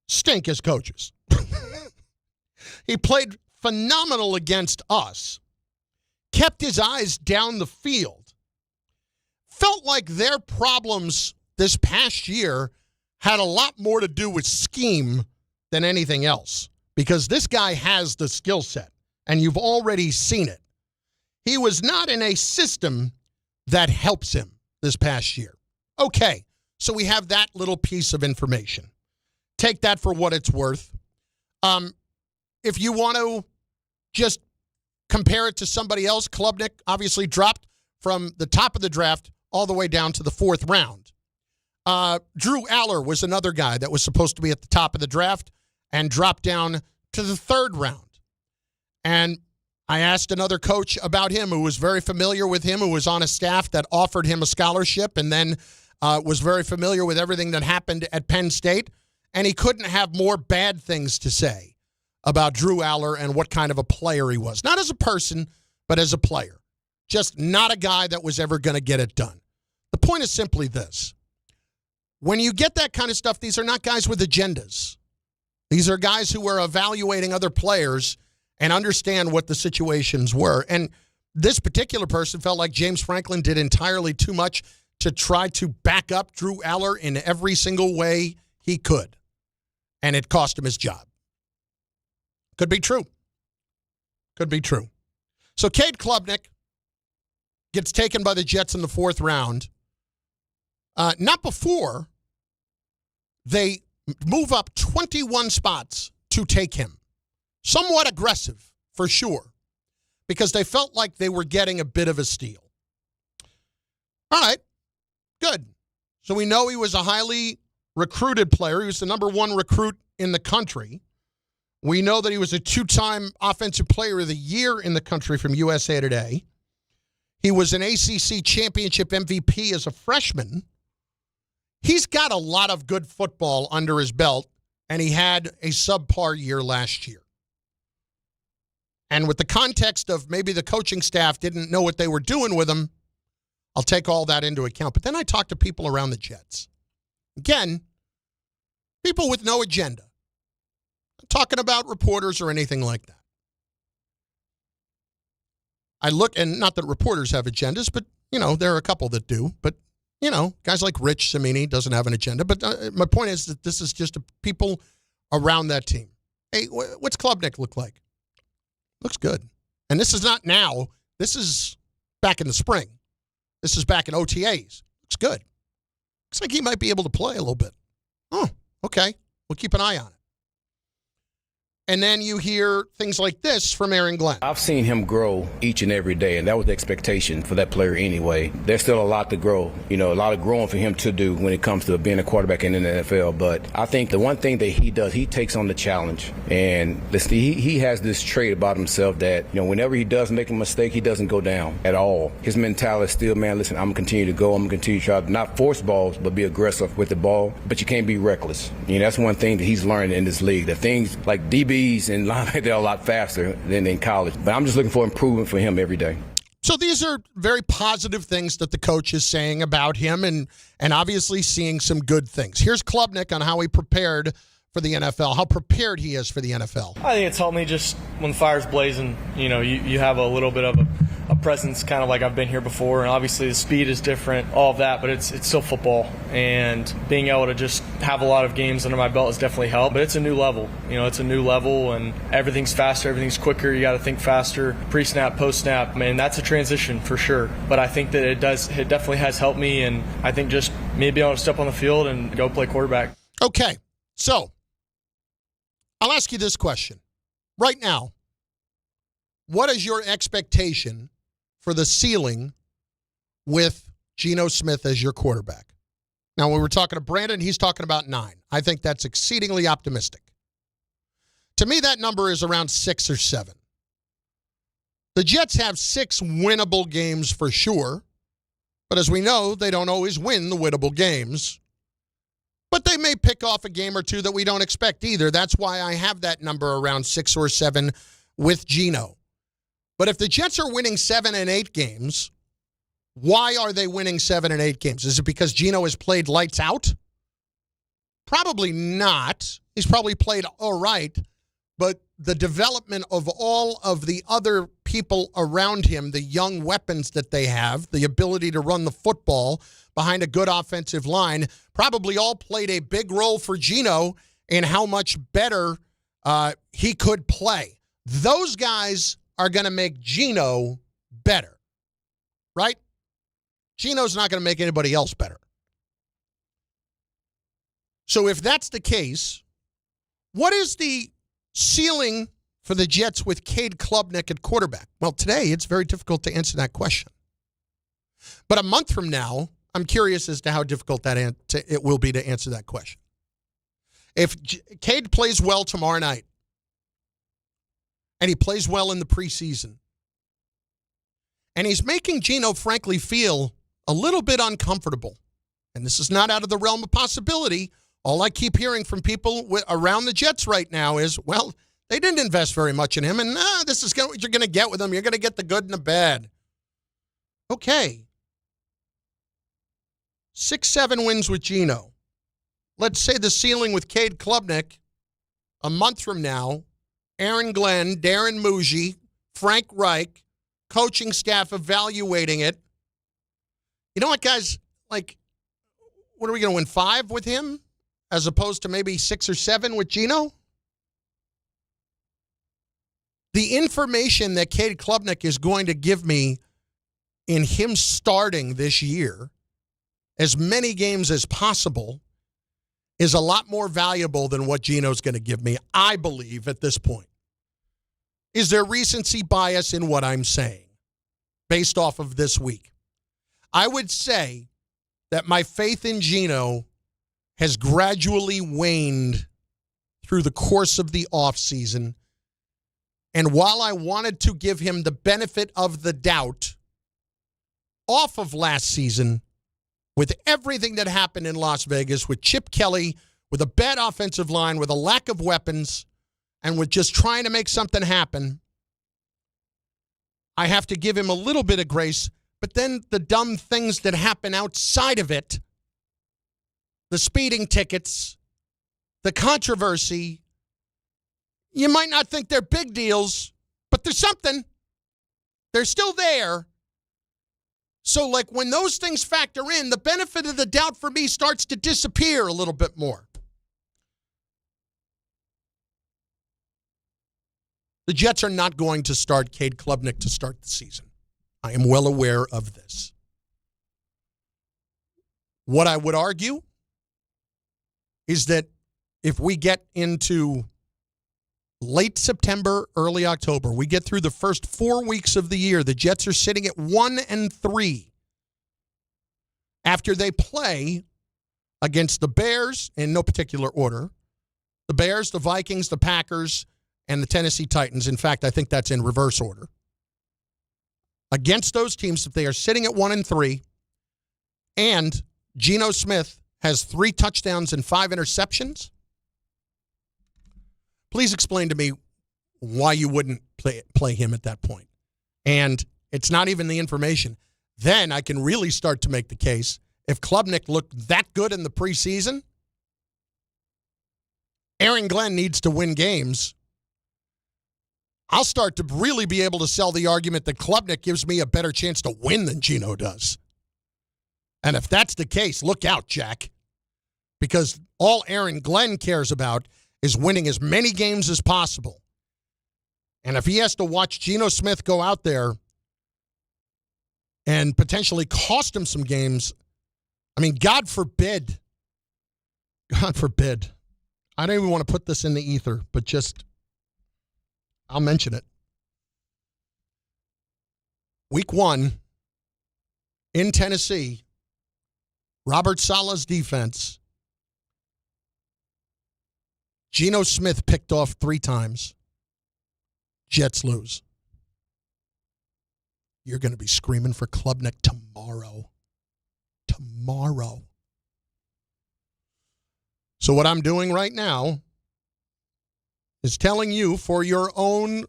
stink as coaches. He played phenomenal against us, kept his eyes down the field. Felt like their problems this past year had a lot more to do with scheme than anything else, because this guy has the skill set, and you've already seen it. He was not in a system that helps him this past year. Okay, so we have that little piece of information. Take that for what it's worth. If you want to just compare it to somebody else, Klubnik obviously dropped from the top of the draft all the way down to the 4th round. Drew Aller was another guy that was supposed to be at the top of the draft and dropped down to the 3rd round. And I asked another coach about him who was very familiar with him, who was on a staff that offered him a scholarship and then was very familiar with everything that happened at Penn State. And he couldn't have more bad things to say about Drew Aller and what kind of a player he was. Not as a person, but as a player. Just not a guy that was ever going to get it done. The point is simply this. When you get that kind of stuff, these are not guys with agendas. These are guys who are evaluating other players and understand what the situations were. And this particular person felt like James Franklin did entirely too much to try to back up Drew Aller in every single way he could. And it cost him his job. Could be true. Could be true. So Cade Klubnik gets taken by the Jets in the 4th round. Not before they move up 21 spots to take him. Somewhat aggressive, for sure, because they felt like they were getting a bit of a steal. All right, good. So we know he was a highly recruited player. He was the number 1 recruit in the country. We know that he was a 2-time Offensive Player of the Year in the country from USA Today. He was an ACC Championship MVP as a freshman. He's got a lot of good football under his belt, and he had a subpar year last year. And with the context of maybe the coaching staff didn't know what they were doing with him, I'll take all that into account. But then I talked to people around the Jets. Again, people with no agenda. I'm talking about reporters or anything like that. I look, and not that reporters have agendas, but, there are a couple that do. But, guys like Rich Cimini doesn't have an agenda. But my point is that this is just people around that team. Hey, what's Klubnik look like? Looks good. And this is not now. This is back in the spring. This is back in OTAs. Looks good. Looks like he might be able to play a little bit. Oh, okay. We'll keep an eye on it. And then you hear things like this from Aaron Glenn. I've seen him grow each and every day, and that was the expectation for that player anyway. There's still a lot to grow, a lot of growing for him to do when it comes to being a quarterback in the NFL. But I think the one thing that he does, he takes on the challenge. And he has this trait about himself that, whenever he does make a mistake, he doesn't go down at all. His mentality is still, man, listen, I'm going to continue to go. I'm going to continue to try to not force balls, but be aggressive with the ball. But you can't be reckless. That's one thing that he's learned in this league, that things like DBs and linebackers, they're a lot faster than in college. But I'm just looking for improvement for him every day. So these are very positive things that the coach is saying about him, and obviously seeing some good things. Here's Klubnik on how he prepared for the NFL, how prepared he is for the NFL. I think it's helped me just when the fire's blazing, you have a little bit of a presence, kind of like I've been here before, and obviously the speed is different, all of that, but it's still football, and being able to just have a lot of games under my belt has definitely helped. But it's a new level, it's a new level, and everything's faster, everything's quicker. You got to think faster, pre-snap, post-snap, and that's a transition for sure. But I think that it definitely has helped me, and I think just me being able to step on the field and go play quarterback. Okay, so I'll ask you this question right now. What is your expectation for the ceiling with Geno Smith as your quarterback? Now, when we're talking to Brandon, he's talking about 9. I think that's exceedingly optimistic. To me, that number is around 6 or 7. The Jets have 6 winnable games for sure, but as we know, they don't always win the winnable games. But they may pick off a game or two that we don't expect either. That's why I have that number around 6 or 7 with Geno. But if the Jets are winning 7 and 8 games, why are they winning 7 and 8 games? Is it because Geno has played lights out? Probably not. He's probably played all right. but the development of all of the other people around him, the young weapons that they have, the ability to run the football behind a good offensive line, probably all played a big role for Geno in how much better he could play. Those guys are going to make Geno better, right? Geno's not going to make anybody else better. So if that's the case, what is the ceiling for the Jets with Cade Klubnik at quarterback? Well, today it's very difficult to answer that question. But a month from now, I'm curious as to how difficult it will be to answer that question. If Cade plays well tomorrow night, and he plays well in the preseason, and he's making Geno, frankly, feel a little bit uncomfortable, and this is not out of the realm of possibility. All I keep hearing from people around the Jets right now is, well, they didn't invest very much in him, and this is what you're going to get with him. You're going to get the good and the bad. Okay. 6-7 wins with Geno. Let's say the ceiling with Cade Klubnik a month from now, Aaron Glenn, Darren Muji, Frank Reich, coaching staff evaluating it. You know what, guys? Like, what are we going to win, 5 with him as opposed to maybe 6 or 7 with Geno? The information that Cade Klubnik is going to give me in him starting this year, as many games as possible, is a lot more valuable than what Geno's going to give me, I believe, at this point. Is there recency bias in what I'm saying based off of this week? I would say that my faith in Geno has gradually waned through the course of the offseason. And while I wanted to give him the benefit of the doubt off of last season, with everything that happened in Las Vegas, with Chip Kelly, with a bad offensive line, with a lack of weapons, and with just trying to make something happen, I have to give him a little bit of grace. But then the dumb things that happen outside of it, the speeding tickets, the controversy, you might not think they're big deals, but there's something. They're still there. So, like, when those things factor in, the benefit of the doubt for me starts to disappear a little bit more. The Jets are not going to start Cade Klubnik to start the season. I am well aware of this. What I would argue is that if we get into late September, early October, we get through the first 4 weeks of the year, the Jets are sitting at 1-3 after they play against the Bears, in no particular order, the Bears, the Vikings, the Packers, and the Tennessee Titans. In fact, I think that's in reverse order. Against those teams, if they are sitting at 1-3, and Geno Smith has 3 touchdowns and 5 interceptions, please explain to me why you wouldn't play him at that point. And it's not even the information. Then I can really start to make the case, if Klubnik looked that good in the preseason, Aaron Glenn needs to win games. I'll start to really be able to sell the argument that Klubnik gives me a better chance to win than Geno does. And if that's the case, look out, Jack. Because all Aaron Glenn cares about is winning as many games as possible. And if he has to watch Geno Smith go out there and potentially cost him some games, I mean, God forbid. I don't even want to put this in the ether, but just, I'll mention it. Week 1 in Tennessee, Robert Saleh's defense, Geno Smith picked off 3 times. Jets lose. You're going to be screaming for Klubnik tomorrow. So what I'm doing right now is telling you, for your own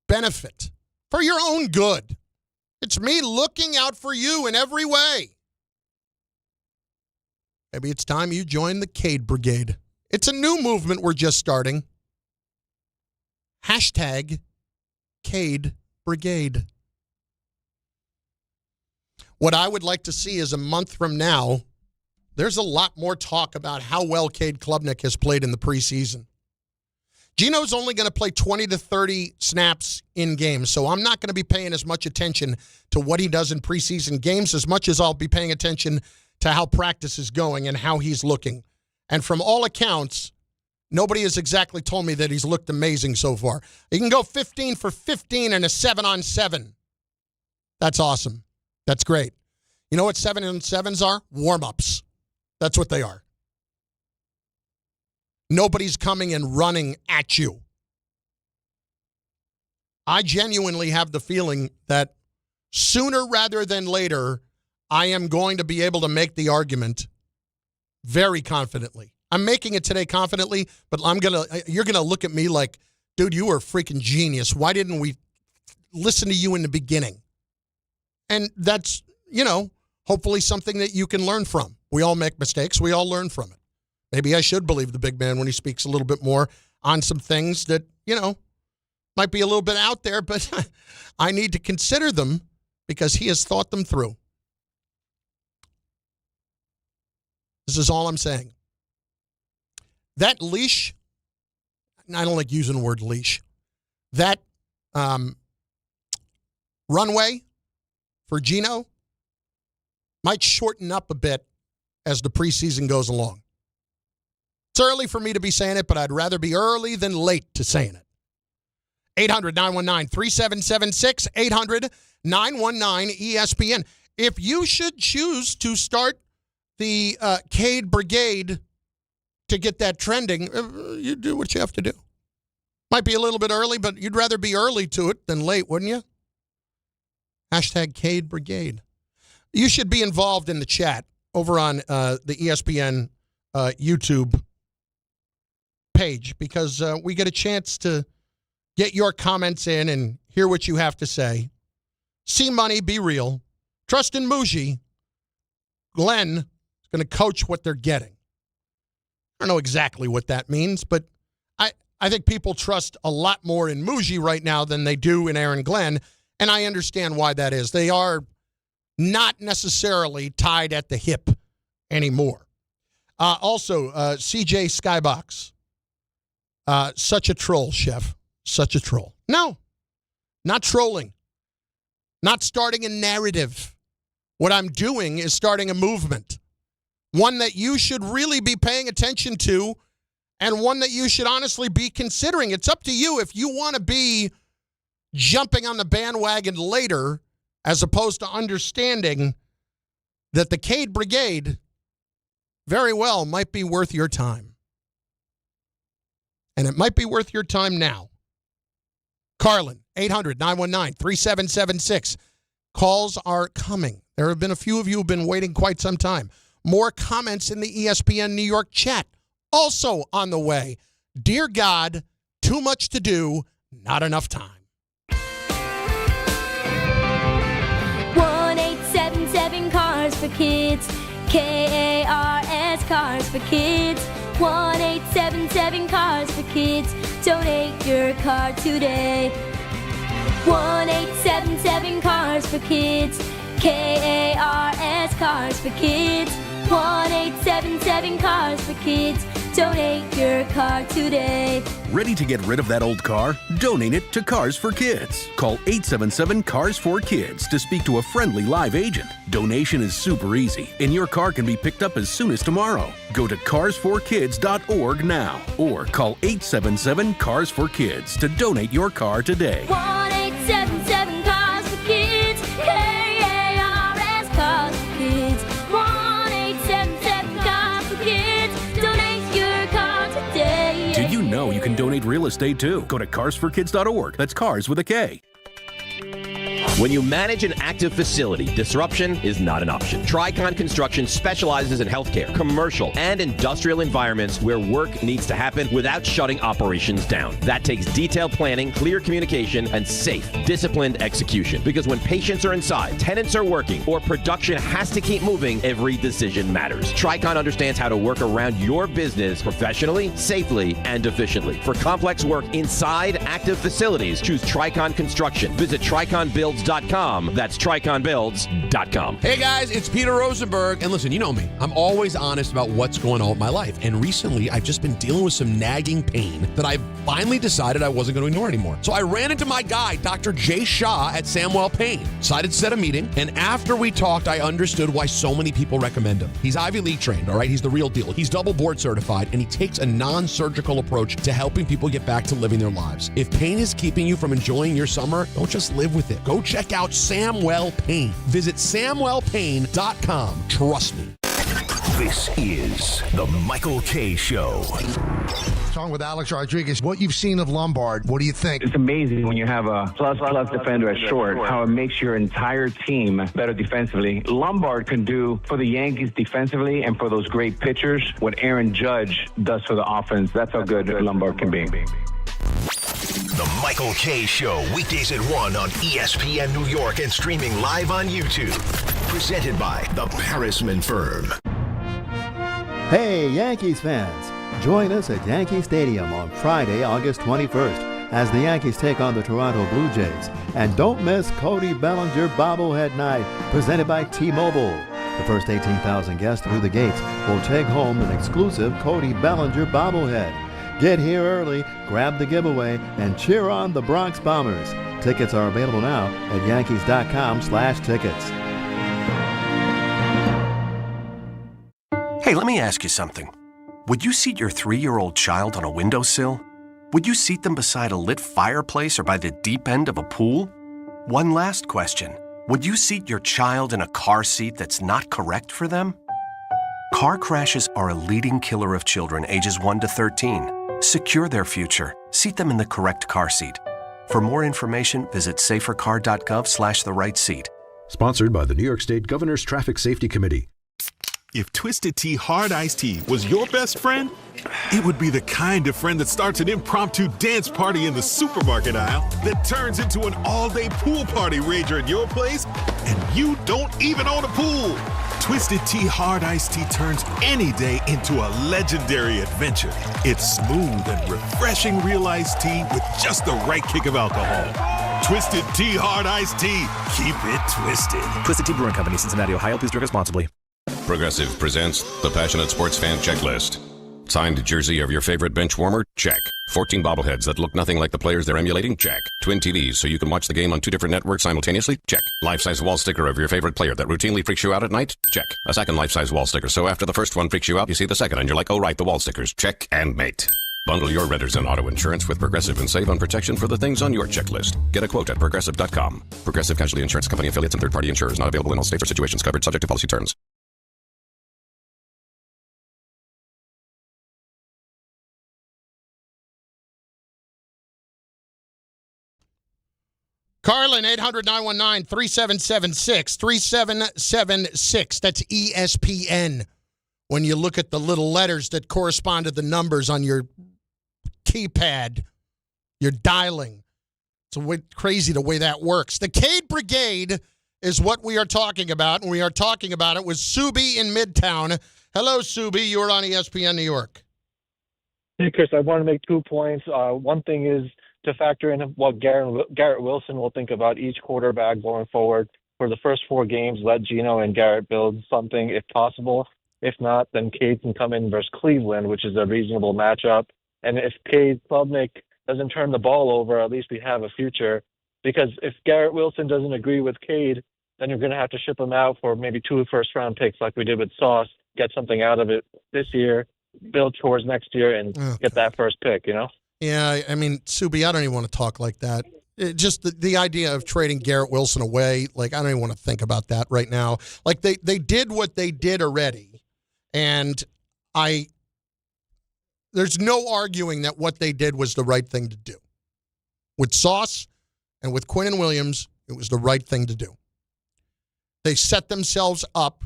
benefit, for your own good. It's me looking out for you in every way. Maybe it's time you join the CadeBrigade. It's a new movement we're just starting. Hashtag CadeBrigade. What I would like to see is a month from now, there's a lot more talk about how well Cade Klubnik has played in the preseason. Geno's only going to play 20 to 30 snaps in games, so I'm not going to be paying as much attention to what he does in preseason games as much as I'll be paying attention to how practice is going and how he's looking. And from all accounts, nobody has exactly told me that he's looked amazing so far. He can go 15 for 15 and a 7-on-7. That's awesome. That's great. You know what 7-on-7s are? Warm-ups. That's what they are. Nobody's coming and running at you. I genuinely have the feeling that sooner rather than later, I am going to be able to make the argument very confidently. I'm making it today confidently, but you're gonna look at me like, dude, you are a freaking genius. Why didn't we listen to you in the beginning? And that's, hopefully something that you can learn from. We all make mistakes. We all learn from it. Maybe I should believe the big man when he speaks a little bit more on some things that, might be a little bit out there, but I need to consider them because he has thought them through. This is all I'm saying. That leash, I don't like using the word leash, that runway for Geno might shorten up a bit as the preseason goes along. It's early for me to be saying it, but I'd rather be early than late to saying it. 800-919-3776, 800-919-ESPN. If you should choose to start the Cade Brigade to get that trending, you do what you have to do. Might be a little bit early, but you'd rather be early to it than late, wouldn't you? Hashtag Cade Brigade. You should be involved in the chat over on the ESPN YouTube page because we get a chance to get your comments in and hear what you have to say. See money, be real. Trust in Muji. Glenn is going to coach what they're getting. I don't know exactly what that means, but I think people trust a lot more in Muji right now than they do in Aaron Glenn, and I understand why that is. They are not necessarily tied at the hip anymore. Also, CJ Skybox. Such a troll, Chef. Such a troll. No, not trolling. Not starting a narrative. What I'm doing is starting a movement. One that you should really be paying attention to and one that you should honestly be considering. It's up to you if you want to be jumping on the bandwagon later as opposed to understanding that the Cade Brigade very well might be worth your time. And it might be worth your time now. Carlin, 800-919-3776. Calls are coming. There have been a few of you who have been waiting quite some time. More comments in the ESPN New York chat. Also on the way. Dear God, too much to do, not enough time. 1-877 Cars for Kids. KARS Cars for Kids. 1-877 Cars for Kids. Donate your car today. 1-877 Cars for Kids. KARS Cars for Kids. 1-877 Cars for Kids. Donate your car today. Ready to get rid of that old car? Donate it to Cars for Kids. Call 877-CARS-4-KIDS to speak to a friendly live agent. Donation is super easy, and your car can be picked up as soon as tomorrow. Go to cars4kids.org now or call 877-CARS-4-KIDS to donate your car today. 1-877 Cars for Kids. KARS Cars for Kids. 1-877 Cars for Kids. Donate your car today. Did you know you can donate real estate too? Go to carsforkids.org. That's cars with a K. When you manage an active facility, disruption is not an option. Tricon Construction specializes in healthcare, commercial, and industrial environments where work needs to happen without shutting operations down. That takes detailed planning, clear communication, and safe, disciplined execution. Because when patients are inside, tenants are working, or production has to keep moving, every decision matters. Tricon understands how to work around your business professionally, safely, and efficiently. For complex work inside active facilities, choose Tricon Construction. Visit TriconBuilds.com. That's TriconBuilds.com. Hey guys, it's Peter Rosenberg. And listen, you know me. I'm always honest about what's going on with my life. And recently, I've just been dealing with some nagging pain that I finally decided I wasn't going to ignore anymore. So I ran into my guy, Dr. Jay Shah at Samwell Pain. Decided to set a meeting. And after we talked, I understood why so many people recommend him. He's Ivy League trained, all right? He's the real deal. He's double board certified, and he takes a non-surgical approach to helping people get back to living their lives. If pain is keeping you from enjoying your summer, don't just live with it. Go check out Samwell Pain. Visit SamwellPain.com. Trust me. This is the Michael K. Show. Talking with Alex Rodriguez, what you've seen of Lombard, what do you think? It's amazing when you have a plus defender at short, how it makes your entire team better defensively. Lombard can do for the Yankees defensively and for those great pitchers what Aaron Judge does for the offense. That's how good Lombard can be. The Michael K. Show, weekdays at 1 on ESPN New York and streaming live on YouTube. Presented by the Parisman Firm. Hey, Yankees fans. Join us at Yankee Stadium on Friday, August 21st, as the Yankees take on the Toronto Blue Jays. And don't miss Cody Bellinger Bobblehead Night, presented by T-Mobile. The first 18,000 guests through the gates will take home an exclusive Cody Bellinger bobblehead. Get here early, grab the giveaway, and cheer on the Bronx Bombers. Tickets are available now at Yankees.com/tickets. Hey, let me ask you something. Would you seat your 3-year-old child on a windowsill? Would you seat them beside a lit fireplace or by the deep end of a pool? One last question. Would you seat your child in a car seat that's not correct for them? Car crashes are a leading killer of children ages 1 to 13. Secure their future. Seat them in the correct car seat. For more information, visit safercar.gov/the-right seat. Sponsored by the New York State Governor's Traffic Safety Committee. If Twisted Tea Hard Iced Tea was your best friend, it would be the kind of friend that starts an impromptu dance party in the supermarket aisle that turns into an all-day pool party rager at your place, and you don't even own a pool. Twisted Tea Hard Iced Tea turns any day into a legendary adventure. It's smooth and refreshing real iced tea with just the right kick of alcohol. Twisted Tea Hard Iced Tea. Keep it twisted. Twisted Tea Brewing Company, Cincinnati, Ohio. Please drink responsibly. Progressive presents the Passionate Sports Fan Checklist. Signed jersey of your favorite bench warmer? Check. 14 bobbleheads that look nothing like the players they're emulating? Check. Twin TVs so you can watch the game on 2 different networks simultaneously? Check. Life-size wall sticker of your favorite player that routinely freaks you out at night? Check. A second life-size wall sticker so after the first one freaks you out, you see the second and you're like, oh right, the wall stickers. Check and mate. Bundle your renters and auto insurance with Progressive and save on protection for the things on your checklist. Get a quote at Progressive.com. Progressive Casualty Insurance Company affiliates and third-party insurers not available in all states or situations covered subject to policy terms. Carlin, 800-919-3776, 3776. That's ESPN. When you look at the little letters that correspond to the numbers on your keypad, you're dialing. It's crazy the way that works. The Cade Brigade is what we are talking about, and we are talking about it with Subi in Midtown. Hello, Subi. You're on ESPN New York. Hey, Chris, I want to make 2 points. One thing is to factor in what Garrett Wilson will think about each quarterback going forward. For the first 4 games, let Geno and Garrett build something if possible. If not, then Cade can come in versus Cleveland, which is a reasonable matchup. And if Cade Klubnik doesn't turn the ball over, at least we have a future. Because if Garrett Wilson doesn't agree with Cade, then you're going to have to ship him out for maybe 2 first-round picks like we did with Sauce, get something out of it this year, build towards next year, and get that first pick, you know? Yeah, I mean, Subi, I don't even want to talk like that. Just the idea of trading Garrett Wilson away, like, I don't even want to think about that right now. Like, they did what they did already, and there's no arguing that what they did was the right thing to do. With Sauce and with Quinn and Williams It was the right thing to do. They set themselves up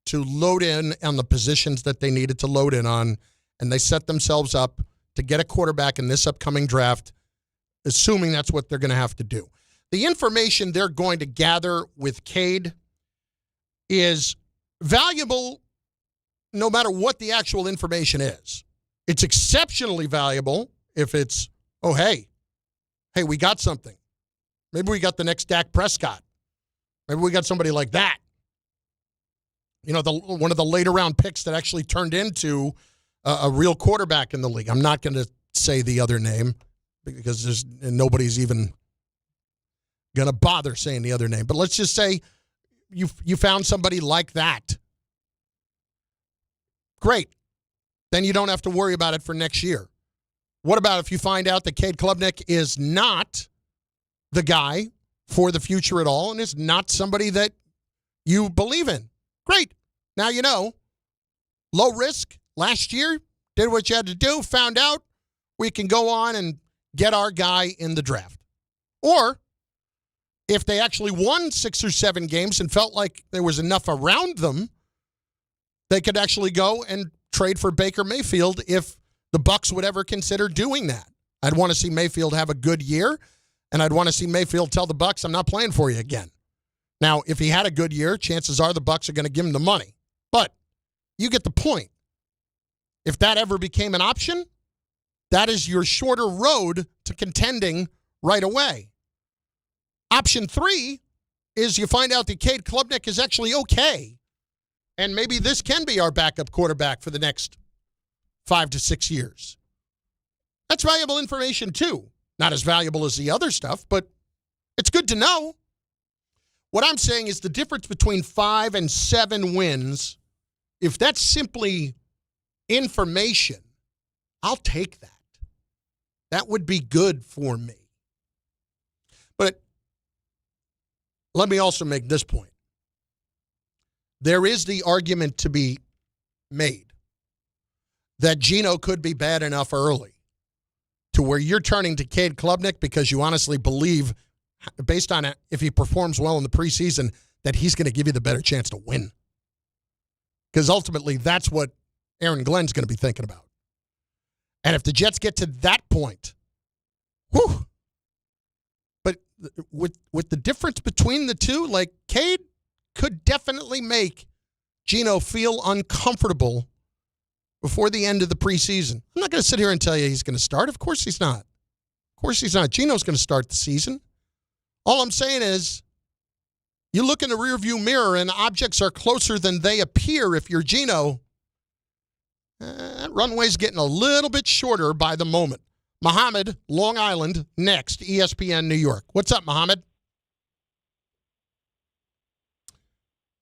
to load in on the positions that they needed to load in on, and they set themselves up to get a quarterback in this upcoming draft, assuming that's what they're going to have to do. The information they're going to gather with Cade is valuable no matter what the actual information is. It's exceptionally valuable if it's, oh, hey, we got something. Maybe we got the next Dak Prescott. Maybe we got somebody like that. You know, one of the later round picks that actually turned into a real quarterback in the league. I'm not going to say the other name because nobody's even going to bother saying the other name. But let's just say you found somebody like that. Great. Then you don't have to worry about it for next year. What about if you find out that Cade Klubnik is not the guy for the future at all and is not somebody that you believe in? Great. Now you know. Low risk. Last year, did what you had to do, found out we can go on and get our guy in the draft. Or if they actually won 6 or 7 games and felt like there was enough around them, they could actually go and trade for Baker Mayfield if the Bucs would ever consider doing that. I'd want to see Mayfield have a good year, and I'd want to see Mayfield tell the Bucs, I'm not playing for you again. Now, if he had a good year, chances are the Bucs are going to give him the money. But you get the point. If that ever became an option, that is your shorter road to contending right away. Option 3 is you find out that Cade Klubnik is actually okay, and maybe this can be our backup quarterback for the next 5 to 6 years. That's valuable information, too. Not as valuable as the other stuff, but it's good to know. What I'm saying is the difference between 5 and 7 wins, if that's simply information, I'll take that. That would be good for me. But let me also make this point. There is the argument to be made that Geno could be bad enough early to where you're turning to Cade Klubnik because you honestly believe, based on it, if he performs well in the preseason, that he's going to give you the better chance to win. Because ultimately, that's what Aaron Glenn's going to be thinking about. And if the Jets get to that point, whew. But with the difference between the two, like Cade could definitely make Geno feel uncomfortable before the end of the preseason. I'm not going to sit here and tell you he's going to start. Of course he's not. Of course he's not. Geno's going to start the season. All I'm saying is you look in the rearview mirror and objects are closer than they appear if you're Geno. That runway's getting a little bit shorter by the moment. Muhammad, Long Island, next, ESPN New York. What's up, Muhammad?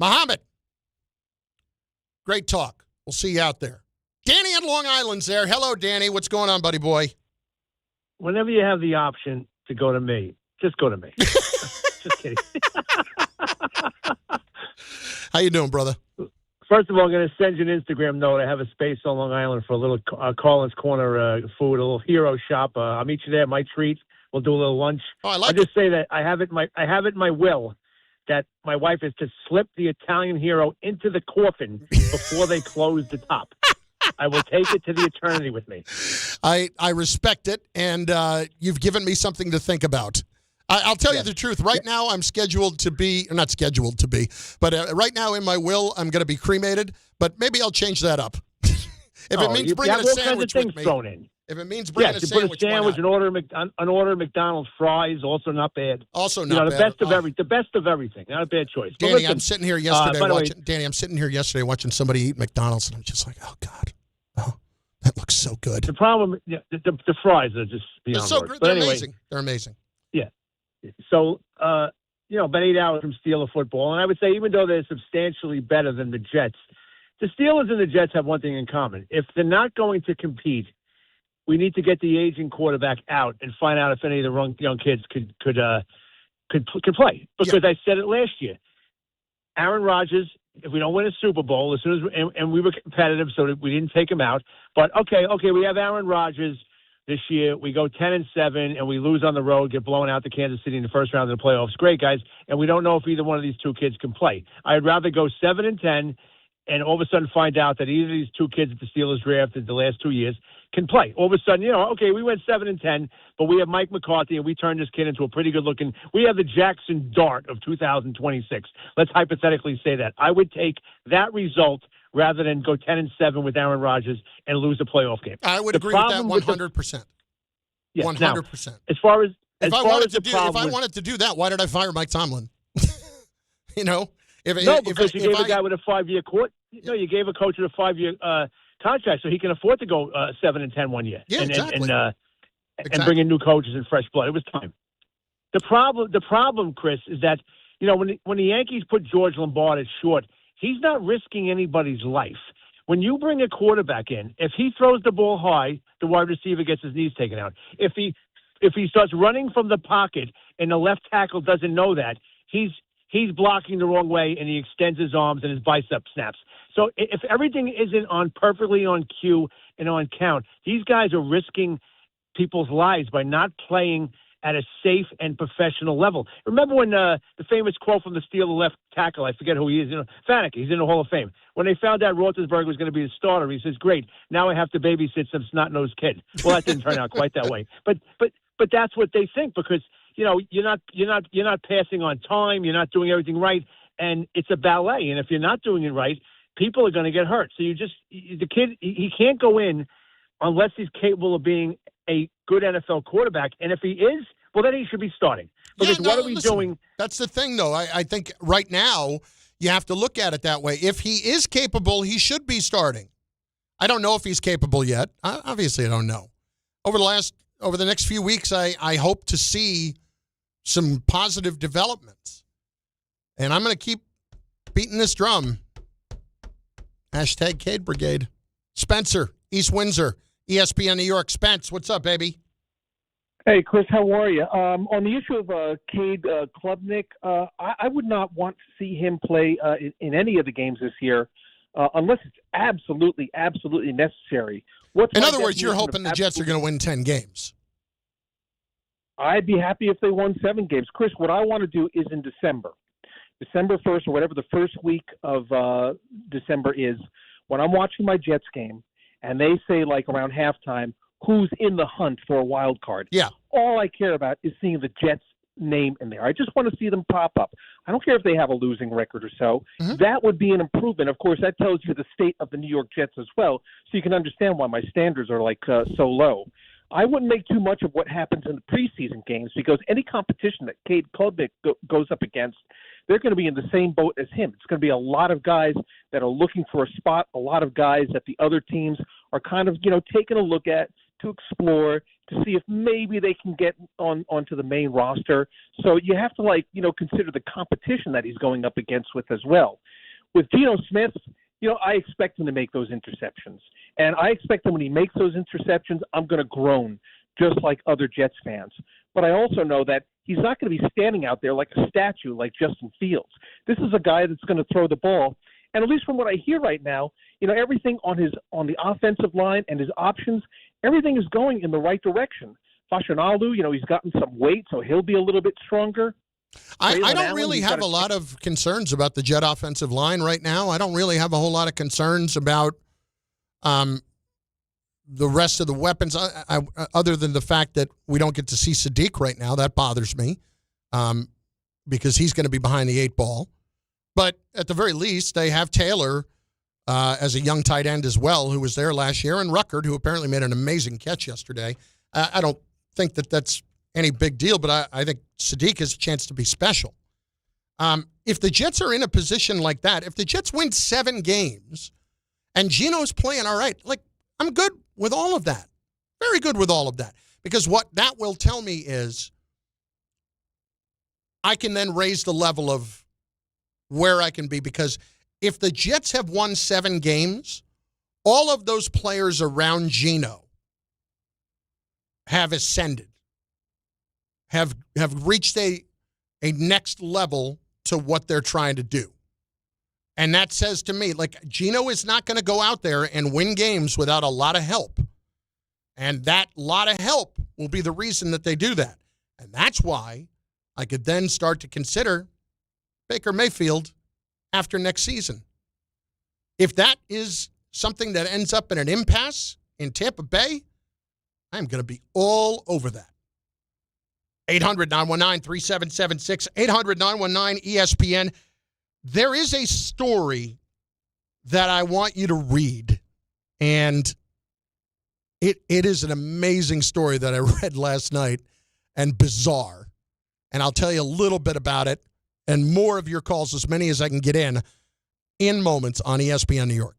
Muhammad. Great talk. We'll see you out there. Danny in Long Island's there. Hello, Danny. What's going on, buddy boy? Whenever you have the option to go to me, just go to me. Just kidding. How you doing, brother? First of all, I'm going to send you an Instagram note. I have a space on Long Island for a little Carlin's Corner food, a little hero shop. I'll meet you there. My treat. We'll do a little lunch. Oh, I like I'll just say that I have it in my will that my wife is to slip the Italian hero into the coffin before they close the top. I will take it to the eternity with me. I respect it, and you've given me something to think about. I'll tell you the truth. Right now, I'm scheduled to be, or not scheduled to be, but right now in my will, I'm going to be cremated, but maybe I'll change that up. If it means bringing a sandwich with me. Thrown in. If it means bringing a sandwich, put a sandwich and order McDonald's fries, also not bad. Also not bad. The best of everything. Not a bad choice. Danny, listen, I'm sitting here yesterday watching somebody eat McDonald's, and I'm just like, oh, God. Oh, that looks so good. The problem, the fries are just beyond They're so words. good. But They're anyway, amazing. They're amazing. Yeah. So, about 8 hours from Steeler football. And I would say even though they're substantially better than the Jets, the Steelers and the Jets have one thing in common. If they're not going to compete, we need to get the aging quarterback out and find out if any of the young kids could play. Because I said it last year. Aaron Rodgers, if we don't win a Super Bowl, as soon as and we were competitive, so we didn't take him out. But okay, we have Aaron Rodgers, this year. We go 10-7, and we lose on the road, get blown out to Kansas City in the first round of the playoffs. Great, guys. And we don't know if either one of these two kids can play. I'd rather go 7-10 and all of a sudden find out that either of these two kids that the Steelers drafted the last 2 years can play. All of a sudden, okay, we went 7-10, but we have Mike McCarthy, and we turned this kid into a pretty good-looking – we have the Jackson Dart of 2026. Let's hypothetically say that. I would take that result rather than go 10-7 with Aaron Rodgers and lose a playoff game. I would agree with that 100%. Yes, 100%. Now, as far as if I wanted to do that, why did I fire Mike Tomlin? Because you gave a guy with a 5-year you gave a coach with a 5-year contract so he can afford to go 7-10 1 year. Yeah, exactly. And bring in new coaches and fresh blood. It was time. The problem, Chris, is that when the Yankees put George Lombard at short, he's not risking anybody's life. When you bring a quarterback in, if he throws the ball high, the wide receiver gets his knees taken out. If he starts running from the pocket and the left tackle doesn't know that, he's blocking the wrong way and he extends his arms and his bicep snaps. So if everything isn't perfectly on cue and on count, these guys are risking people's lives by not playing at a safe and professional level. Remember when the famous quote from the Steeler left tackle, I forget who he is, Faneca, he's in the Hall of Fame. When they found out Rothenberg was going to be the starter, he says, great, now I have to babysit some snot-nosed kid. Well, that didn't turn out quite that way. But that's what they think because, you're not passing on time, you're not doing everything right, and it's a ballet. And if you're not doing it right, people are going to get hurt. So the kid, he can't go in unless he's capable of being a good NFL quarterback. And if he is, well, then he should be starting. Because what are we doing? That's the thing, though. I think right now you have to look at it that way. If he is capable, he should be starting. I don't know if he's capable yet. Obviously, I don't know. Over the next few weeks, I hope to see some positive developments. And I'm going to keep beating this drum. Hashtag CadeBrigade. Spencer, East Windsor, ESPN New York. Spence, what's up, baby? Hey, Chris, how are you? On the issue of Cade Klubnik, I would not want to see him play in any of the games this year unless it's absolutely necessary. In other words, you're hoping the Jets are going to win 10 games. I'd be happy if they won 7 games. Chris, what I want to do is in December 1st or whatever the first week of December is, when I'm watching my Jets game and they say like around halftime, who's in the hunt for a wild card. Yeah. All I care about is seeing the Jets name in there. I just want to see them pop up. I don't care if they have a losing record or so. Mm-hmm. That would be an improvement. Of course, that tells you the state of the New York Jets as well, so you can understand why my standards are so low. I wouldn't make too much of what happens in the preseason games because any competition that Cade Klubnik goes up against, they're going to be in the same boat as him. It's going to be a lot of guys that are looking for a spot, a lot of guys that the other teams are kind of, taking a look at to explore, to see if maybe they can get onto the main roster. So you have to, consider the competition that he's going up against with as well. With Geno Smith, I expect him to make those interceptions. And I expect him when he makes those interceptions, I'm going to groan, just like other Jets fans. But I also know that he's not going to be standing out there like a statue like Justin Fields. This is a guy that's going to throw the ball. And at least from what I hear right now, everything on the offensive line and his options, everything is going in the right direction. Fashionalu, he's gotten some weight, so he'll be a little bit stronger. I don't really have a lot of concerns about the Jet offensive line right now. I don't really have a whole lot of concerns about the rest of the weapons, other than the fact that we don't get to see Sadiq right now. That bothers me because he's going to be behind the 8 ball. But at the very least, they have Taylor as a young tight end as well, who was there last year, and Ruckert, who apparently made an amazing catch yesterday. I don't think that's any big deal, but I think Sadiq has a chance to be special. If the Jets are in a position like that, if the Jets win 7 games and Geno's playing all right, I'm good with all of that. Very good with all of that. Because what that will tell me is I can then raise the level of where I can be. Because if the Jets have won 7 games, all of those players around Geno have ascended, have reached a next level to what they're trying to do. And that says to me, Geno is not going to go out there and win games without a lot of help. And that lot of help will be the reason that they do that. And that's why I could then start to consider Baker Mayfield after next season. If that is something that ends up in an impasse in Tampa Bay, I'm going to be all over that. 800-919-3776, 800-919-ESPN. There is a story that I want you to read, and it is an amazing story that I read last night, and bizarre. And I'll tell you a little bit about it, and more of your calls, as many as I can get in moments on ESPN New York.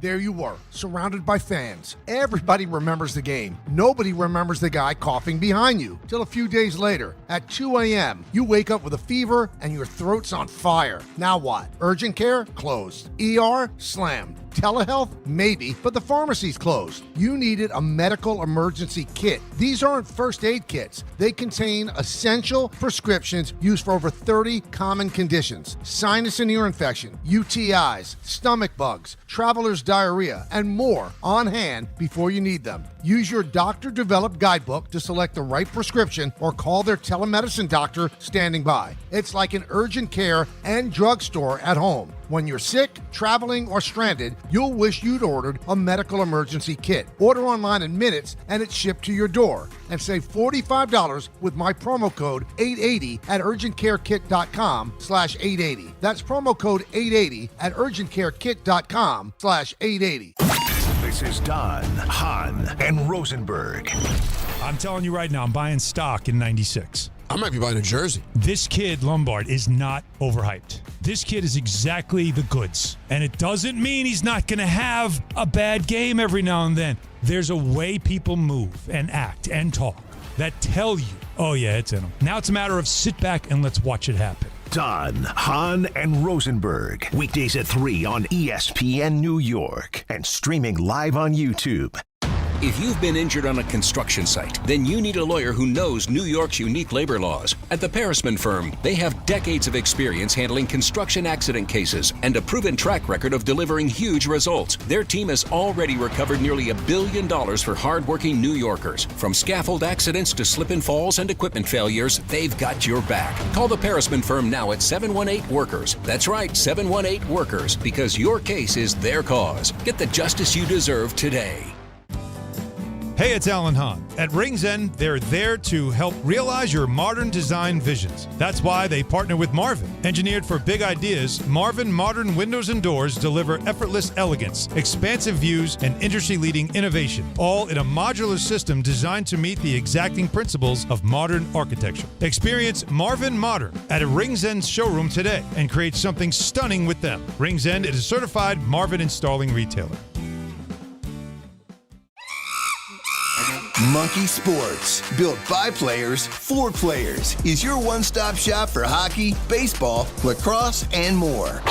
There you were, surrounded by fans. Everybody remembers the game. Nobody remembers the guy coughing behind you. Till a few days later, at 2 a.m., you wake up with a fever and your throat's on fire. Now what? Urgent care? Closed. ER? Slammed. Telehealth? Maybe, but the pharmacy's closed. You needed a medical emergency kit. These aren't first aid kits. They contain essential prescriptions used for over 30 common conditions. Sinus and ear infection, UTIs, stomach bugs, traveler's diarrhea, and more on hand before you need them. Use your doctor-developed guidebook to select the right prescription or call their telemedicine doctor standing by. It's like an urgent care and drugstore at home. When you're sick, traveling, or stranded, you'll wish you'd ordered a medical emergency kit. Order online in minutes and it's shipped to your door. And save $45 with my promo code 880 at urgentcarekit.com/880. That's promo code 880 at urgentcarekit.com/880. This is Don, Hahn, and Rosenberg. I'm telling you right now, I'm buying stock in 96. I might be buying a jersey. This kid, Lombard, is not overhyped. This kid is exactly the goods. And it doesn't mean he's not going to have a bad game every now and then. There's a way people move and act and talk that tell you, oh, yeah, it's in him. Now it's a matter of sit back and let's watch it happen. Don, Hahn, and Rosenberg. Weekdays at 3 on ESPN New York and streaming live on YouTube. If you've been injured on a construction site, then you need a lawyer who knows New York's unique labor laws. At the Parisman Firm, they have decades of experience handling construction accident cases and a proven track record of delivering huge results. Their team has already recovered nearly $1 billion for hardworking New Yorkers. From scaffold accidents to slip and falls and equipment failures, they've got your back. Call the Parisman Firm now at 718-WORKERS. That's right, 718-WORKERS, because your case is their cause. Get the justice you deserve today. Hey, it's Alan Hahn. At Rings End, they're there to help realize your modern design visions. That's why they partner with Marvin. Engineered for big ideas, Marvin modern windows and doors deliver effortless elegance, expansive views, and industry-leading innovation, all in a modular system designed to meet the exacting principles of modern architecture. Experience Marvin Modern at a Rings End showroom today and create something stunning with them. Rings End is a certified Marvin installing retailer. Monkey Sports, built by players for players, is your one-stop shop for hockey, baseball, lacrosse, and more.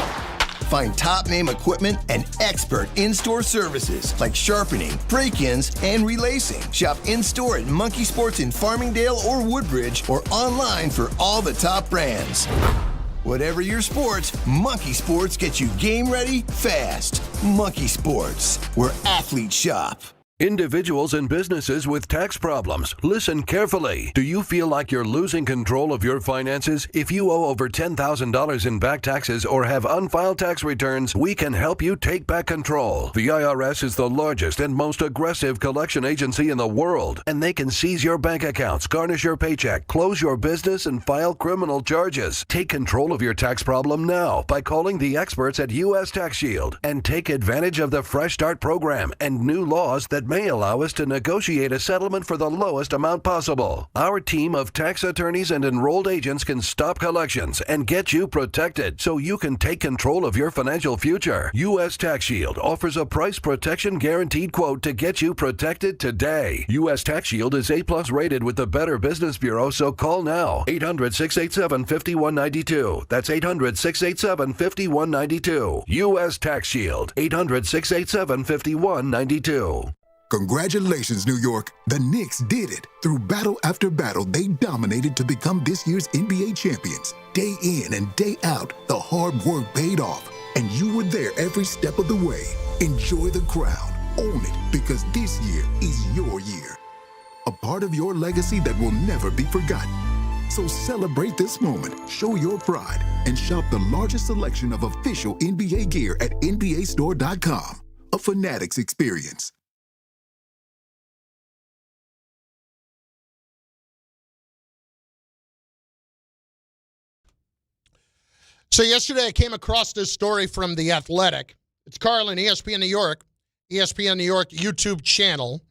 Find top-name equipment and expert in-store services like sharpening, break-ins, and relacing. Shop in-store at Monkey Sports in Farmingdale or Woodbridge or online for all the top brands. Whatever your sports, Monkey Sports gets you game ready fast. Monkey Sports, where athletes shop. Individuals and businesses with tax problems, listen carefully. Do you feel like you're losing control of your finances? If you owe over $10,000 in back taxes or have unfiled tax returns, we can help you take back control. The IRS is the largest and most aggressive collection agency in the world, and they can seize your bank accounts, garnish your paycheck, close your business, and file criminal charges. Take control of your tax problem now by calling the experts at U.S. Tax Shield and take advantage of the Fresh Start program and new laws that may allow us to negotiate a settlement for the lowest amount possible. Our team of tax attorneys and enrolled agents can stop collections and get you protected so you can take control of your financial future. U.S. Tax Shield offers a price protection guaranteed quote to get you protected today. U.S. Tax Shield is A+ rated with the Better Business Bureau, so call now. 800-687-5192. That's 800-687-5192. U.S. Tax Shield. 800-687-5192. Congratulations, New York. The Knicks did it. Through battle after battle, they dominated to become this year's NBA champions. Day in and day out, the hard work paid off, and you were there every step of the way. Enjoy the crown. Own it, because this year is your year. A part of your legacy that will never be forgotten. So celebrate this moment, show your pride, and shop the largest selection of official NBA gear at NBAstore.com. A Fanatics experience. So yesterday I came across this story from The Athletic. It's Carlin, ESPN New York YouTube channel.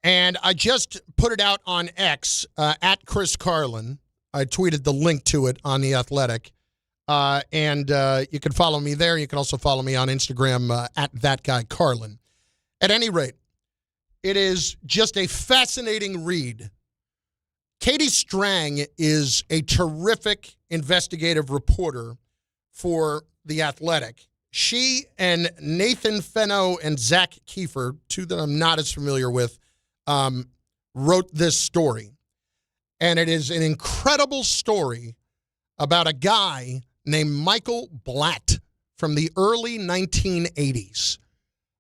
And I just put it out on X, at Chris Carlin. I tweeted the link to it on The Athletic. And you can follow me there. You can also follow me on Instagram at that guy Carlin. At any rate, it is just a fascinating read. Katie Strang is a terrific investigative reporter for The Athletic. She and Nathan Fenno and Zach Kiefer, two that I'm not as familiar with, wrote this story. And it is an incredible story about a guy named Michael Blatt from the early 1980s.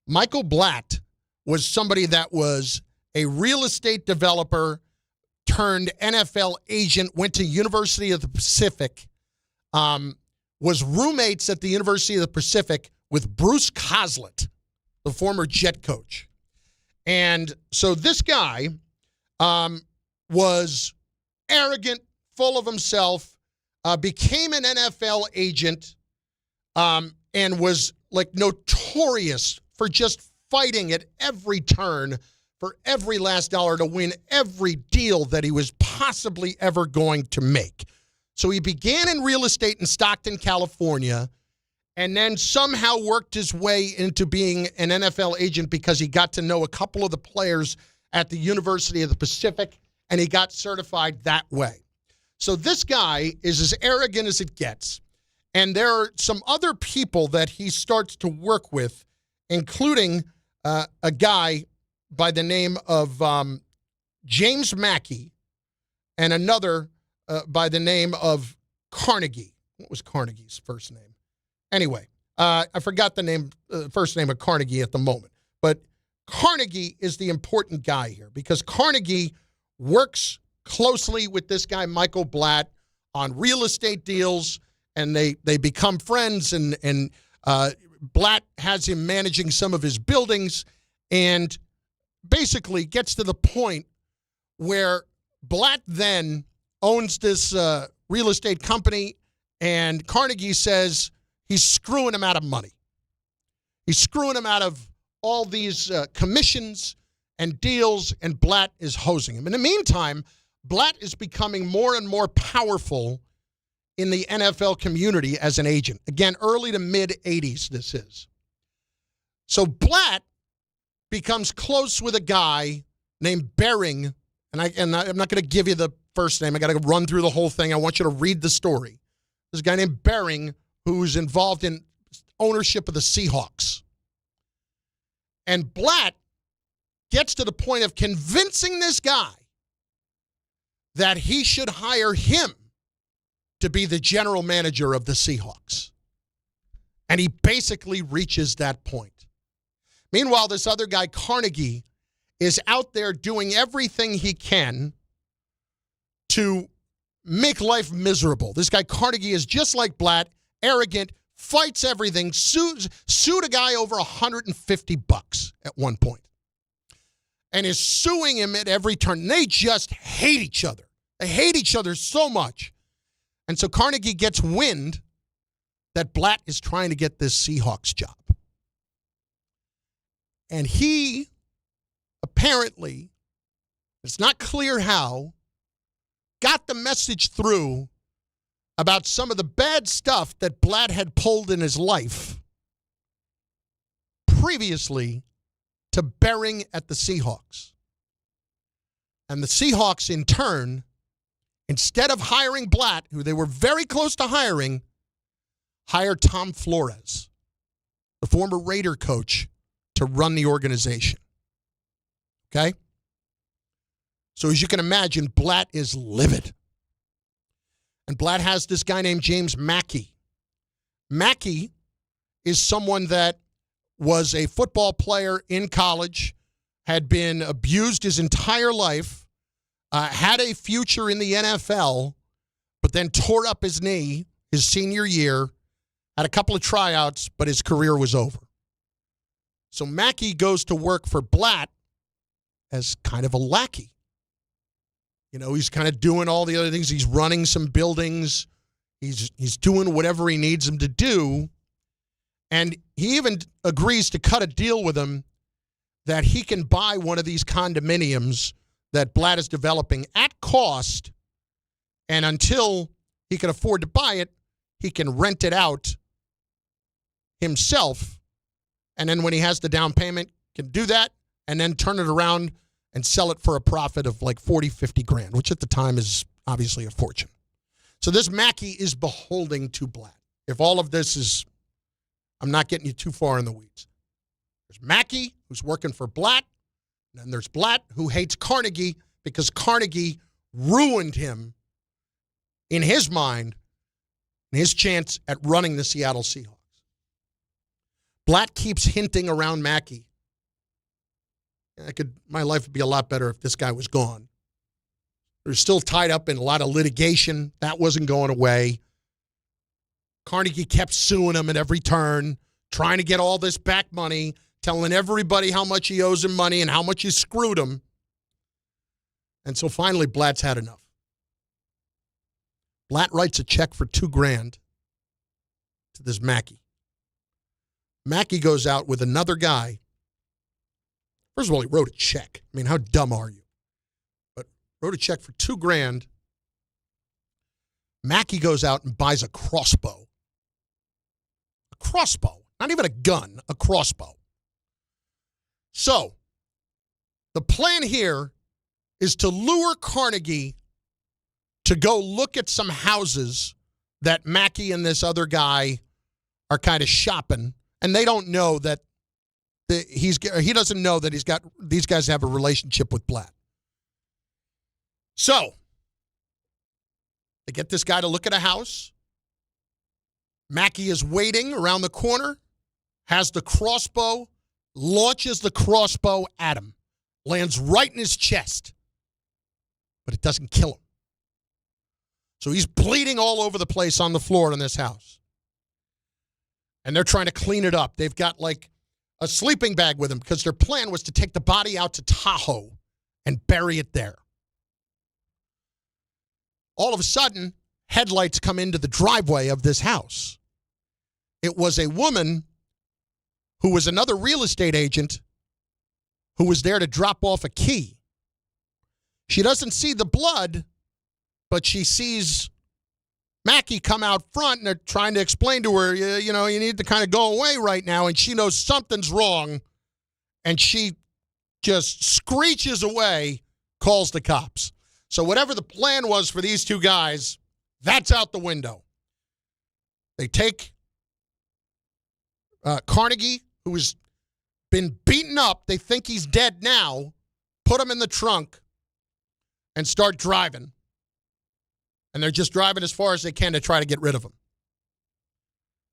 Michael Blatt was somebody that was a real estate developer turned NFL agent, went to University of the Pacific, was roommates at the University of the Pacific with Bruce Coslett, the former Jet coach. And so this guy was arrogant, full of himself, became an NFL agent, and was like notorious for just fighting at every turn for every last dollar to win every deal that he was possibly ever going to make. So he began in real estate in Stockton, California, and then somehow worked his way into being an NFL agent because he got to know a couple of the players at the University of the Pacific, and he got certified that way. So this guy is as arrogant as it gets, and there are some other people that he starts to work with, including a guy by the name of James Mackey and another by the name of Carnegie. What was Carnegie's first name? Anyway, I forgot the first name of Carnegie at the moment. But Carnegie is the important guy here because Carnegie works closely with this guy, Michael Blatt, on real estate deals, and they become friends, and Blatt has him managing some of his buildings, and basically gets to the point where Blatt then owns this real estate company, and Carnegie says he's screwing him out of money. He's screwing him out of all these commissions and deals, and Blatt is hosing him. In the meantime, Blatt is becoming more and more powerful in the NFL community as an agent. Again, early to mid-'80s this is. So Blatt becomes close with a guy named Bering, and I'm not going to give you the first name. I got to run through the whole thing. I want you to read the story. There's a guy named Bering who's involved in ownership of the Seahawks. And Blatt gets to the point of convincing this guy that he should hire him to be the general manager of the Seahawks. And he basically reaches that point. Meanwhile, this other guy, Carnegie, is out there doing everything he can to make life miserable. This guy, Carnegie, is just like Blatt, arrogant, fights everything, sued a guy over $150 at one point, and is suing him at every turn. They just hate each other. They hate each other so much. And so Carnegie gets wind that Blatt is trying to get this Seahawks job. And he apparently, it's not clear how, got the message through about some of the bad stuff that Blatt had pulled in his life previously to Bering at the Seahawks. And the Seahawks, in turn, instead of hiring Blatt, who they were very close to hiring, hired Tom Flores, the former Raider coach, to run the organization. Okay? So as you can imagine, Blatt is livid. And Blatt has this guy named James Mackey. Mackey is someone that was a football player in college, had been abused his entire life, had a future in the NFL, but then tore up his knee his senior year, had a couple of tryouts, but his career was over. So Mackey goes to work for Blatt as kind of a lackey. You know, he's kind of doing all the other things. He's running some buildings. He's doing whatever he needs him to do. And he even agrees to cut a deal with him that he can buy one of these condominiums that Blatt is developing at cost. And until he can afford to buy it, he can rent it out himself. And then when he has the down payment, can do that and then turn it around and sell it for a profit of like 40, 50 grand, which at the time is obviously a fortune. So this Mackey is beholding to Blatt. If all of this is, I'm not getting you too far in the weeds. There's Mackey, who's working for Blatt, and then there's Blatt, who hates Carnegie because Carnegie ruined him, in his mind, his chance at running the Seattle Seahawks. Blatt keeps hinting around Mackey. My life would be a lot better if this guy was gone. They're still tied up in a lot of litigation. That wasn't going away. Carnegie kept suing him at every turn, trying to get all this back money, telling everybody how much he owes him money and how much he screwed him. And so finally, Blatt's had enough. Blatt writes a check for $2,000 to this Mackey. Mackey goes out with another guy. First of all, he wrote a check. I mean, how dumb are you? But wrote a check for $2,000. Mackey goes out and buys a crossbow. A crossbow. Not even a gun, a crossbow. So, the plan here is to lure Carnegie to go look at some houses that Mackey and this other guy are kind of shopping, and they don't know that he doesn't know that these guys have a relationship with Blatt. So, they get this guy to look at a house. Mackey is waiting around the corner, has the crossbow, launches the crossbow at him, lands right in his chest, but it doesn't kill him. So he's bleeding all over the place on the floor in this house. And they're trying to clean it up. They've got like a sleeping bag with him because their plan was to take the body out to Tahoe and bury it there. All of a sudden, headlights come into the driveway of this house. It was a woman who was another real estate agent who was there to drop off a key. She doesn't see the blood, but she sees Mackey come out front, and they're trying to explain to her, you need to kind of go away right now, and she knows something's wrong, and she just screeches away, calls the cops. So whatever the plan was for these two guys, that's out the window. They take Carnegie, who has been beaten up, they think he's dead now, put him in the trunk, and start driving. And they're just driving as far as they can to try to get rid of him.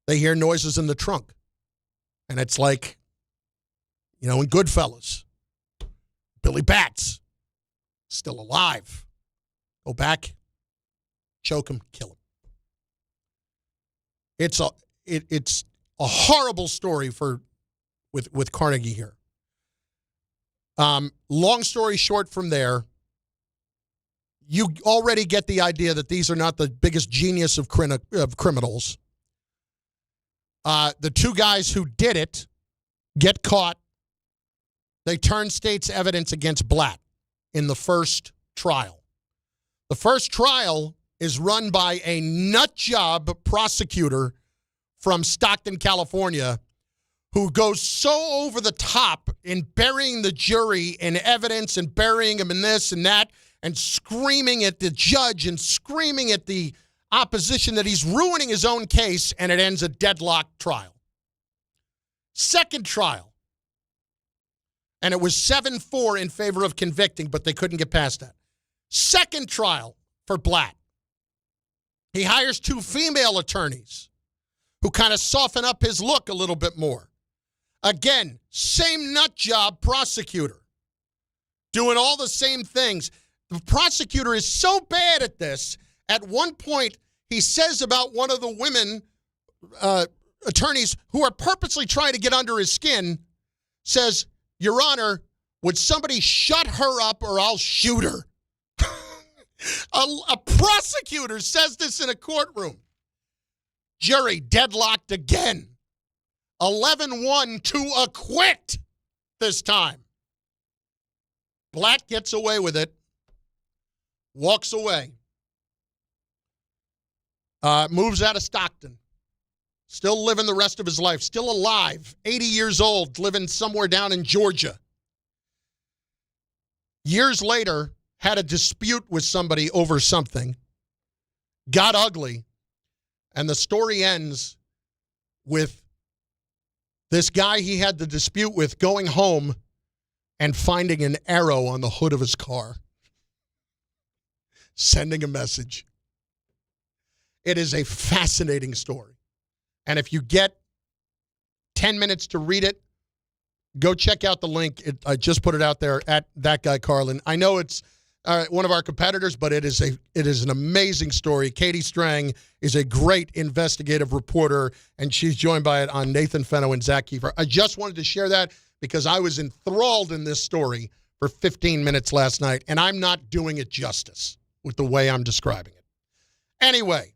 They hear noises in the trunk. And it's like, in Goodfellas, Billy Bats, still alive. Go back, choke him, kill him. It's a horrible story with Carnegie here. Long story short from there, you already get the idea that these are not the biggest genius of criminals. The two guys who did it get caught. They turn state's evidence against Blatt in the first trial. The first trial is run by a nutjob prosecutor from Stockton, California, who goes so over the top in burying the jury in evidence and burying them in this and that, and screaming at the judge and screaming at the opposition that he's ruining his own case, and it ends a deadlock trial. Second trial. And it was 7-4 in favor of convicting, but they couldn't get past that. Second trial for Blatt. He hires two female attorneys who kind of soften up his look a little bit more. Again, same nut job prosecutor. Doing all the same things. The prosecutor is so bad at this. At one point, he says about one of the women attorneys who are purposely trying to get under his skin, says, Your Honor, would somebody shut her up or I'll shoot her? A prosecutor says this in a courtroom. Jury deadlocked again. 11-1 to acquit this time. Blatt gets away with it. Walks away. Moves out of Stockton. Still living the rest of his life. Still alive. 80 years old. Living somewhere down in Georgia. Years later, had a dispute with somebody over something. Got ugly. And the story ends with this guy he had the dispute with going home and finding an arrow on the hood of his car. Sending a message. It is a fascinating story. And if you get 10 minutes to read it, go check out the link. I just put it out there at That Guy Carlin. I know it's one of our competitors, but it is an amazing story. Katie Strang is a great investigative reporter, and she's joined by it on Nathan Fenno and Zach Kiefer. I just wanted to share that because I was enthralled in this story for 15 minutes last night, and I'm not doing it justice with the way I'm describing it. Anyway,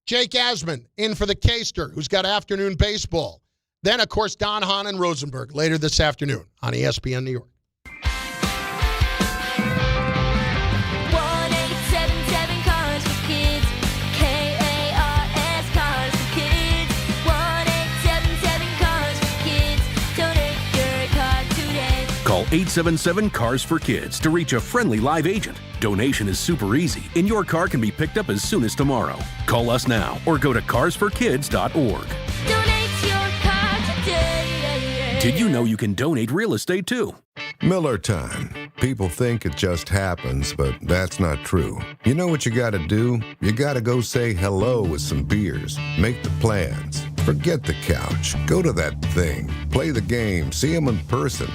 Jake Asman in for the K-ster, who's got afternoon baseball. Then, of course, Don Hahn and Rosenberg later this afternoon on ESPN New York. 1-877 Cars for Kids. K-A-R-S Cars for Kids. 1-877 Cars for Kids. Donate your car today. Call 877 Cars for Kids to reach a friendly live agent. Donation is super easy, and your car can be picked up as soon as tomorrow. Call us now or go to carsforkids.org. Donate your car today. Did you know you can donate real estate too? Miller time. People think it just happens, but that's not true. You know what you gotta do? You gotta go say hello with some beers. Make the plans. Forget the couch. Go to that thing. Play the game. See them in person.